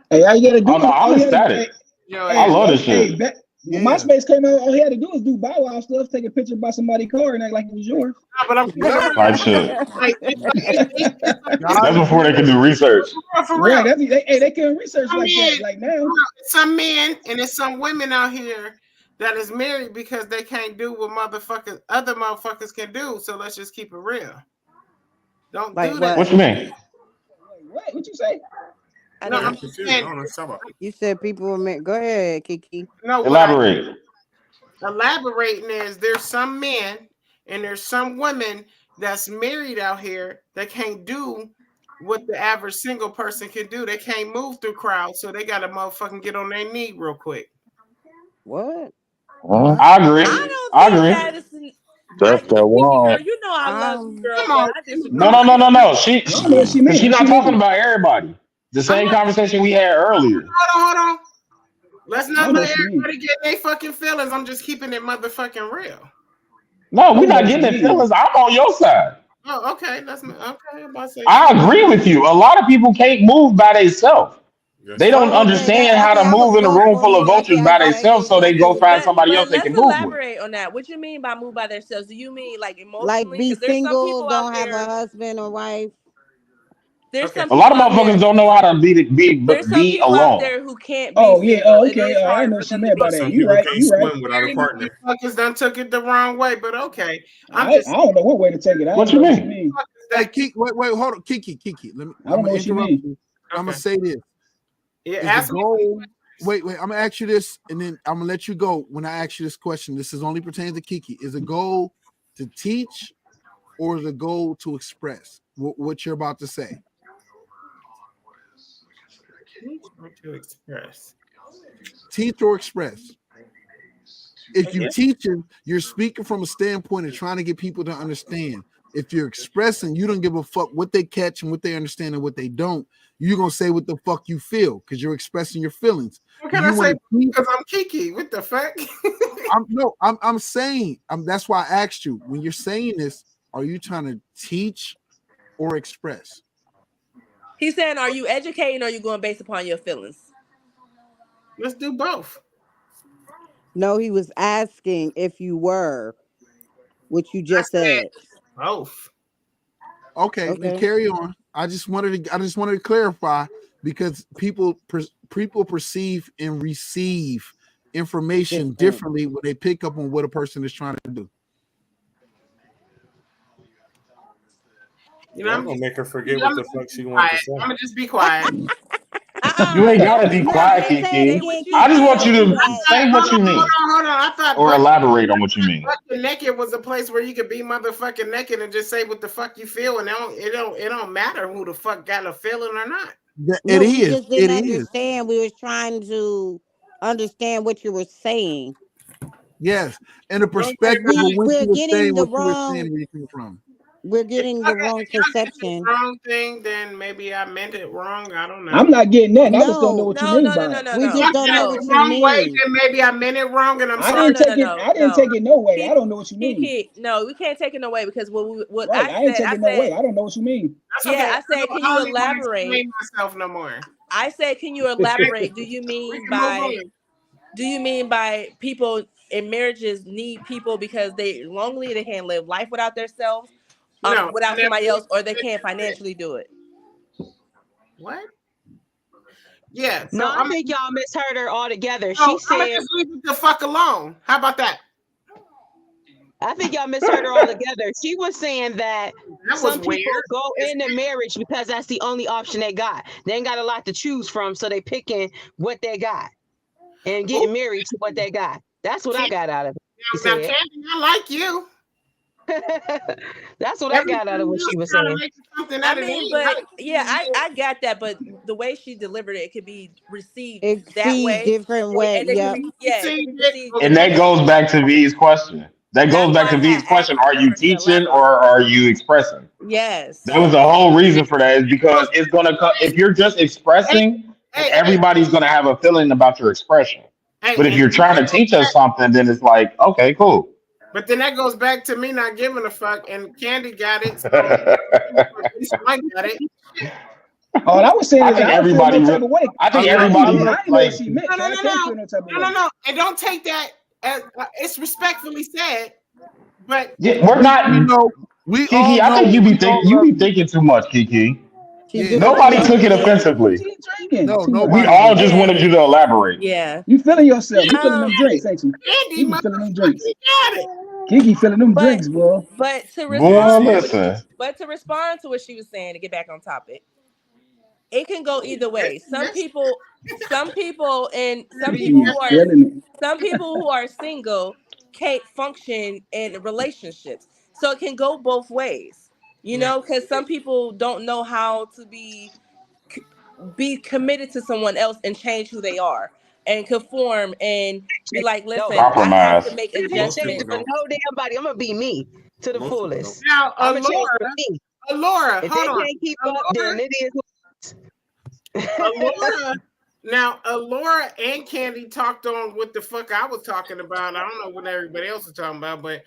Hey, all you gotta do Oh no, is I'm ecstatic. I love this shit. When Yeah. MySpace came out, all he had to do was do Bow Wow stuff, take a picture by somebody's car, and act like it was yours. No, but I'm Type shit. That's before they could do research. for Right. real. They can research like that. Like now. Some men and there's some women out here that is married because they can't do what other motherfuckers can do. So let's just keep it real. Don't Like do that. what? What you mean? What? What you say? No, I'm just saying. You said people were Go ahead, Kiki. No, Elaborate. Elaborating is there's some men and there's some women that's married out here that can't do what the average single person can do. They can't move through crowds, so they gotta motherfucking get on their knee real quick. What? I agree. I agree. That is. That's that wrong. You know I love you, girl, Come but on. I disagree. No. She I don't know what she mean. she's What not she talking mean? about everybody. The same conversation we had earlier. Hold on. Let's I not don't know let what you mean. everybody get their fucking feelings. I'm just keeping it motherfucking real. No, we're don't know not what getting you in mean. feelings. I'm on your side. Oh, okay. Okay. I'm about to say I agree with you. A lot of people can't move by themselves. They don't Oh, okay. understand how to I was move in a room vocal full of then. vultures by themselves, so they go find somebody else But they let's can move with. elaborate on that. What you mean by move by themselves? Do you mean like Like emotionally? be Because there's some single, people out don't have a there. husband or wife. There's some A lot people of out motherfuckers there. don't know how to There's some be people out alone. there who can't be Oh yeah. single. Oh It okay. is I hard know for what she them to meant be by that. Some You single. people right. can't You right. swim without a partner. motherfuckers done took it the wrong way, but okay. I don't know what way to take it. I What don't you know what you mean? mean. Hey, Kiki, wait, hold on, Kiki. I I'm don't know gonna what you interrupt mean. you. I'm gonna Okay. say this. Yeah, Is the ask me. goal? Wait. I'm gonna ask you this, and then I'm gonna let you go when I ask you this question. This is only pertains to Kiki. Is the goal to teach, or is the goal to express what you're about to say? To express. Teach or express. If you Yeah. teaching, you're speaking from a standpoint of trying to get people to understand. If you're expressing, you don't give a fuck what they catch and what they understand and what they don't. You're gonna say what the fuck you feel because you're expressing your feelings. What Do can you I want say? to teach? Because I'm Kiki. What the fuck? I'm saying that's why I asked you when you're saying this, are you trying to teach or express? He's saying, are you educating or are you going based upon your feelings? Let's do both. No, he was asking if you were, what you just said. Both. Okay, then carry on. I just wanted to clarify because people perceive and receive information differently when they pick up on what a person is trying to do. You know, I'm I'm gonna just make her forget what the fuck she wanted to say. I'm gonna just be quiet. You ain't gotta be No, quiet, say it Kiki. again, I just want Kiki. you to Like, say what you mean Hold on. I thought or elaborate on what you mean. butt naked was a place where you could be motherfucking naked and just say what the fuck you feel, and it don't matter who the fuck got a feeling or not. no, we just didn't understand. We was trying to understand what you were saying. Yes, and the Because perspective of when we're you were getting saying the what you were wrong, saying, where you came from. we're getting the wrong If y'all get the perception. wrong thing, then maybe I meant it wrong. I don't know. I'm not getting that. I just don't know No, what you mean by it. we just don't know what The you wrong way, mean. then maybe I meant it wrong, and I'm I sorry. didn't take it. I didn't take it no way. I don't know what you mean. No, we can't take it away because what Right. I ain't taking no way. I don't know what you mean. That's yeah, okay. I said, can I you don't even want to elaborate? explain myself no more. I said, can you elaborate? Do you We mean can move by on. people in marriages need people because they lonely, they can't live life without themselves, No, without somebody else, or they can't financially do it? What? Yeah. So No, I think y'all misheard her altogether. No, She I'm gonna said, just leave it the fuck alone. How about that? I think y'all misheard her altogether. She was saying that That some was people weird. go into marriage because that's the only option they got. They ain't got a lot to choose from, so they picking what they got and getting married to what they got. That's what I got out of it. Now, Candy, I like you. That's what I got out of what she was saying. I mean, but yeah, I got that, but the way she delivered it could be received that See way, different way. and it could Yep. be it could be received. And that goes back to V's question. That goes That's back why to I V's had asked question. Are you her to teaching elaborate. or are you expressing? Yes. That was the whole reason for that, is because it's gonna come if you're just expressing, then everybody's gonna have a feeling about your expression. But if you're trying to teach us something, then it's like, okay, cool. But then that goes back to me not giving a fuck, and Candy got it, so at least I got it. All I was saying I is think I don't feel everybody. no type of way. I think I everybody didn't know like. what she meant. So I can't feel no type of way. No, and don't take that as it's respectfully said, but Yeah, we're not. You know, we all Kiki, I know think you we be all think you love be you. thinking too much, Kiki. Yeah. Nobody took it offensively. She drinking. No, too much. We nobody all did. just wanted you to elaborate. Yeah. You feeling yourself. You feeling them drinks, ain't you? Andy, Kiki feeling them drinks. got it. Kiki feeling them But drinks, bro. but to Boy, respond listen. but to respond to what she was saying, to get back on topic, it can go either way. Some people and some people Kiki's who are feeling single can't function in relationships. So it can go both ways. You know, because some people don't know how to be committed to someone else and change who they are and conform and be like, No, listen, I have to Compromise. make I can't change adjustments. it for no damn body. I'm gonna be me to the Most people fullest. Now, I'm gonna change for me. Alora, If hold they on. can't keep up, then it is. Alora, now Alora and Candy talked on what the fuck I was talking about. I don't know what everybody else is talking about, but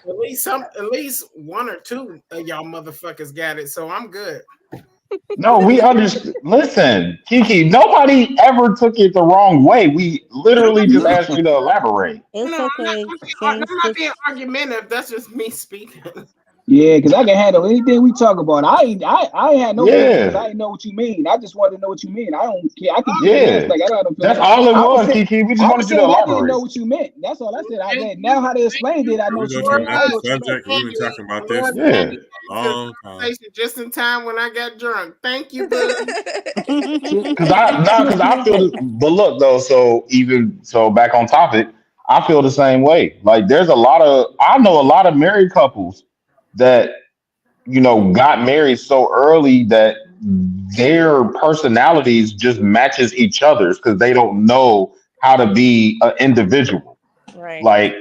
at least one or two of y'all motherfuckers got it, so I'm good. No, we understand. Listen, Kiki, nobody ever took it the wrong way. We literally just asked you to elaborate. It's No, okay. I'm Change not the being argumentative. That's just me speaking. Yeah, because I can handle anything we talk about. I ain't had no feelings because I Yeah, didn't know what you mean. I just wanted to know what you mean. I don't care. I can care less. yeah. Like I don't have no That's feelings. all it I was was, saying, Kiki. We just I was wanted you to saying I didn't know elaborate. what you meant. That's all I said. Thank Now how they thank explained you, it, I Can know we what go you to the meant. I Alora didn't next know what you meant. subject? We've been talking about this Alora, for Candy, Yeah. to the a long time. conversation just in time when I got drunk. Thank you, boo. Because I feel, but look though. So even so, back on topic, I feel the same way. Like there's I know a lot of married couples that got married so early that their personalities just matches each other's because they don't know how to be an individual. Right. Like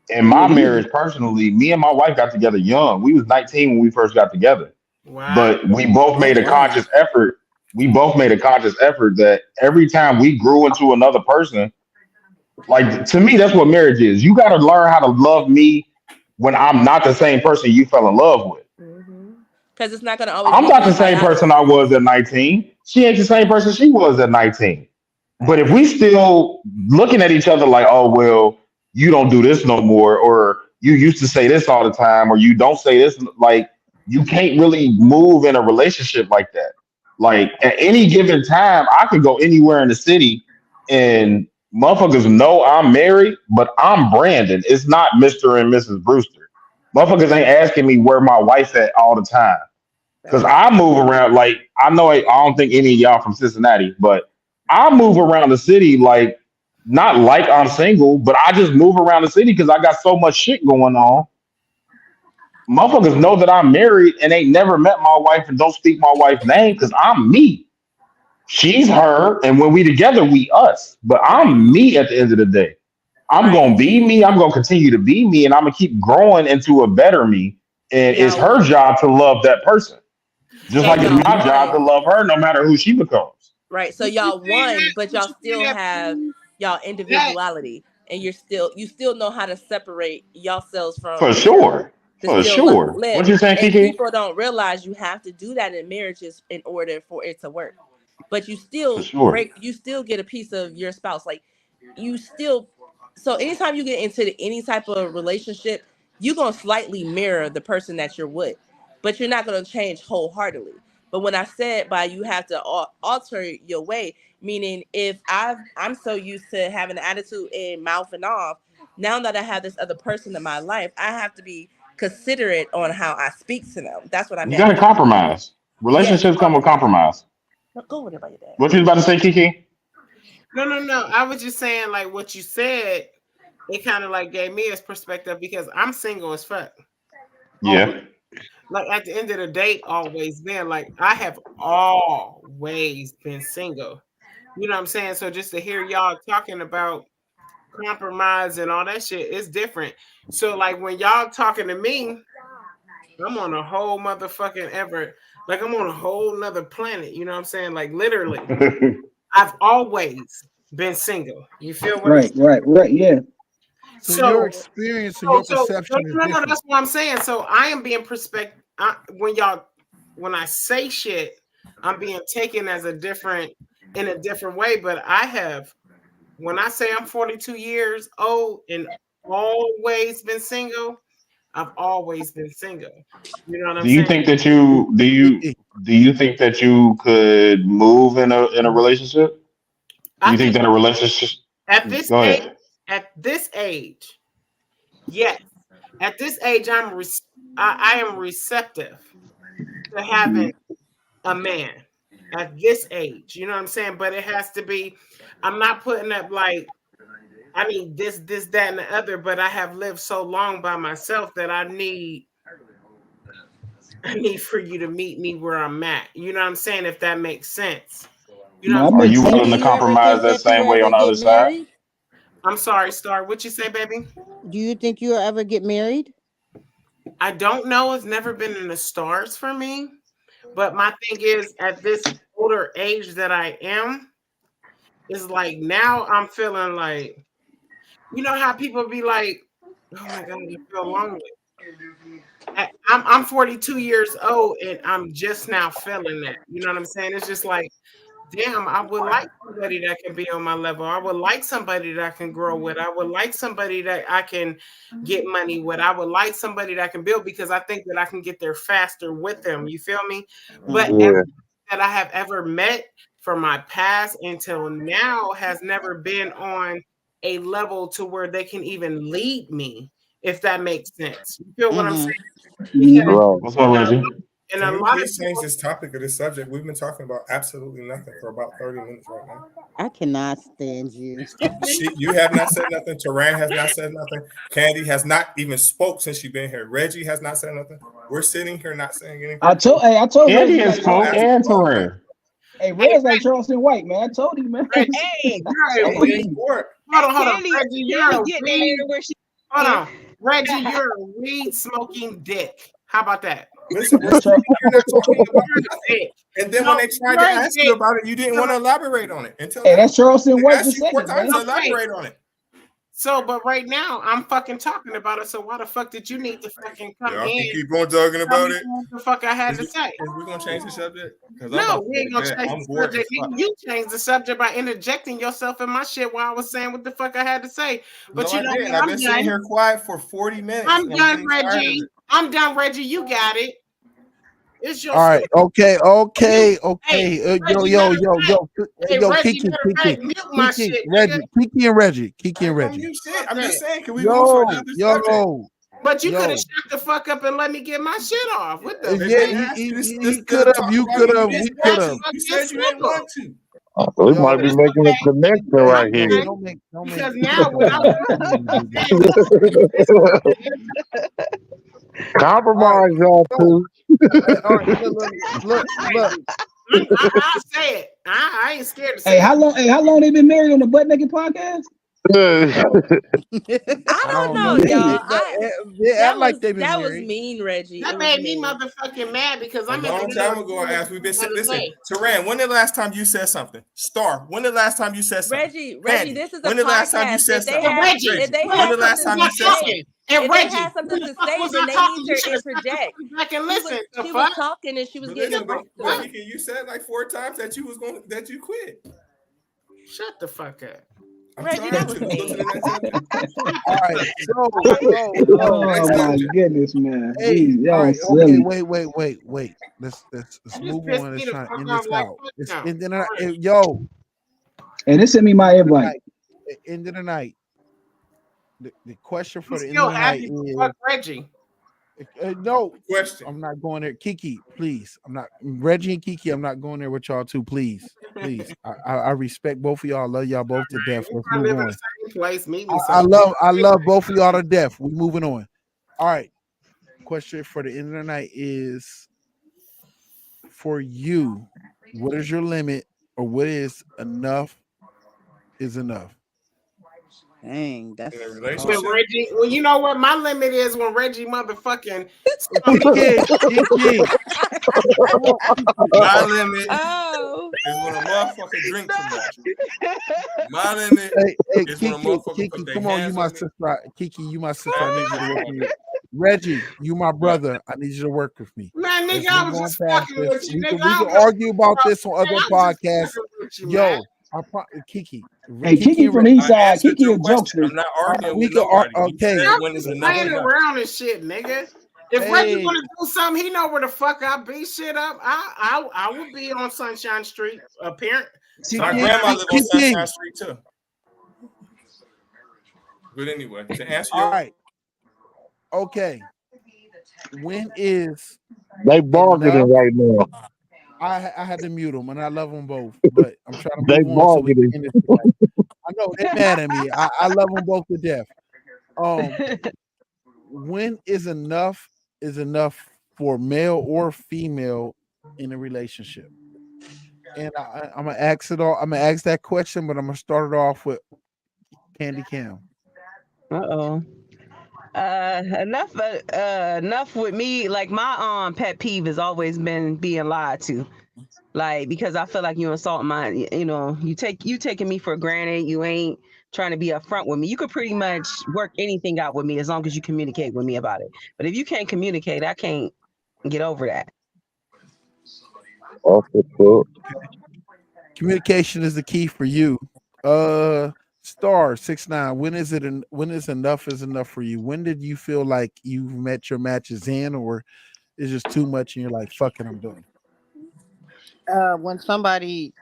in my marriage, personally, me and my wife got together young. We was 19 when we first got together, Wow. but we both Oh made a wow. conscious effort. We both made a conscious effort that every time we grew into another person, like to me, that's what marriage is. You got to learn how to love me when I'm not the same person you fell in love with. Because it's not going to always I'm be not the same symbiotic. person I was at 19. She ain't the same person she was at 19. But if we still looking at each other like, oh well, you don't do this no more, or you used to say this all the time, or you don't say this, like you can't really move in a relationship like that. Like at any given time, I could go anywhere in the city and motherfuckers know I'm married, but I'm Brandon. It's not Mr. and Mrs. Brewster. Motherfuckers ain't asking me where my wife at all the time. Cause I move around like I know I don't think any of y'all from Cincinnati, but I move around the city like not like I'm single, but I just move around the city because I got so much shit going on. Motherfuckers know that I'm married and ain't never met my wife and don't speak my wife's name because I'm me. She's her, and when we together, we us. But I'm me at the end of the day. I'm gonna be me. I'm gonna continue to be me, and I'm gonna keep growing into a better me. And it's Y'all her won. job to love that person. Just like And it's y'all my job to won. love her, no matter who she becomes. Right. So Would you y'all say won, that? but Would y'all you say still that? have y'all That individuality. And you still know how to separate yourselves from For each other sure. to For still sure. live. What you saying, And Kiki? people don't realize you have to do that in marriages in order for it to work. But For sure. you still get a piece of your spouse. Like you still, so anytime you get into any type of relationship, you're gonna slightly mirror the person that you're with, but you're not gonna change wholeheartedly. But when I said by you have to alter your way, meaning if I'm so used to having an attitude and mouthing off, now that I have this other person in my life, I have to be considerate on how I speak to them. That's what I You meant. gotta compromise. Yes, Relationships come with compromise. go with it by your dad. What you was about to say, Kiki? no. I was just saying like what you said. It kind of like gave me his perspective because I'm single as fuck. Yeah. Like at the end of the day, always been like I have always been single. You know what I'm saying? So just to hear y'all talking about compromise and all that shit, it's different. So like when y'all talking to me, I'm on a whole motherfucking like I'm on a whole nother planet. You know what I'm saying? Like literally, I've always been single. You feel what I'm saying? Right. Yeah. So your experience and your perception is no, different. that's what I'm saying. So I am being perspective when I say shit, I'm being taken as in a different way. But when I say I'm 42 years old and always been single, I've always been single. You know what I'm Do you saying? think that do you think that you could move in a relationship? Do I you think think that a relationship? at this Go age, ahead. yes. At this age, I am receptive to having a man at this age. You know what I'm saying? But it has to be. I'm not putting up like I need this, that, and the other. But I have lived so long by myself that I need for you to meet me where I'm at. You know what I'm saying? If that makes sense. You know what No, I'm it Are makes you sense. willing to compromise that same way on the other side? I'm sorry, Star. What you say, baby? Do you think you'll ever get married? I don't know. It's never been in the stars for me. But my thing is, at this older age that I am, is like now I'm feeling like, you know how people be like, oh my God, I feel lonely. I'm 42 years old and I'm just now feeling that. You know what I'm saying? It's just like, damn, I would like somebody that can be on my level. I would like somebody that I can grow with. I would like somebody that I can get money with. I would like somebody that I can build because I think that I can get there faster with them. You feel me? But Yeah. everything that I have ever met from my past until now has never been on a level to where they can even lead me, if that makes sense. You feel what I'm saying? Because Right. What's up, Reggie? and Can a we lot of please change people, this topic of this subject? We've been talking about absolutely nothing for about 30 minutes right now. I cannot stand you. You have not said nothing. Taran has not said nothing. Candy has not even spoke since you've been here. Reggie has not said nothing. We're sitting here not saying anything. I told Andy Reggie has like spoke and Terrain. Hey, Red's like Charleston White, man. I told him, man. Hey, you're a I'm weed. getting bored. Hold on. Candy, Reggie, you're Candy a getting weed. there where she. Hold on. Reggie, you're a weed smoking dick. How about that? Listen, we're That's sitting here not talking about You're a nothing. dick. And then No, when they tried to you're a ask you dick. about it, you didn't want to elaborate on it until Hey, now. that's Charleston They White the asked you 4 second, times man. to Okay. elaborate on it. So, but right now I'm fucking talking about it. So why the fuck did you need to fucking come Y'all can in keep on talking and tell about me it. what the fuck I had to say? Is we gonna change the subject? Because I'm No, about to we go ain't to gonna bed. change I'm the bored as subject. fuck. You changed the subject by interjecting yourself in my shit while I was saying what the fuck I had to say. But No, you I know didn't. what? I've I'm been sitting done. here quiet for 40 minutes. I'm And I'm done, getting tired of Reggie. it. I'm done, Reggie. You got it. It's your All right. story. Okay. Hey, Reggie, Yo, matter of fact, hey, Reggie, Kiki, matter of fact, mute my shit, nigga. Kiki and Reggie. Shit. I'm Okay. just saying, can we move to another subject? But you could Yo. have shut the fuck up and let me get my shit off. What the If Yeah, they fuck? asked you he to could have. talk You about could it, have. you We didn't could want have. to. You It's said you didn't simple. want to. We Yo, might be making a connection right I'm here. done because now what I want to say, Compromise, y'all two. all right. Look. I say it. I ain't scared to say Hey, it. how long they been married on the Butt Naked podcast? I don't don't know, know. y'all. They act like they've been That was married. mean, Reggie. That It was made me mean. motherfucking mad because A I'm in the long middle time of ago, I asked. We've been what sitting. to Listen, say. Taran, when the last time you said something? Star, when the last time you said something? Reggie, Candy, this is a when the last time you podcast. said If they something? And have Reggie, if they who When have the the fuck last was something time to you not said say, something? talking? And if they Reggie, have who something the to fuck say, was then not they need talking? You to should have stuck your interject. fucking back and She was listened. The she was fuck? talking and she was But getting listen, a but, breakthrough. Kiki, you said like 4 times that you quit. Shut the fuck up. I'm Reggie, that trying was to. We go to mean. the next subject. All right. Oh Next my subject. goodness, man. Hey, Jeez, all y'all right, okay, silly. wait. Let's That just move pissed on. me Let's the try to fuck end off this like out. fuck It's no. end of the night. For real. Yo, And this send me my invite. end of the night. The question I'm for the end still of the night happy for is fuck Reggie. no. Question. I'm not going there. Kiki, please. I'm not Reggie and Kiki. I'm not going there with y'all too. Please. I respect both of y'all. Love y'all both to death. We Let's probably move live in on. the same place. Meet me I somewhere. love both of y'all to death. We moving on. All right. question for the end of the night is for you. What is your limit, or what is enough? Is enough? Dang, In a that's When relationship, Reggie, well, you know what my limit is when Reggie motherfucking Kiki. Come on, Kiki. my limit Oh. is when a motherfucker drink too much. My limit Hey, is when a Kiki, motherfucker put Kiki, their come on, you hands my on me. sister. Kiki, you my sister. I And need you to work with me. Reggie, you my what? brother. I need you to work with me. man, nigga, Let's I move was on just past fucking this. with you, We nigga. can we I can don't give a argue about fuck. this on Hey, other I'm just podcasts. fucking with you, man. Yo, Kiki, Hey, Kiki Kiki and from the east I side. answered Kiki your a question. jokester. I'm not arguing we with can nobody. You okay. said I'm when is just enough playing enough? around and shit, nigga. If Reggie Hey, want to do something, he know where the fuck I be shit up. I will be on Sunshine Street, apparent. My Kiki, grandma live on Kiki. Sunshine Street too. But anyway, to answer All your right. Okay. When is They enough? bargaining right now. I had to mute them, and I love them both, but I'm trying to They move on so we can bargaining. end this tonight. I know they're mad at me. I love them both to death. When is enough for male or female in a relationship? And I'm gonna ask it all. I'm gonna ask that question, but I'm gonna start it off with Candy Cam. Uh-oh. Enough with me. Like my pet peeve has always been being lied to. Like because I feel like you insult my, you taking me for granted. You ain't trying to be upfront with me. You could pretty much work anything out with me as long as you communicate with me about it. But if you can't communicate, I can't get over that. Off the foot. Communication is the key for you. Star 6 9. When is enough is enough for you? When did you feel like you've met your matches in, or is just too much and you're like, fuck it, I'm done? when somebody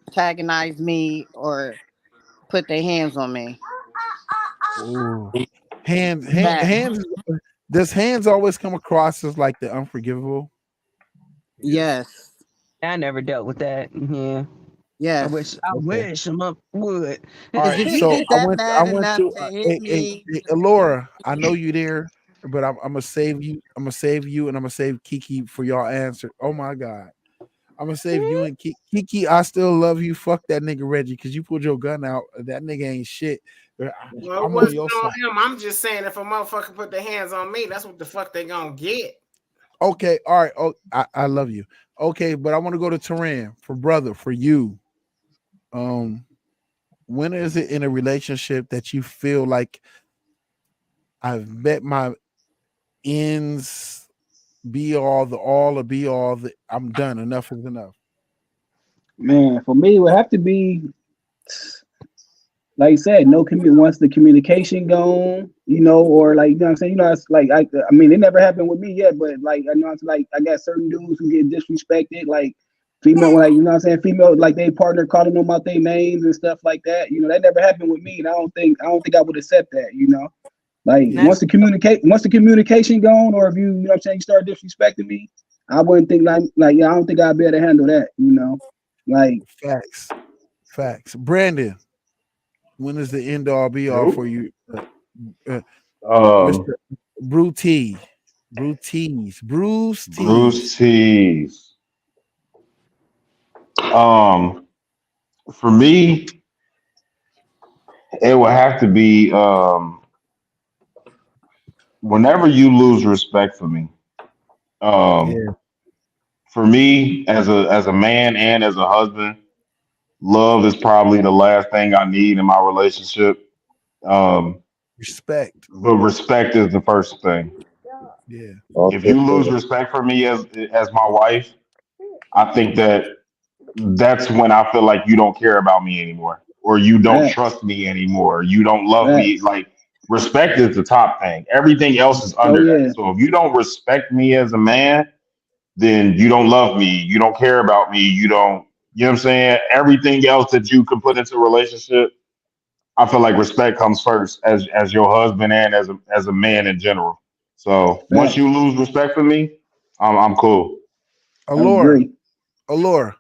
antagonize me or put their hands on me. Ooh. Hands, That hands. Does hands always come across as like the unforgivable? yes, I never dealt with that. Yeah. I yes. wish. I Okay. wish a month would. All Because right. if you So get that I mad went enough to to hit me, Laura. I know you there, but I'm gonna save you. I'm gonna save you, and I'm gonna save Kiki for y'all answer. Oh my god. I'm gonna save you and Kiki. I still love you. Fuck that nigga Reggie, because you pulled your gun out. That nigga ain't shit. Well, it I'm on wasn't your on side. him. I'm just saying, if a motherfucker put their hands on me, that's what the fuck they gonna get. Okay, all right. Oh, I love you. Okay, but I want to go to Tehran for brother for you. Um, when is it in a relationship that you feel like I've met my ends, be all the all or be all the I'm done. Enough is enough. Man, for me, it would have to be like you said, no once the communication gone, or like what I'm saying, it's like I mean, it never happened with me yet, but like I know it's like I got certain dudes who get disrespected, like female, like what I'm saying, female, like they partner calling them out their names and stuff like that. That never happened with me, and I don't think I would accept that. Like That's once the communication gone, or if you know what I'm saying, you start disrespecting me, I wouldn't think like yeah, I don't think I'd be able to handle that. Like Facts. Brandon, when is the end all be all for Nope. you, Um, Mr. Brew T? Bruce Bruce Tees. Tees. Um, for me, it would have to be whenever you lose respect for me. Um, Yeah, for me, as a man and as a husband, love is probably the last thing I need in my relationship. Um, respect. but respect is the first thing. Yeah, Off If the you lose foot. respect for me as my wife, I think that's when I feel like you don't care about me anymore, or you don't facts, trust me anymore, or you don't love me. facts. Like respect is the top thing. Everything else is Oh under that. yeah, So if you don't respect me as a man, then you don't love me. You don't care about me. You don't. You know what I'm saying? Everything else that you can put into a relationship, I feel like respect comes first as your husband and as a man in general. So once you facts. lose respect for me, I'm cool. I Allure, agree. Allure.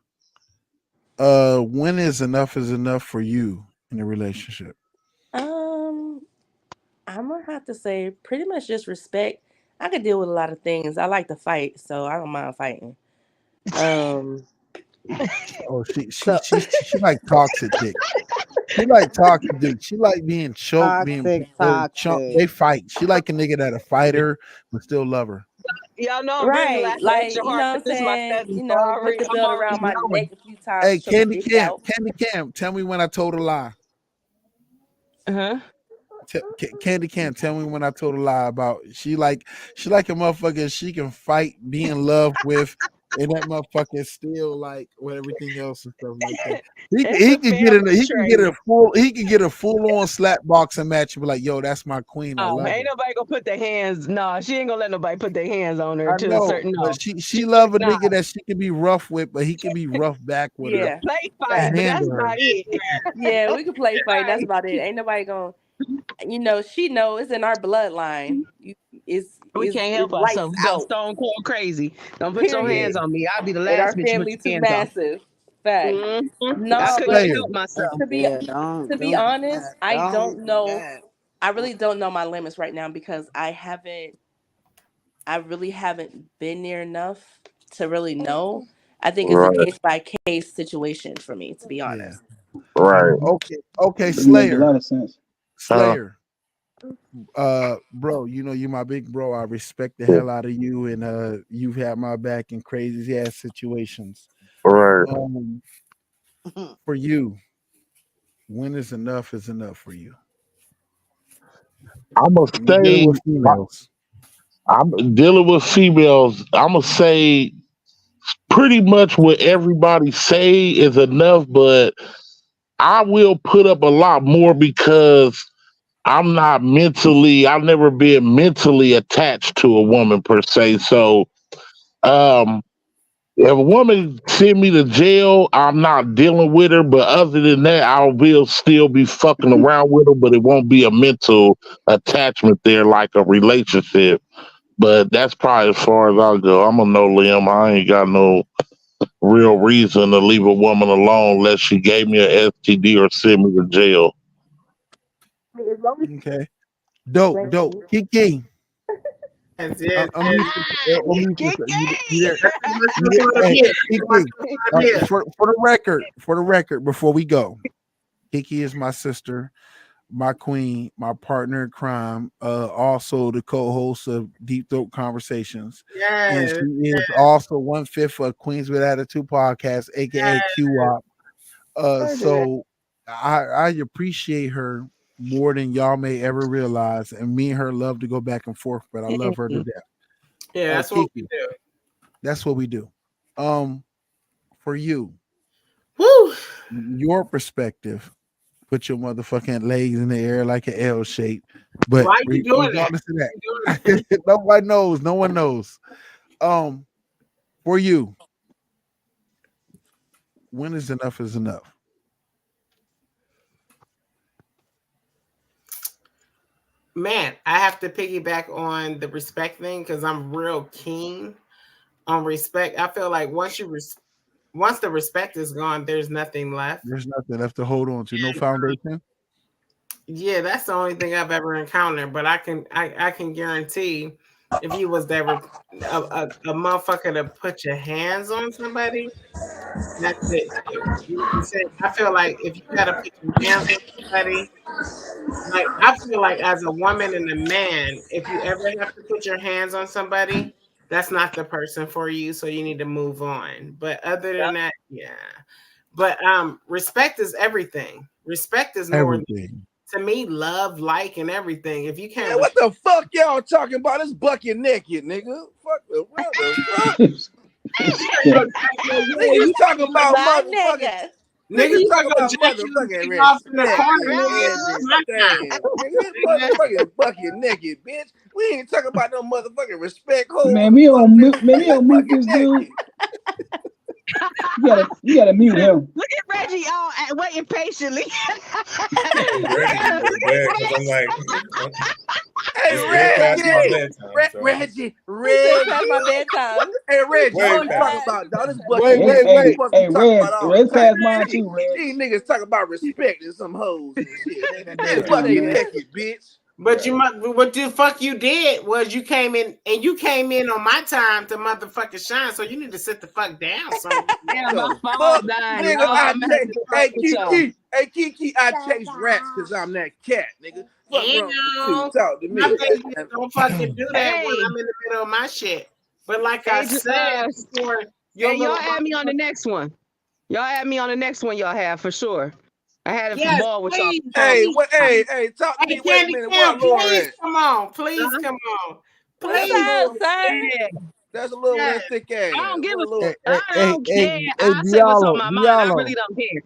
When is enough for you in a relationship? Um, I'm gonna have to say pretty much just respect. I could deal with a lot of things. I like to fight, so I don't mind fighting. Oh, So she like toxic dick. She like toxic dick. She like being choked, being chumped. Toxic. They fight. She like a nigga that a fighter but still love her. Y'all know I'm really right, laughing extra like hard what I'm because this is my saying. cousin. So Put the I'm belt already around my knowing. neck a few times, Hey, show the Candy dick Cam, out. tell me when I told a lie. Uh-huh. Candy Cam, tell me when I told a lie about she like a motherfucker she can fight, be in love with, and that motherfucker still like with everything else and stuff like that. It's He a could get in family trait. he could get a full on slap boxing match and be like, yo, that's my queen. I love Ain't her. nobody gonna put their hands. No, she ain't gonna let nobody put their hands on her I to a know, certain. but No, she love a nigga that she can be rough with, but he can be rough back with her Yeah, play fight, and facts. but that's handle her. about it. Yeah, we could play fight. That's Right. about it. Ain't nobody gonna. She know it's in our bloodline. We can't help Lights ourselves. We go out. stone cold crazy. Don't put your Period. hands on me. I'll be the And last our bitch you put family too your hands on. massive. Fact. I No, couldn't but even Slayer. help myself. to be Yeah, don't to be do honest, that. I Don't don't do know. that. I really don't know my limits right now because I really haven't been near enough to really know. I think it's a Right. case by case situation for me, to be Yeah. honest. Right. Okay, That make a lot Slayer. of sense. Uh, Slayer. Bro, you my big bro. I respect the hell out of you, and you've had my back in crazy ass situations. right. For you, when is enough for you? I'm gonna When you're dealing say with females. I'm dealing with females. I'm gonna say pretty much what everybody say is enough, but I will put up a lot more because I've never been mentally attached to a woman per se. So, um, if a woman send me to jail, I'm not dealing with her. But other than that, I will still be fucking around with her, but it won't be a mental attachment there like a relationship. But that's probably as far as I'll go. I'm a no limb. I ain't got no real reason to leave a woman alone unless she gave me an STD or sent me to jail. As long as Okay. you Dope. Kiki. Yes, yes, yes. Unmute yourself. You there? That's too much You to there? Hey, admit. Too much Kiki. to admit. For the record, before we go, Kiki is my sister, my queen, my partner in crime, also the co-host of Deep Throat Conversations. And Yes, she is also 1/5 of Queens with Attitude podcast, aka QWOP. So I appreciate her more than y'all may ever realize. And me and her love to go back and forth, but I love her to death. yeah, that's what we Kiki, do. that's what we do. For you, Woo! your perspective, put your motherfucking legs in the air like an L shape. But Why you doing that? regardless of Why you doing that, nobody knows. No one knows. For you, when is enough is enough? Man, I have to piggyback on the respect thing because I'm real keen on respect. I feel like once the respect is gone, there's nothing left. There's nothing left to hold on to. No foundation. Yeah, that's the only thing I've ever encountered. But I can guarantee if you was ever a motherfucker to put your hands on somebody, that's it too. You know what I'm saying? I feel like if you gotta put your hands on somebody, like I feel like as a woman and a man, if you ever have to put your hands on somebody, that's not the person for you. So you need to move on. But other than that, yeah. But respect is everything. Respect is more Everything. to me, love, like, and everything. If you can't Man, what the fuck y'all talking about? It's bucket naked, nigga. Fuck the what the fuck? Nigga, you talking about my motherfucking Nigga, niggas you talking gonna about jack your motherfucking dick off in the respect corner, and nigga. everything. Nigga, motherfucking bucket naked, bitch. We ain't talking about no motherfucking respect hole. Man, we on mute this dude. You gotta mute him. Look at Reggie waiting patiently. I'm ready to go to bed because I'm like, Hey, it's way past my bedtime. So. Reggie. He said past my bedtime. Hey, Reggie, Way what you talking past. about, dog? This bucket naked. You supposed to be talking about all Red type past of mine shit. too, Red. These niggas talking about respecting some hoes and shit. Come It's on, bucket man. naked, bitch. But what the fuck you did was you came in on my time to motherfucking shine. So you need to sit the fuck down. Yeah, my phone Fuck, died, nigga, y'all. I I'm gonna have chase. to talk Hey, with y'all. Kiki, I chase rats because I'm that cat, nigga. Fuck wrong with you? Talk to me. My thing is, don't fucking do that when Hey, I'm in the middle of my shit. But like I hey, said before, your hey, y'all little add me on the next one. Y'all add me on the next one. Y'all have for sure. I had a yes, ball with y'all. please, Hey, please, what? please. Hey, talk to Hey, me. Wait a Candy minute. Cam, What Laura please at? come on. Please come on. That's a What's Please. up, little. sir? Yeah, That's a little with Yes. that thick ass. I don't give What a. a little. I don't care. Hey, I say what's on Diallo, my mind. I Diallo, really don't care.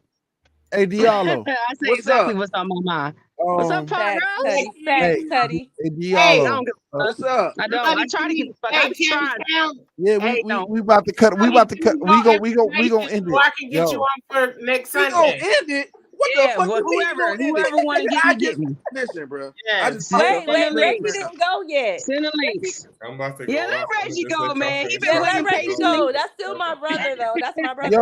hey, Diallo. I say What's exactly up? what's on my mind. What's up, partner? Facts, Hey, Teddy. Facts, Hey, Candy. Teddy. hey, I Hey, Diallo. don't give a fuck. What's up? I don't. I Bloody try to give P. a fuck. I Hey, be Candy trying. Cam. Yeah, Hey, don't. we about to cut. We Bloody, about to can cut. you go We gonna information end so it. I can get you Yo, on for next We gonna Sunday? end it? What the Yeah, fuck well, you mean you gonna end it? whoever want to Nigga, get I me, get just me. listen, bro. I just Yes. popped Wait, up on Send the Reggie links. Instagram. didn't go yet. Send the Reggie, links. I'm about to Yeah, go let off. I'm gonna Reggie just go, let y'all man. He finish been yeah, let waiting talking. Reggie patiently. go. That's still my brother, though. That's my brother.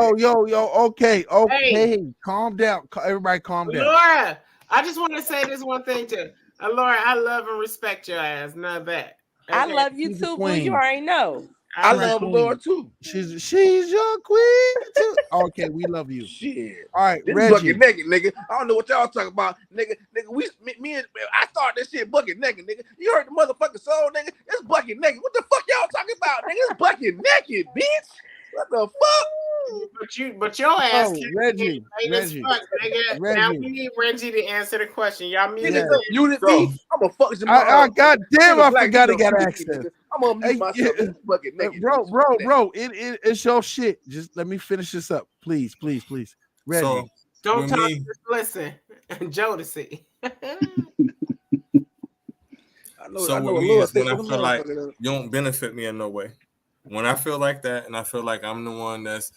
yo. Okay, Hey, calm down. Everybody, calm down. Laura, I just want to say this one thing too. Laura, I love and respect your ass. None of that. I Okay. love you She's a too, boo. You queen. already know. I I She's a love love Laura queen. too. She's your queen too. Okay, we love you. Shit. All right, This bucket Reggie. naked, nigga. I don't know what y'all talking about, nigga. Me and I started this shit bucket naked, nigga. You heard the motherfucking soul, nigga. It's bucket naked. What the fuck y'all talking about, nigga? It's bucket naked, bitch. What the fuck? But your ass Oh, can't get Reggie, late as fuck, nigga. Now we need Reggie to answer the question. Y'all Niggas muted. Yeah. unmuted So, me. I'm gonna fuck some I God damn, nigga I black forgot nigga he got unmuted me, access. nigga. I'm gonna mute Hey, myself. Nigga. It's bucket naked, bro, bitch. it's your shit. Just let me finish this up, please. Reggie. so Don't with talk, me, just listen. Jodeci. so I know with a me little is when thick I with a feel like motherfucker. you don't benefit me in no way. When I feel like that, and I feel like I'm the one that's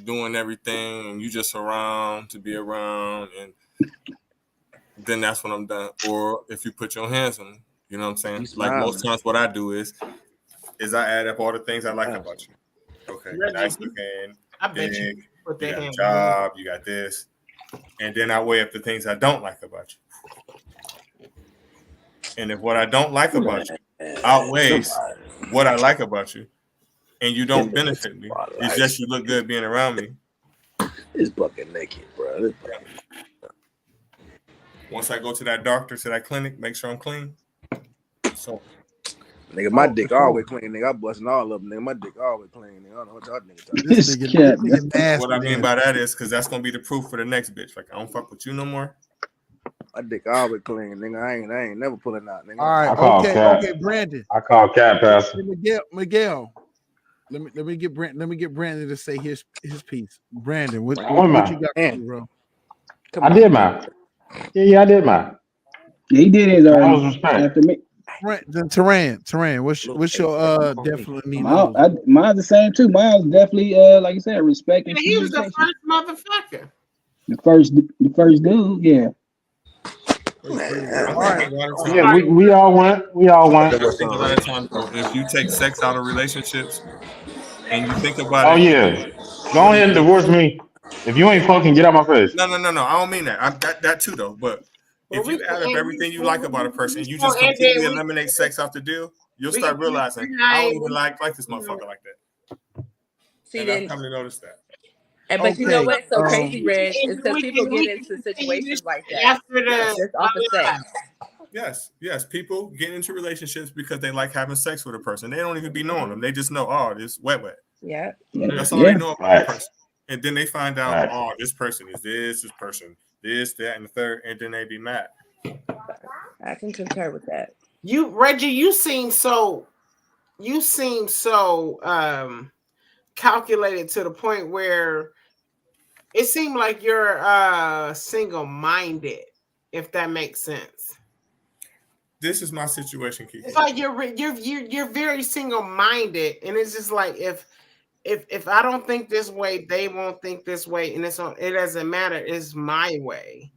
doing everything, and you just around to be around, and then that's when I'm done. Or if you put your hands on me, you know what I'm saying? You Like most smiling. times, what I do is I add up all the things I like about you. Okay, you're nice Reggie, looking, I bet you big, put you that got a hand on me. job, you got this, and then I weigh up the things I don't like about you. And if what I don't like about you outweighs what I like about you, and you don't benefit me, it's just you look good being around me. It's bucket naked, bro. This bucket. Once I go to that doctor, to that clinic, make sure I'm clean. So, Nigga, my For dick sure. always clean, nigga. I busting all of them, nigga. My dick always clean, nigga. I don't know what y'all niggas talking about. This This nigga, cat. what nasty I mean then. by that is because that's gonna be the proof for the next bitch. Like I don't fuck with you no more. My dick always clean, nigga. I ain't never pulling out, nigga. All right, I call okay, cat. Brandon. I call cat Hey, pastor. Miguel. Let me get Brandon to say his piece. Brandon, what I went what you mine. got for Man, me, bro? come I on, did man. mine. Yeah, I did mine. He did his Mine already was respect. after me. Terrain, Look, what's hey, your on me. definitely need levels? Mine's the same too. Mine's definitely like you said, respect and Yeah, he was the communication. first motherfucker. The first dude, yeah. I All think right, a lot of Yeah, times, we all went. We all went. I think a lot of times though, if you take sex out of relationships and you think about Oh it, yeah. Go when you ahead and take divorce me. If you ain't fucking, get out my face. no, I don't mean that. That too though. But Well, if we you can add up end, everything you like about a person and you gonna just end it. completely eliminate sex off the deal, you'll We can start finish realizing I don't tonight. even like this motherfucker like that. See, And I've then, come to notice that. but you know okay. what's so crazy, Reg? Is because We people can get into continue this situations like that after the just off of sex. Yes. People get into relationships because they like having sex with a person. They don't even be knowing them. They just know, oh, this wet. Yeah. That's all they Yeah. know about the Facts. person. And then they find out, Facts. oh, this person is this person, this, that, and the third, and then they be mad. I can concur with that. You, Reggie, you seem so calculated to the point where it seemed like you're single-minded, if that makes sense. This is my situation, Kiki. It's like you're very single-minded, and it's just like if I don't think this way, they won't think this way, and it doesn't matter. It's my way.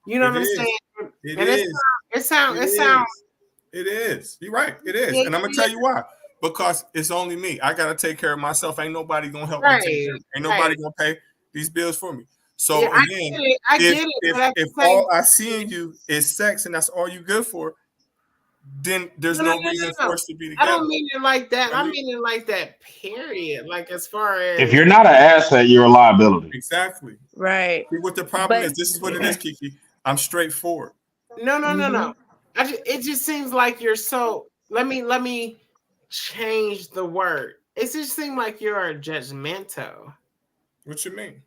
You know It what I'm is. saying? It And is. it sounds. It is. You're right. It is. Yeah, And I'm gonna tell you why. Because it's only me. I gotta take care of myself. Ain't nobody gonna help me take care. Ain't nobody gonna pay these bills for me. So Yeah, again, I get it. But at if the same all I see in you is sex and that's all you good for, then there's no reason for us to be I together. don't mean it like that. I mean it like that. Period. Like as far as If you're not an asset, you're a liability. Exactly. Right. See what the problem is. This is what it is, Kiki. I'm straightforward. No. It just seems like you're so. Let me change the word. It just seems like you're judgmental. What you mean?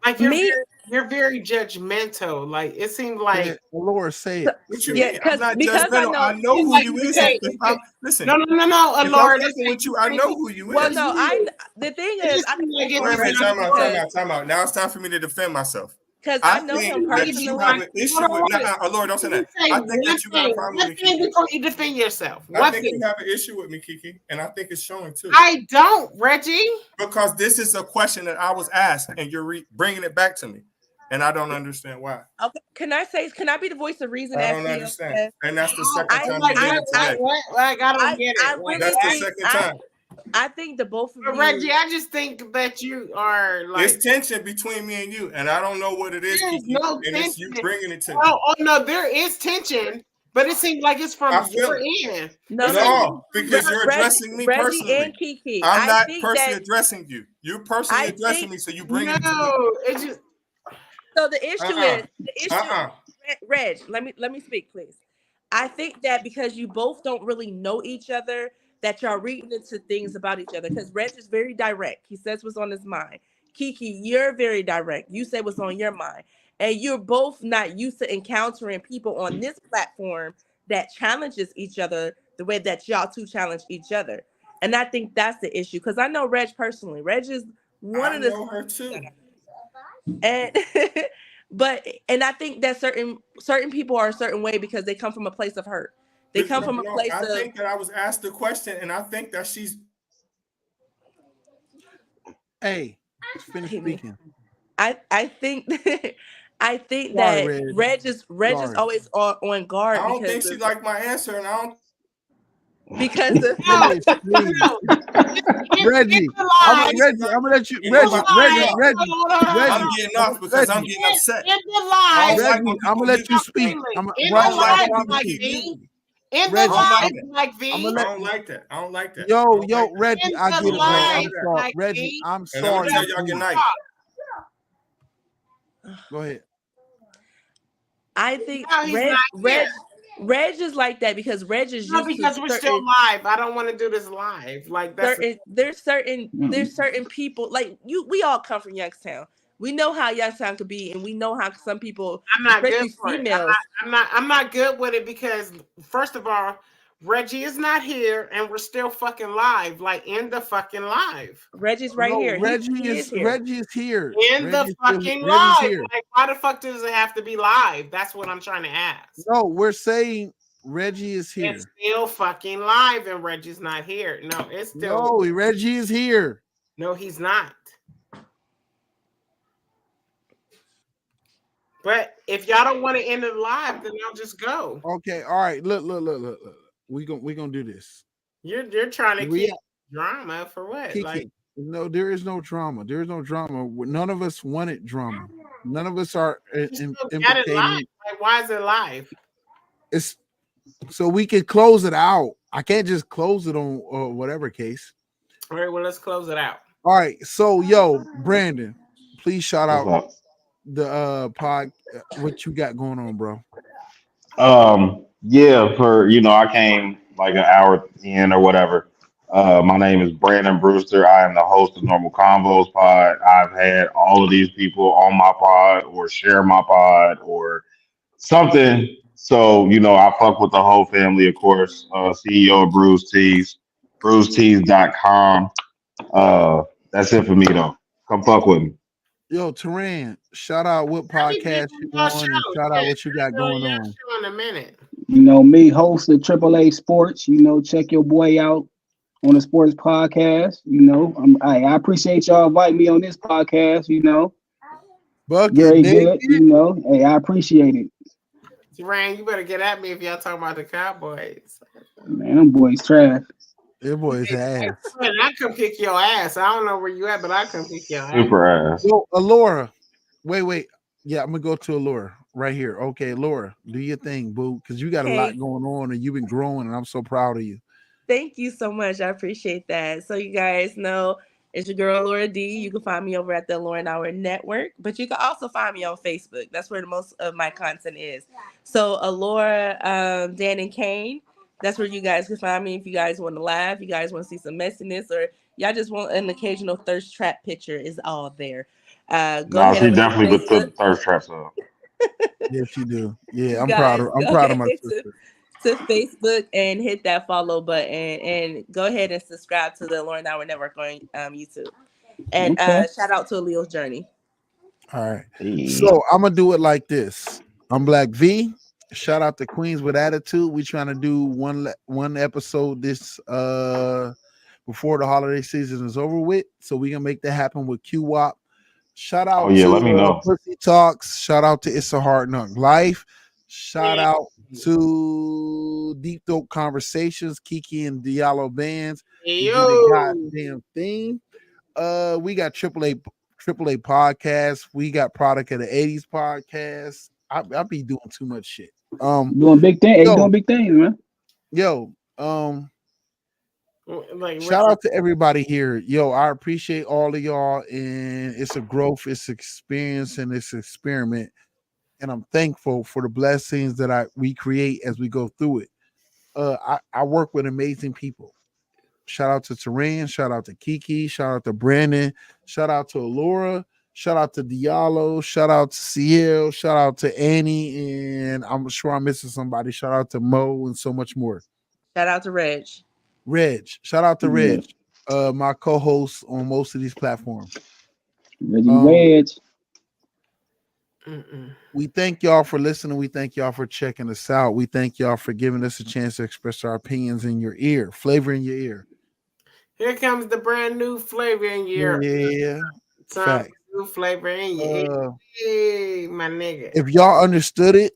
Like you're very judgmental. Like it seems like Laura, say it. What you Yeah, mean? I'm not because judgmental. I know who like you you is. say- Listen. No, If Laura. I'm fucking with you, I know who you is. Well, no, the thing It is, just seems like Wait a minute, time out. Now it's time for me to defend myself. Because I I know think him that you personally. have an issue with. Lord, don't say that. I think that you got a problem with me, Kiki. before you defend yourself. I think you have an issue with me, Kiki, and I think it's showing too. I don't, Reggie. Because this is a question that I was asked, and you're bringing it back to me, and I don't understand why. Okay, can I be the voice of reason? I don't understand, and that's the second time you did it today. Like I don't get it. Really That's the second time. I think the both of you, Reggie, I just think that you are like There's tension between me and you, and I don't know what it is, there's Kiki, no and tension. it's you bringing it to me. Oh no, there is tension, but it seems like it's from your end. No, because you're addressing me Reggie personally. and Kiki. I'm not think personally that- addressing you. You're personally addressing me, so you bring it to me. No, it just So the issue is Reg, let me speak, please. I think that because you both don't really know each other, that y'all reading into things about each other. Because Reg is very direct. He says what's on his mind. Kiki, you're very direct. You say what's on your mind. And you're both not used to encountering people on this platform that challenges each other the way that y'all two challenge each other. And I think that's the issue. Because I know Reg personally. Reg is one of the. I know her too. And and I think that certain people are a certain way because they come from a place of hurt. They come from a place I of. think that I was asked the question, and I think that she's. Hey, finish speaking. I think I think Sorry, that Reg. Reg is always on guard. I don't because think she liked my answer, and I don't. Because of Reggie, I'm gonna let you. Reggie. I'm getting off because I'm getting upset. Reggie, I'm gonna let you speak. In the live, like V. I don't like that. I don't like that. Yo, Reggie, I get it, bro. I'm sorry, like Reggie. I'm And I'm sorry. gonna tell y'all good night. Go ahead. I think No, he's not here. Reg is like that because Reg is No, used because to we're certain, still live. I don't want to do this live. Like that's there's certain people like you. We all come from Youngstown. We know how Youngstown could be, and we know how some people, I'm not especially good for females. it. I'm not good with it because first of all, Reggie is not here, and we're still fucking live. Like in the fucking live. Reggie's right here. Reggie is here. Reggie is here. In the fucking live. Like, why the fuck does it have to be live? That's what I'm trying to ask. No, we're saying Reggie is here. It's still fucking live, and Reggie's not here. No, it's still. No, Reggie is here. No, he's not. But if y'all don't want to end it live, then I'll just go. Okay, all right. Look. We gonna do this. You're trying to keep drama for what? Kiki, Like no, there is no drama. There is no drama. None of us wanted drama. None of us are got it live. implicating. Like, why is it live? It's so we can close it out. I can't just close it on whatever case. All right, well, let's close it out. All right. So, yo, Brandon, please shout out the pod. What you got going on, bro? Yeah, I came like an hour in or whatever. My name is Brandon Brewster. I am the host of Normal Convos Pod. I've had all of these people on my pod or share my pod or something. So, I fuck with the whole family, of course. CEO of Brews Tees, brewstees.com. That's it for me, though. Come fuck with me. Yo, Teran, shout out what podcast you on and shout out what you got going on. In a minute. Me, host of AAA Sports. Check your boy out on the sports podcast. I appreciate y'all inviting me on this podcast. Very good. Hey, I appreciate it. Ryan, you better get at me if y'all talking about the Cowboys. Man, them boys trash. Them boys ass. I come kick your ass. I don't know where you at, but I come kick your ass. Super ass. Yo, Alora. Wait. Yeah, I'm gonna go to Alora. right here. Okay, Laura, do your thing, boo, because you got a Hey, lot going on and you've been growing, and I'm so proud of you. thank you so much. I appreciate that. So you guys know it's your girl Laura D. You can find me over at the Lauren Hour Network, but you can also find me on Facebook. That's where the most of my content is. So Alora, Dan, and Kane. That's where you guys can find me if you guys want to laugh, you guys want to see some messiness, or y'all just want an occasional thirst trap picture. Is all there. Go No, ahead she over to definitely put Facebook. the thirst traps up. Yes, you do. Yeah, You I'm proud guys of. I'm go proud of ahead my to sister. Facebook and hit that follow button and go ahead and subscribe to the Lauren Hour Network on YouTube. And Okay. shout out to Aleo's Journey. All right. Hey. So I'm gonna do it like this. I'm Black V. Shout out to Queens with Attitude. We trying to do one episode this before the holiday season is over with. So we gonna make that happen with QWOP. Shout Oh out yeah, to let me know. Pussy Talks. Shout out to It's a Hard Knock Life. Shout out to Deep Throat Conversations, Kiki and Diallo Bands, who do the Yo. goddamn thing. We got Triple A podcast. We got Product of the 80s podcast. I be doing too much shit. Doing big thing. Hey, you Yo, doing big things, man. yo, Like what shout you out to everybody here. Yo, I appreciate all of y'all, and it's a growth, it's experience, and it's experiment. And I'm thankful for the blessings that we create as we go through it. I work with amazing people. Shout out to Terrain, shout out to Kiki, shout out to Brandon, shout out to Alora, shout out to Diallo, shout out to CL, shout out to Annie, and I'm sure I'm missing somebody. Shout out to Mo and so much more. Shout out to Reg. Reg, shout out to Yeah. Reg, my co-host on most of these platforms. Reggie Um, Wedge. we thank y'all for listening. We thank y'all for checking us out. We thank y'all for giving us a chance to express our opinions in your ear, flavor in your ear. Here comes the brand new flavor in your Yeah, time fact. for new flavor in your Uh, hey, my nigga. if y'all understood it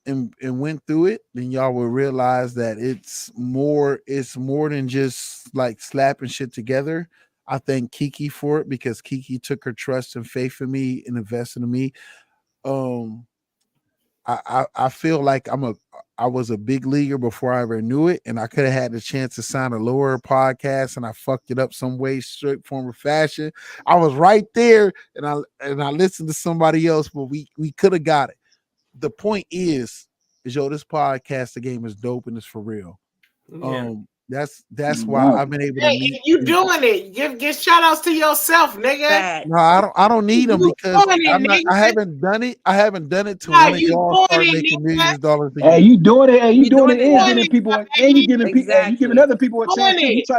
and went through it, then y'all will realize that it's more than just like slapping shit together. I thank Kiki for it because Kiki took her trust and faith in me and invested in me. Um, I feel like I was a big leaguer before I ever knew it, and I could have had the chance to sign a lower podcast, and I fucked it up some way, shape, form, or fashion. I was right there, and I listened to somebody else, but we could have got it. The point is yo, this podcast, the game is dope and it's for real. Yeah. That's No why doubt. I've been able to Hey, meet if you people. doing it, give shout outs to yourself, nigga. No, I don't need them You because doing it, I nigga. haven't done it. I haven't done it till Nah, one of you y'all doing start it, making nigga. millions of dollars a Hey, year. you doing it? Hey, you We doing doing it it and now. giving people and you giving people and you giving Exactly. other people a chance too. Doing it.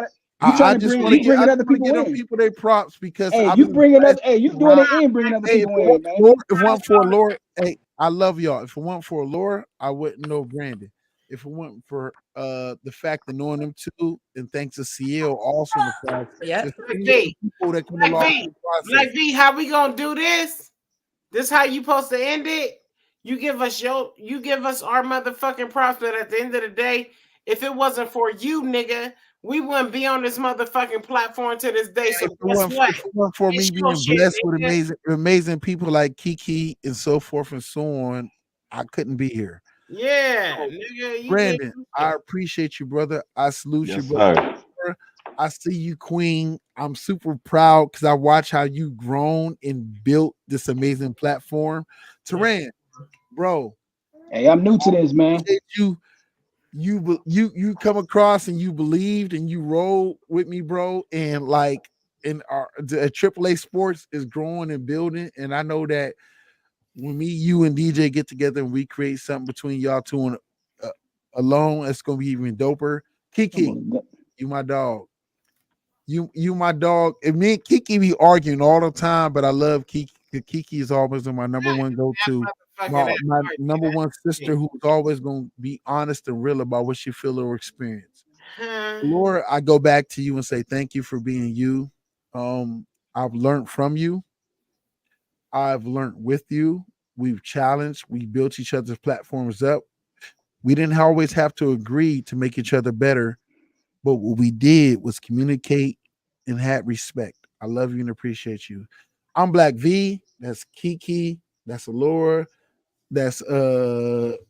You trying to bring you I bringing just other want to people give them in. people their props because Hey, I've you been bringing blessed other. Hey, you to doing it ride. and bringing other Hey, if people it weren't in, man. for Lord, if it weren't for Lord, hey, I love y'all. If it weren't for Laura, I wouldn't know Brandon. If it weren't for the fact of knowing them two, and thanks to CL also in the process, Yep. just Black so many V. people that come Black along V. in the Black process. V, how we gonna do this? This how you supposed to end it? You give us our motherfucking props, but at the end of the day, if it wasn't for you, nigga, we wouldn't be on this motherfucking platform to this day. So guess what? If it weren't for me It's your being shit, blessed with nigga. amazing people like Kiki and so forth and so on, I couldn't be here. Yeah, So, nigga, you did Brandon, your I shit. appreciate you, brother. I salute you, Yes, brother. sir. I see you, Queen. I'm super proud because I watch how you've grown and built this amazing platform. Yeah. Teran, bro, Hey, I'm new to this, man. appreciate you come across and you believed and you rolled with me, bro. And like in our the AAA sports is growing and building. And I know that when me, you, and DJ get together and we create something between y'all two and alone, it's gonna be even doper. Kiki, you my dog. You my dog. And me and Kiki be arguing all the time, but I love Kiki. Kiki is always my number one go-to. Motherfucking My number one sister who's always gonna be honest and real about what she feel or experience. Huh? Laura, I go back to you and say thank you for being you. I've learned from you. I've learned with you. We've challenged. We built each other's platforms up. We didn't always have to agree to make each other better, but what we did was communicate and had respect. I love you and appreciate you. I'm Black V. That's Kiki. That's Alora. That's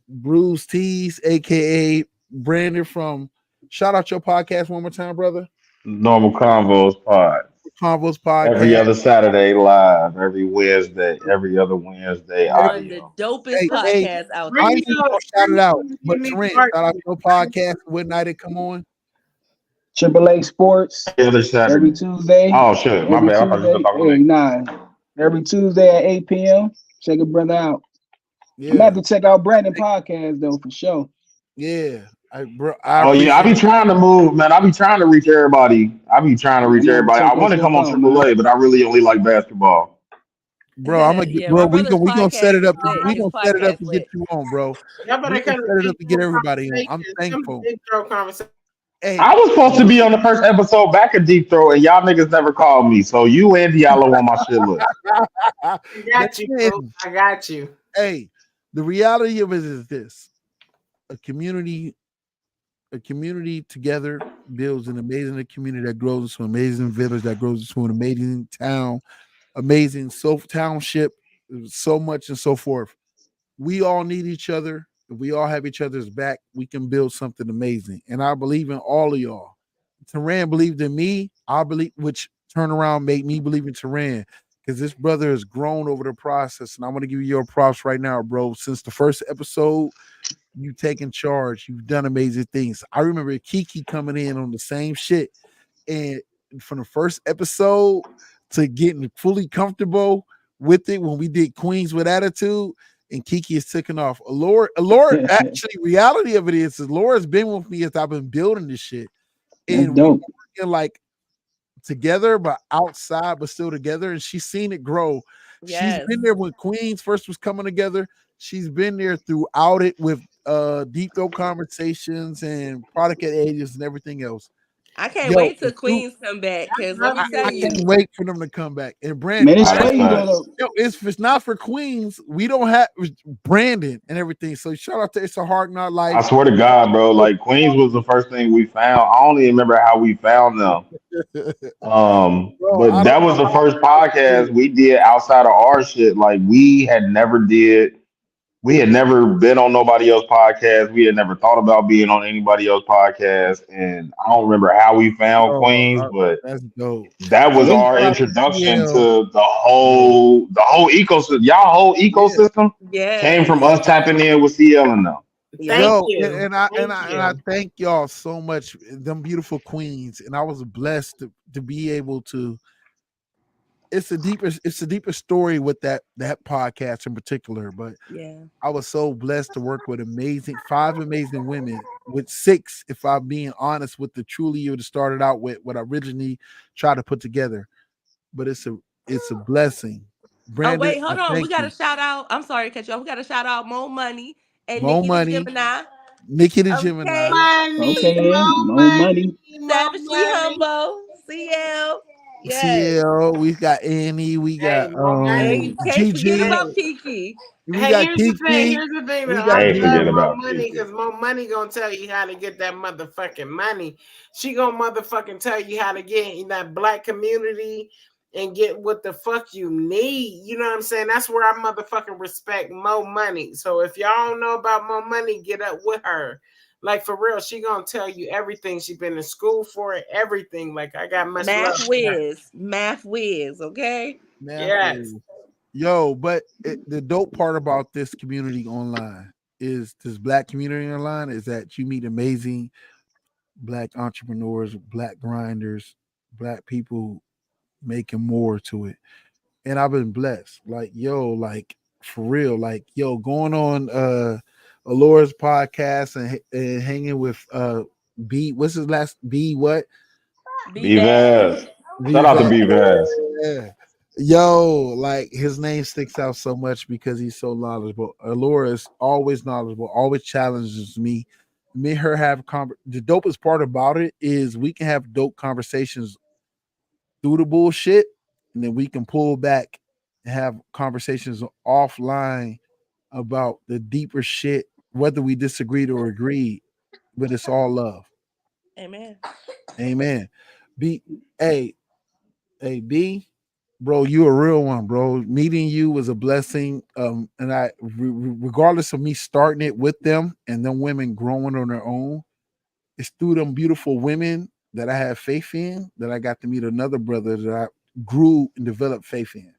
Bruce Tees, aka Brandon from shout out your podcast one more time, brother. Normal Convos Pod. Convos Every podcast. other Saturday live. Every Wednesday. Every other Wednesday One of the audio. dopest Hey, podcasts out I there. ain't even gonna shout it out, but Trent, shout out your podcast. What night it come on? Triple A Sports Every other every Saturday. Tuesday. Oh shit, my Every bad. I thought you were Tuesday. talking to Hey, me. nah. Every Tuesday at 8 p.m. Check a brother out. I'm gonna Yeah, have to check out Brandon podcast though for sure. yeah. I Oh yeah, I appreciate be it. trying to move, man. I be trying to reach everybody. I be trying to Yeah, reach I'm gonna have to everybody. I check that want to shit come on out, man. AAA, but I really only like basketball. Bro. I'm gonna get Yeah, my bro. brother's We gonna set podcast it is up. lit. We His gonna set it up podcast to get lit. you on, bro. Y'all We better gonna come to set it up deep to get throat everybody on. I'm conversations. Come to thankful. deep throat conversation. Hey, I was supposed to be on the first episode back at Deep Throat, and y'all niggas never called me. So you and Diallo on my shit list. I the got you, thing bro. is, I got you. hey, the reality of it is this: a community together builds an amazing community that grows into an amazing village that grows into an amazing town, amazing township, so much and so forth. We all need each other. If we all have each other's back, we can build something amazing. And I believe in all of y'all. Teran believed in me. I believe, which turnaround made me believe in Teran because this brother has grown over the process. And I want to give you your props right now, bro. Since the first episode, you've taken charge. You've done amazing things. I remember Kiki coming in on the same shit. And from the first episode to getting fully comfortable with it when we did Queens with Attitude, and Kiki is taking off. Allure, actually, reality of it is Laura's been with me as I've been building this shit. That's And we dope. working like together, but outside, but still together. And she's seen it grow. She's Yes. been there when Queens first was coming together. She's been there throughout it with deep throat conversations and product at ages and everything else. I can't Yo, wait till Queens come back because let me tell I can't you, wait for them to come back. And Brandon, Man, it's Nah, that's crazy facts. though. yo, if it's not for Queens, we don't have Brandon and everything. So shout out to It's a Hard Not I Life. swear to God, bro. Like Queens was the first thing we found. I don't even remember how we found them. Bro, But I don't that was the first podcast we did outside of our shit. Like we had never been on nobody else's podcast. We had never thought about being on anybody else's podcast. And I don't remember how we found bro, Queens, but that's dope. that was They our Shout out to introduction CL. to Yeah, the whole ecosystem. Y'all whole yeah. ecosystem came yes, from us tapping in with CL and them. yep. Thank Yo, you. Thank and I you. thank y'all so much, them beautiful queens. And I was blessed to be able to. It's a deeper story with that podcast in particular. But Yeah. I was so blessed to work with five amazing women, with six, if I'm being honest, with the truly you started out with what I originally tried to put together. But it's a blessing. Oh Brandon, wait, I hold on. We thank got to you. shout out. I'm sorry to cut you off. We got to shout out Mo Money and More Nikki the money, Gemini. Nikki the Gemini. Okay. Money, okay then. more No money, money. more Savagely money. Humble. CL. Yes. CL, we got Annie, we Hey, got more And money. you can't forget Gigi, about Hey, Kiki. we hey, got here's the thing. Kiki, Here's the thing we that got I I ain't love forget Gigi. Mo about Money Kiki. because Mo Money gonna tell you how to get that motherfucking money. She gonna motherfucking tell you how to get in that black community and get what the fuck you need. You know what I'm saying? That's where I motherfucking respect Mo Money. So if y'all don't know about Mo Money, get up with her. Like for real, she gonna tell you everything. She been in school for it, everything. Like I got much love Math for her. whiz. Math whiz. Okay. Math Yes. Wiz. Yo, but the dope part about this community online is this black community online is that you meet amazing black entrepreneurs, black grinders, black people making more to it. And I've been blessed. Like, yo, like for real, like, yo, going on Alora's podcast and hanging with B, what's his last B what? Be B bad. Vaz. B Shout out to Vat. B Vaz. Yeah. Yo, like his name sticks out so much because he's so knowledgeable. Alora is always knowledgeable, always challenges me. Me and her have the dopest part about it is we can have dope conversations through the bullshit, and then we can pull back and have conversations offline about the deeper shit, whether we disagreed or agreed, but it's all love. Amen. Amen. B A A B. Bro, you a real one, bro. Meeting you was a blessing. And regardless of me starting it with them and them women growing on their own, it's through them beautiful women that I have faith in that I got to meet another brother that I grew and developed faith in.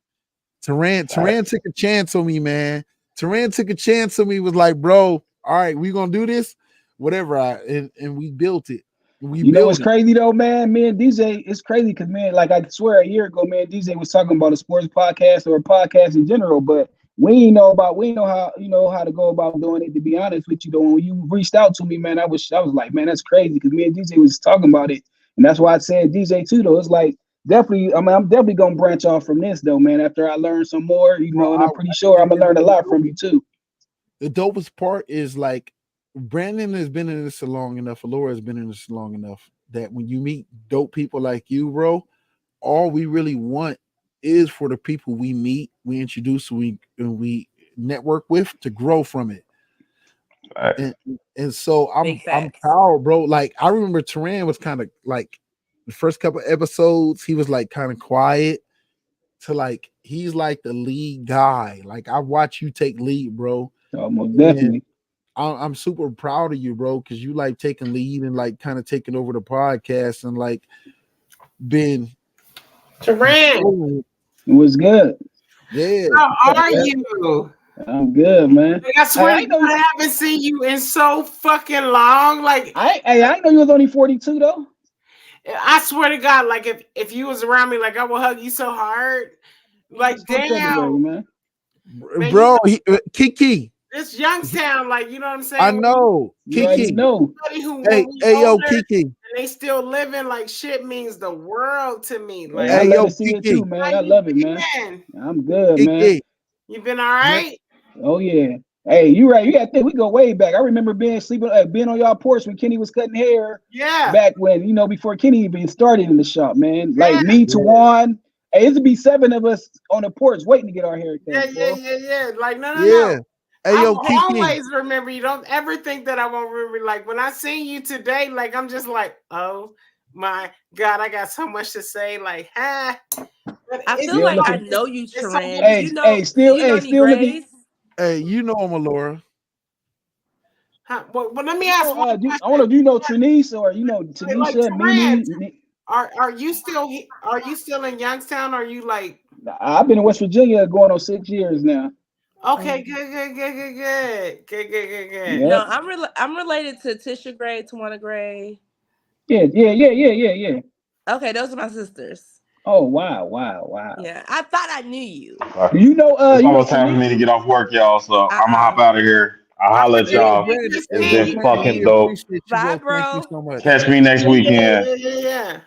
Taran took a chance on me, man. Taran took a chance on me, was like, bro, all right, we gonna do this, whatever. And we built it. We You know what's built it. crazy though, man? Me and DJ, it's crazy because man, like I swear a year ago, man, DJ was talking about a sports podcast or a podcast in general, but we ain't know how how to go about doing it. To be honest with you, though, when you reached out to me, man, I was like, man, that's crazy because me and DJ was talking about it, and that's why I said DJ too. Though it's like definitely, I mean, I'm definitely gonna branch off from this though, man. After I learn some more, Bro, and I'm pretty sure I'm gonna learn a lot from you too. The dopest part is like Brandon has been in this long enough, Alora has been in this long enough that when you meet dope people like you, bro, all we really want is for the people we meet, we introduce, we network with to grow from it. And so I'm proud, bro. Like I remember Taran was kind of like the first couple episodes, he was like kind of quiet to like he's like the lead guy. Like I watch you take lead, bro. Almost definitely. I'm super proud of you, bro, because you like taking lead and like kind of taking over the podcast and like been Taran. It was good. Yeah. How are you? I'm good, man. I swear I haven't seen you in so fucking long. Like I know you was only 42 though. I swear to God, like if you was around me, like I would hug you so hard. Like damn, man. Bro, Kiki. It's Youngstown, like you know what I'm saying. I know, Kiki. Hey, yo, Kiki. And they still living like shit means the world to me. Like, Hey, I love to see it too, man. I love it, man. I'm good, man. You been all right? Oh yeah. Hey, you right. You got to think we go way back. I remember being on y'all porch when Kenny was cutting hair. Yeah. Back when before Kenny even started in the shop, man. Like me, Tawan. Hey, it would be 7 of us on the porch waiting to get our hair cut. Yeah. Like no. Hey, yo, I will always remember you. Don't ever think that I won't remember. Like when I seen you today, like I'm just like, oh my God, I got so much to say. Like, I feel like I know you, Taran. Still looking. Hey, you know I'm Alora. Well, let me ask. I want to do you know Trinice or Tanisha, like, Mimi. Are you still in Youngstown? Or are you like? I've been in West Virginia going on 6 years now. Okay, good. Yep. No, I'm related to Tisha Gray, Tawana Gray. Yeah. Okay, those are my sisters. Oh wow. Yeah, I thought I knew you. It's almost time for me to get off work, y'all. So I'm gonna hop out of here. I'll holler at y'all. It's been fucking dope. Bye, bro. Thank you so much. Catch me next weekend. Yeah.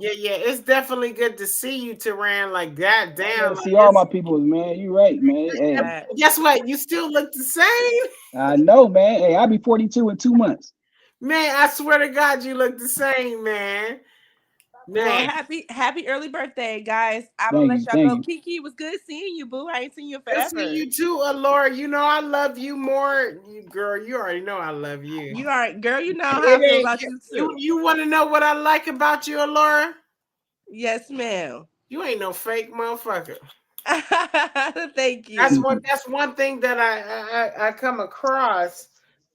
Yeah, it's definitely good to see you, Taran. Like, goddamn. See all my peoples, man. You right, man. Hey. Guess what? You still look the same. I know, man. Hey, I'll be 42 in 2 months. Man, I swear to God, you look the same, man. Well, happy early birthday, guys. I'm gonna let y'all go. Kiki, it was good seeing you, boo. I ain't seen you in forever. Good seeing you too, Alora. You know I love you more. Girl, you already know I love you. You all right, girl, you know how I feel about you too. You want to know what I like about you, Alora? Yes, ma'am. You ain't no fake motherfucker. Thank you. That's one thing that I come across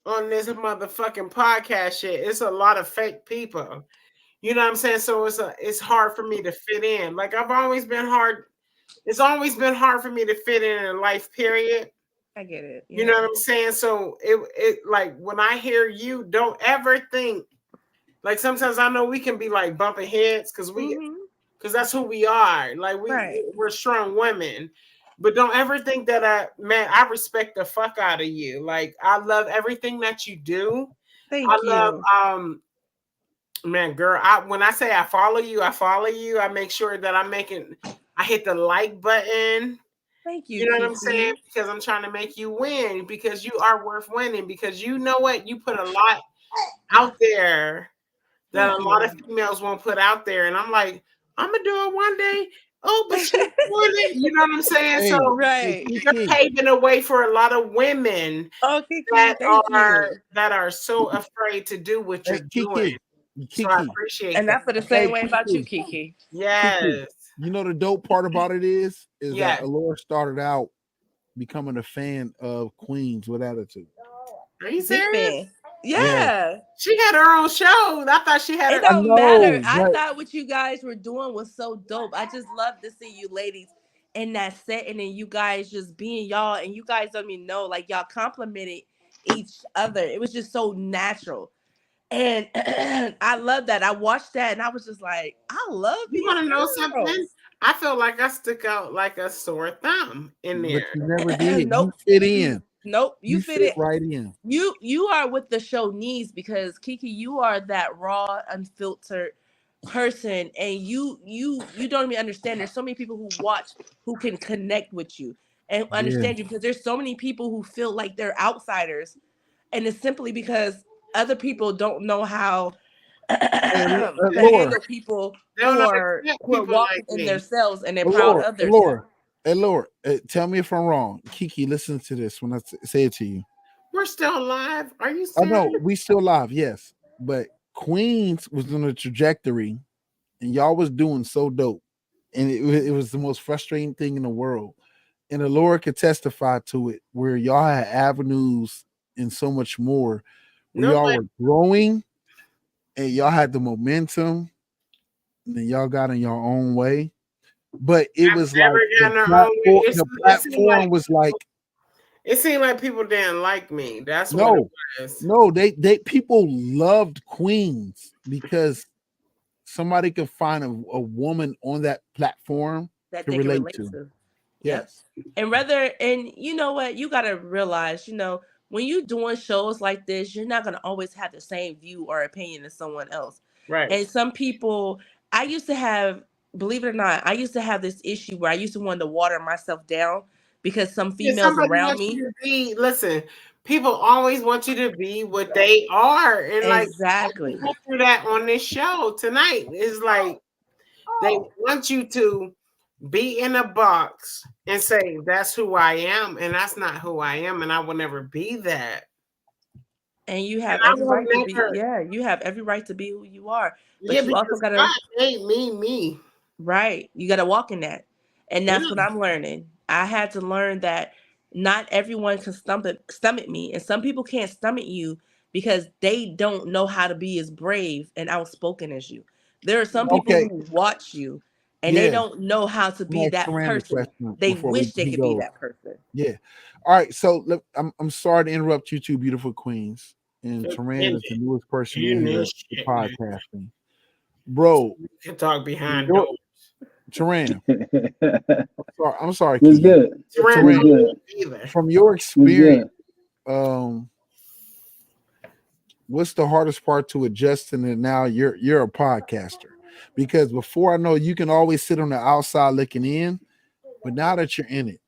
on this motherfucking podcast shit. It's a lot of fake people. You know what I'm saying? So it's hard for me to fit in. Like I've always been hard. It's always been hard for me to fit in life, period. I get it. Yeah. You know what I'm saying? So it like when I hear you, don't ever think like sometimes I know we can be like bumping heads because that's who we are. Like we're strong women. But don't ever think that I respect the fuck out of you. Like I love everything that you do. Thank you. Love man, girl, when I say I follow you. I make sure that I hit the like button. Thank you. You know what I'm saying? Because I'm trying to make you win because you are worth winning because you know what? You put a lot out there that a lot of females won't put out there. And I'm like, I'm going to do it one day. Oh, but she's doing it. You know what I'm saying? Hey, so you're paving the way for a lot of women that are so afraid to do what you're doing. Kiki. So I appreciate And that. I feel the same way about you, Kiki. Yes. Kiki, you know the dope part about it is Yes. that Alora started out becoming a fan of Queens with Attitude. Are you Big serious? fan. Yeah. She had her own show. I thought she had It her. don't matter. I but thought what you guys were doing was so dope. I just love to see you ladies in that setting and you guys just being y'all, and you guys don't even know, like, y'all complimented each other. It was just so natural. And I love that. I watched that and I was just like, I love You these want to know girls. something? I feel like I stick out like a sore thumb in But there. you never did. Nope. You fit in. Nope. You fit it right in. You are what the show needs, because Kiki, you are that raw, unfiltered person, and you don't even understand. There's so many people who watch who can connect with you and understand you, because there's so many people who feel like they're outsiders, and it's simply because other people don't know how to Laura, handle people They don't who know are to accept people walking like in me. themselves and they're proud of themselves. Laura, Laura, tell me if I'm wrong. Kiki, listen to this when I say it to you. We're still alive. Are you I serious? know we still live, yes, but Queens was on a trajectory, and y'all was doing so dope, and it was the most frustrating thing in the world. And Alora could testify to it, where y'all had avenues and so much more, where y'all were growing, and y'all had the momentum, and then y'all got in your own way. But it was like the platform was like, it seemed like people didn't like me. That's what no, it was. no, they people loved Queens because somebody could find a woman on that platform that to they can relate relate to. to. Yes. And you know what? You gotta realize, when you're doing shows like this, you're not gonna always have the same view or opinion as someone else. Right. And some people, I used to have, believe it or not, I used to have this issue where I used to want to water myself down because some females somebody around wants me. you to be. Listen, people always want you to be what they are, and Exactly. I went through that on this show tonight. It's like they want you to be in a box and say that's who I am, and that's not who I am, and I will never be that. And you have And I every will right to be, never. you have every right to be who you are. But Yeah, you also because gotta, God made me. right, you gotta walk in that. And Yeah. that's what I'm learning. I had to learn that not everyone can stomach me. And some people can't stomach you because they don't know how to be as brave and outspoken as you. There are some people Okay. who watch you and they Yeah. don't know how to be Next that random person. question They before wish they he could be goes. that person. Yeah. All right. So look, I'm sorry to interrupt you two beautiful queens. And Taran is the newest person in here to podcasting. Bro, You can talk behind your, doors. Taran. I'm sorry, What's Kiki. good? Taran, What's good? from your What's experience, good? what's the hardest part to adjusting and now you're a podcaster? Because before, I know you can always sit on the outside looking in, but now that you're in it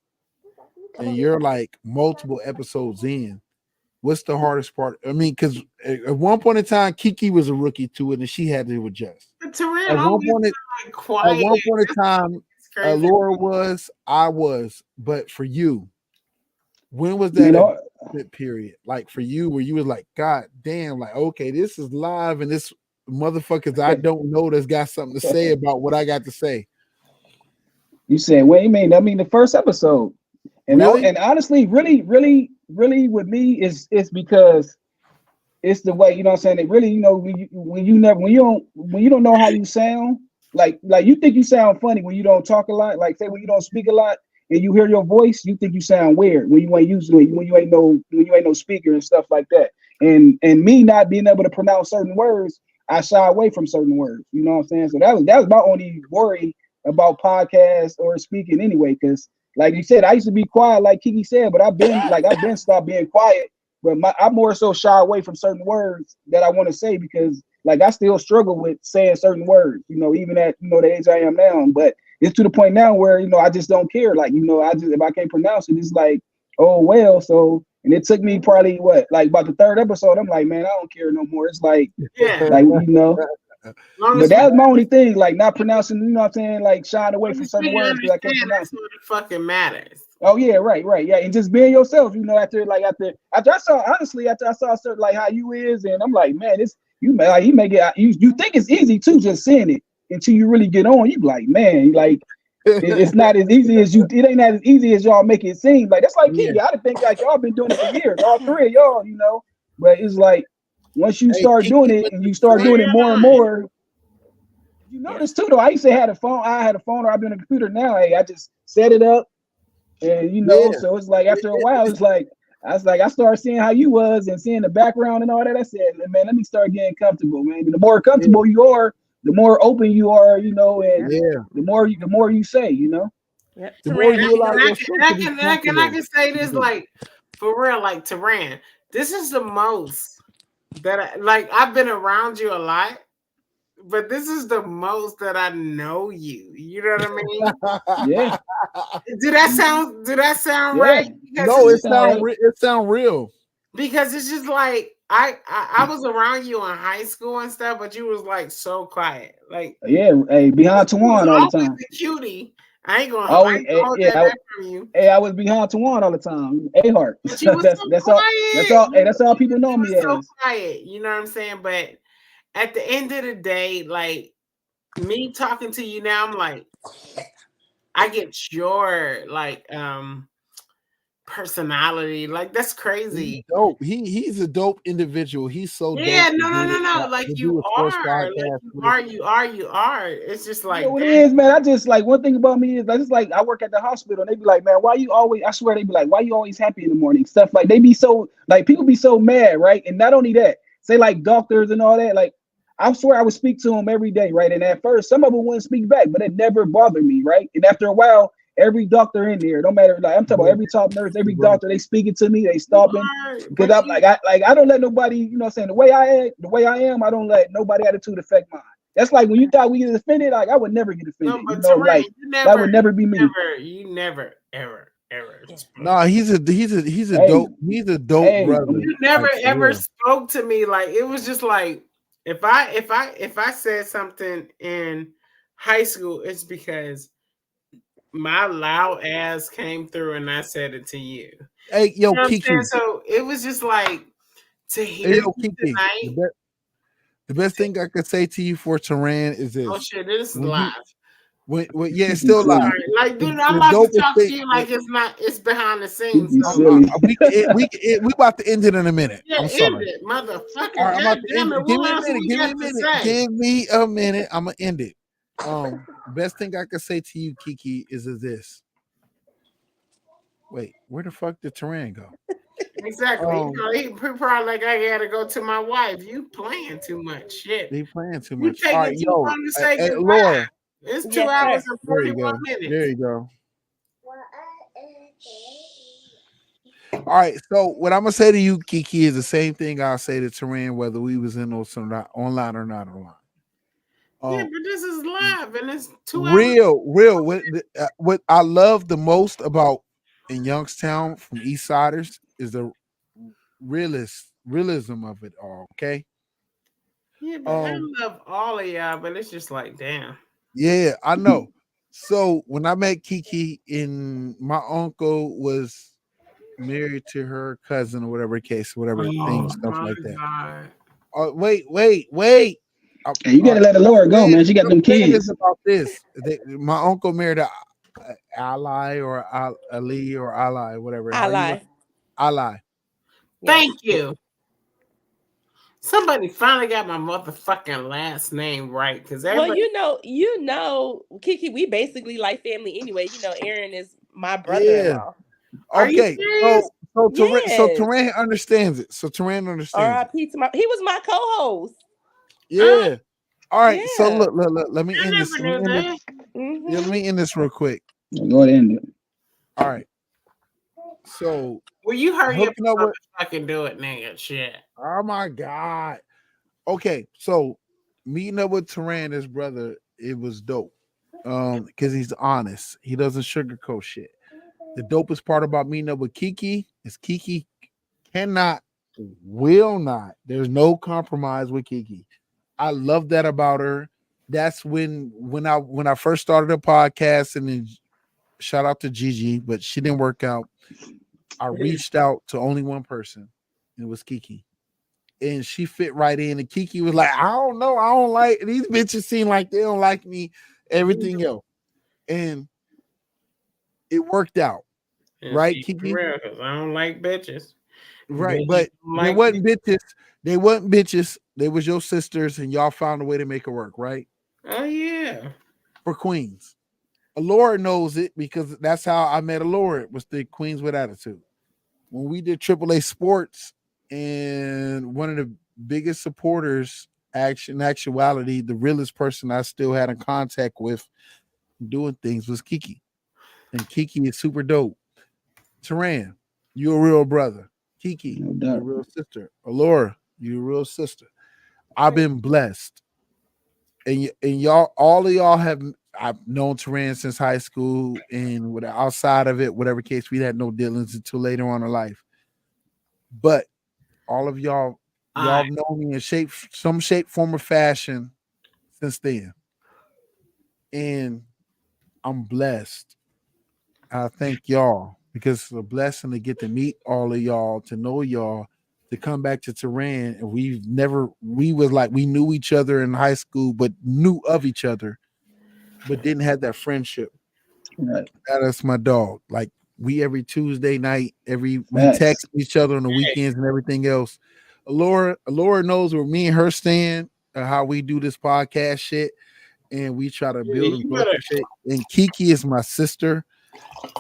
and you're like multiple episodes in, what's the hardest part? I mean, because at one point in time, Kiki was a rookie to it and she had to adjust. Taran At one always point, like quiet. at one point in time, crazy. Laura was, I was, but for you, when was that adjustment period? Like for you, where you was like, God damn, like, okay, this is live and this motherfuckers I don't know that's got something to say about what I got to say. You said, wait a minute, I mean the first episode. And Really? and honestly, really with me is because it's the way, you know what I'm saying? It really, when you don't know how you sound, like you think you sound funny when you don't talk a lot, like say when you don't speak a lot and you hear your voice, you think you sound weird when you ain't used to it, when you ain't no speaker and stuff like that. And me not being able to pronounce certain words, I shy away from certain words. You know what I'm saying? So that was my only worry about podcasts or speaking anyway, because like you said, I used to be quiet, like Kiki said, but I've been stopped being quiet. But I more so shy away from certain words that I want to say because like I still struggle with saying certain words, even at the age I am now. But it's to the point now where I just don't care. Like I just, if I can't pronounce it, it's like, oh well. So, and it took me probably about the third episode. I'm like, man, I don't care no more. It's like, But that's my only thing, like not pronouncing. You know what I'm saying? Like shying away from certain words because I can't pronounce it. That's what fucking matters. Oh yeah, right, yeah, and just being yourself. After I saw certain like how you is, and I'm like, man, you make it. You think it's easy too, just saying it until you really get on. You be like, man, like it's not as easy as you. It ain't as easy as y'all make it seem. Like that's like Kiki. I think like y'all been doing it for years, all three of y'all, But it's like once you start doing it and you start doing it more and more. You notice too, though. I used to have a phone. I had a phone, or I've been on a computer now. Hey, I just set it up, and so it's like after a while, it's like I started seeing how you was and seeing the background and all that. I said, man, let me start getting comfortable, man. And the more comfortable you are, the more open you are, and the more you say, Yep. The more Taran, you allow yourself to be And I comfortable. can say this, like, for real, like, Taran, this is the most that I've been around you a lot, but this is the most that I know you. You know what I mean? Yeah. Do that sound Yeah. right? Because No, it sound real. Because it's just like I was around you in high school and stuff, but you was like so quiet. Like Yeah, hey, behind you was Tawan all the always time. a cutie. I ain't gonna Always, hold that back from you. Hey, I was behind Tawan all the time. A heart. But you was so That's all. That's quiet. all. Hey, that's all people know You me was so as. quiet. You know what I'm saying? But at the end of the day, like me talking to you now, I'm like, I get your personality. Like that's crazy. He's dope. He's a dope individual. He's so Yeah, dope to no. Like to do you his first are. Like podcast you with. are, you are. It's just You know like what it that. is, man. I just like one thing about me is I just like I work at the hospital and they be like, man, why you always? I swear they be like, why you always happy in the morning? Stuff like they be so like people be so mad, right? And not only that, say like doctors and all that. Like I swear I would speak to them every day, right? And at first, some of them wouldn't speak back, but it never bothered me, right? And after a while, every doctor in there, no matter like I'm talking about every top nurse, every doctor, they speaking to me, they stopping because I'm like I don't let nobody, what I'm saying, the way I am, I don't let nobody attitude affect mine. That's like when you thought we get offended, like I would never get offended. No, but Terrain, That would never be me. you never, ever. No, he's a Hey, dope. He's a dope brother. You never Like, for ever real. spoke to me like it was just like if I said something in high school, it's because my loud ass came through and I said it to you. Hey, You yo, know what I'm Kiki. saying? So it was just like to hear Hey, yo, you Kiki. tonight. The best thing I could say to you for Taran is this. Oh shit, this is When live. yeah, it's still live. Like, dude, I'm The about to dopest talk thing. to you like it's behind the scenes. be So silly. We about to end it in a minute. yeah, I'm end sorry. it, motherfucker. All right, I'm about God to end damn it. it. Give What me a else minute. we Give me got a to minute. say? Give me a minute. I'm gonna end it. Best thing I could say to you, Kiki, is this. Wait, where the fuck did Taran go? Exactly. He probably like I gotta go to my wife. You playing too much shit. They playing too You much. All right, taking too yo, long to say hey, goodbye. Laura. It's 2 Yes, hours sir. and There you 41 go. minutes. There you go. All right. So what I'm gonna say to you, Kiki, is the same thing I'll say to Taran, whether we was in those online or not online. Yeah, but this is live and it's 2 hours. Real. What I love the most about in Youngstown from East Siders is the realism of it all. Okay. Yeah, but I love all of y'all, but it's just like, damn. Yeah, I know. So when I met Kiki, my uncle was married to her cousin or whatever case, whatever thing, stuff like that. God. Wait. Hey, you gotta let the Laura go, man. She got them Saying this kids. about this. My uncle married a ally or Ali or ally, whatever. I lie. Ally. Thank you. Somebody finally got my motherfucking last name right because Well, everybody. you know, Kiki, we basically like family anyway. You know, Aaron is my Yeah. brother-in-law. Are you Okay. serious? Yes. Taran understands it. So Taran understands it. R.I.P. to he was my co-host. Yeah. All right. Yeah. So look. Let me I end this. never knew that. Yeah, let me end this real quick. Go ahead and end it. All right. So Will you hurry up hooking up and with. fucking do it, nigga? Shit. Oh my god. Okay, so meeting up with Taran, his brother, it was dope. Because he's honest. He doesn't sugarcoat shit. The dopest part about meeting up with Kiki is Kiki cannot, will not. There's no compromise with Kiki. I love that about her. That's when I first started a podcast, and then shout out to Gigi, but she didn't work out. I reached out to only one person. It was Kiki. and she fit right in. And Kiki was like, I don't know, I don't like these bitches. Seem like they don't like me. Everything else, and it worked out, And right, see, for Kiki? real, because I don't like bitches. Right, Bitches but don't they like me. wasn't bitches. They wasn't bitches. They was your sisters, and y'all found a way to make it work, right? Oh yeah. For Queens. Alora knows it because that's how I met Alora, was the Queens with Attitude. When we did AAA Sports, and one of the biggest supporters, actuality, the realest person I still had in contact with doing things was Kiki. And Kiki is super dope. Teran, you a real brother. Kiki, No you a doubt. real sister. Alora, you a real sister. I've been blessed. And y'all, all of y'all have, I've known Teran since high school, and with outside of it, whatever case, we had no dealings until later on in life. But all of y'all have known me in some shape, form, or fashion since then. And I'm blessed. I thank y'all because it's a blessing to get to meet all of y'all, to know y'all, to come back to Tehran. And we was like, we knew each other in high school, but knew of each other, but didn't have that friendship. Right. That's my dog. Like, we every Tuesday night, we Facts. text each other on the weekends and everything else. Alora knows where me and her stand, how we do this podcast shit, and we try to build and You grow better. some shit. And Kiki is my sister,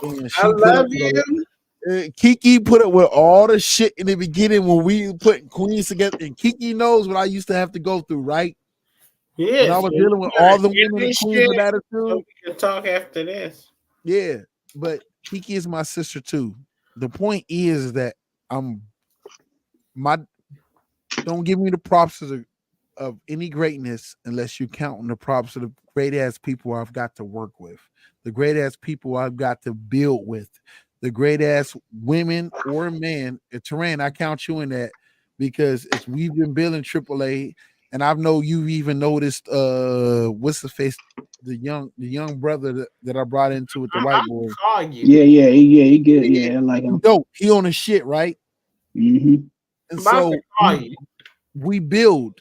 and I she put love up with you. Kiki put up with all the shit in the beginning when we put Queens together. And Kiki knows what I used to have to go through, right? When I Yes. was You dealing with better all the end women in this Queens with shit so attitude. we can talk after this. Yeah, but Kiki is my sister too. The point is that I'm my don't give me the props of any greatness unless you count on the props of the great ass people I've got to work with, the great ass people I've got to build with, the great ass women or men. Tehran, I count you in that because it's we've been building AAA, and I know you've even noticed what's the face, the young brother that I brought into with the white I'm boy. call you. He good. Yeah, I like He him. dope. He on the shit, right? Mm-hmm. And I'm about to so call you. we build,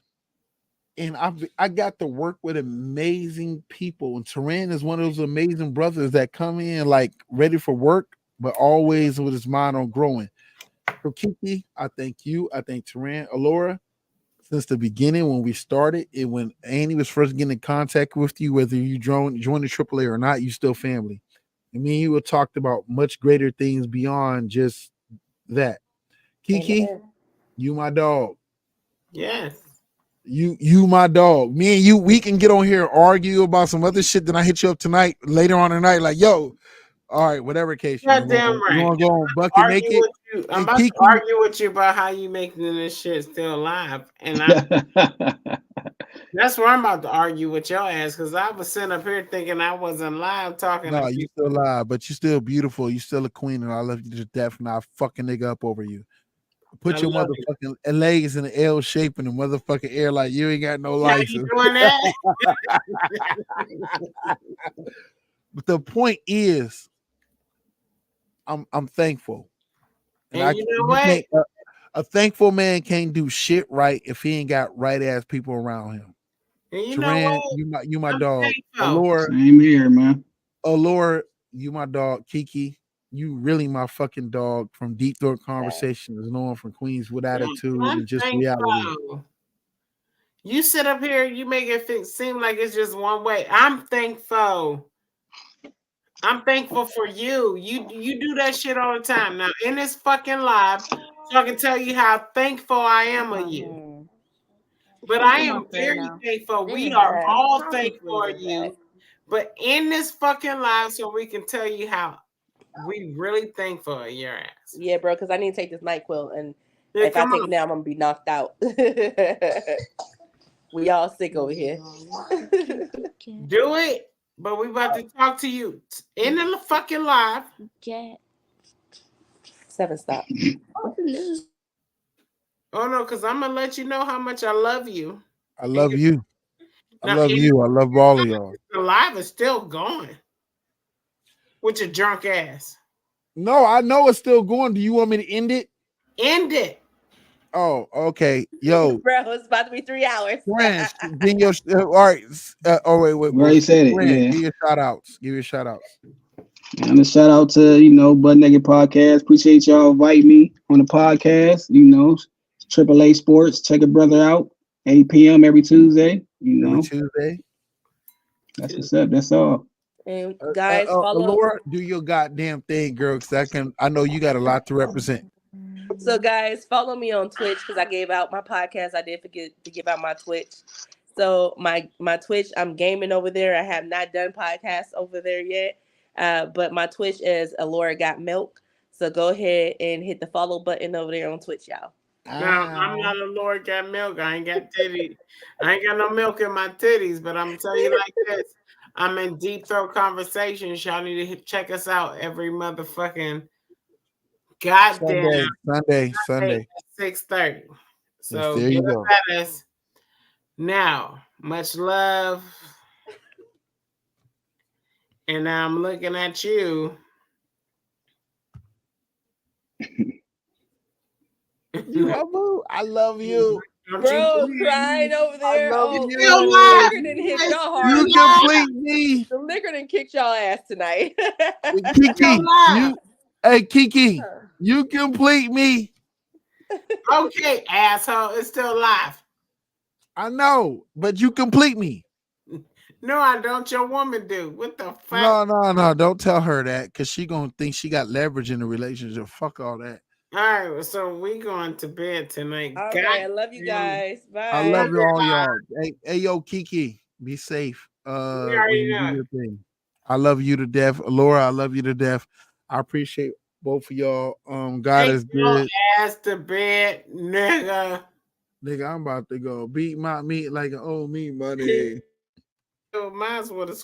and I got to work with amazing people. And Tehran is one of those amazing brothers that come in like ready for work, but always with his mind on growing. So Kiki, I thank you. I thank Tehran, Alora. Since the beginning, when we started, and when Annie was first getting in contact with you, whether you joined the AAA or not, you still family. And me and you have talked about much greater things beyond just that. Kiki, Amen. you my dog. Yes. You my dog. Me and you, we can get on here and argue about some other shit. Then I hit you up tonight, later on tonight, like, yo, all right, whatever case Goddamn you right. want to go on bucket Argue naked with you. I'm and about to Kiki. argue with you about how you making this shit still alive, and that's where I'm about to argue with your ass because I was sitting up here thinking I wasn't live talking to No, you people. still alive, but you still beautiful. You still a queen, and I love you to death. And I fucking nigga up over you. I Put your love you. motherfucking legs in the L shape in the motherfucking air like you ain't got no How you license. doing that? But the point is, I'm thankful, and And you know you what? can't. A thankful man can't do shit right if he ain't got right ass people around him. And you know Tehran, what? you my I'm dog. thankful. Same here, man. Allure, you my dog. Kiki, you really my fucking dog from Deep Throat Conversations, known from Queens with Attitude I'm and just reality. thankful. You sit up here, you make it seem like it's just one way. I'm thankful. I'm thankful for you. You do that shit all the time. Now in this fucking live, so I can tell you how thankful I am of you. But I am very thankful. We are all thankful for you. But in this fucking live, so we can tell you how we really thankful of your ass. Yeah, bro, because I need to take this NyQuil, and Yeah, if I come take on. it now, I'm gonna be knocked out. We all sick over here. Do it. But we about to talk to you in the fucking live. 7 stop. Oh no, because I'm gonna let you know how much I love you. I love you. I Now love you. I love all of y'all. the live is still going with your drunk ass. No, I know it's still going. Do you want me to end it? End it. Oh, okay. Yo, Bro, it's about to be 3 hours. friends, give your all right. Oh wait. You already said it. Friend, Yeah. give your shout outs. Give your shout outs. And a shout out to, Butt Naked Podcast. Appreciate y'all inviting me on the podcast. Triple A Sports. Check a brother out. 8 p.m. every Tuesday. Every Tuesday. That's what's up. That's all. And guys, follow. Laura, do your goddamn thing, girl. Because I know you got a lot to represent. So guys, follow me on Twitch because I gave out my podcast. I did forget to give out my Twitch. So my Twitch, I'm gaming over there. I have not done podcasts over there yet. But my Twitch is Alora Got Milk. So go ahead and hit the follow button over there on Twitch, y'all. Now, I'm not a Lord got milk. I ain't got titties. I ain't got no milk in my titties, but I'm gonna tell you like this. I'm in Deep Throat Conversations. Y'all need to check us out every motherfucking goddamn Sunday. at 6:30. So there you get go. at us. Now, much love. And I'm looking at you. I love you. Bro, crying over there. I love Oh, you. the liquor didn't hit y'all hard. You complete me. The liquor didn't kick y'all ass tonight. Kiki, you complete me. Okay, asshole. It's still live. I know, but you complete me. No, I don't. Your woman do. What the fuck? No. Don't tell her that because she gonna think she got leverage in the relationship. Fuck all that. All right, so we going to bed tonight. Okay, I love you guys. Bye. I love you all, y'all. Hey, yo, Kiki, be safe. We When already you know. do your thing. I love you to death, Laura. I love you to death. I appreciate both of y'all. God is good. Ass to bed, nigga. Nigga, I'm about to go beat my meat like an old meat, buddy. Mine's with a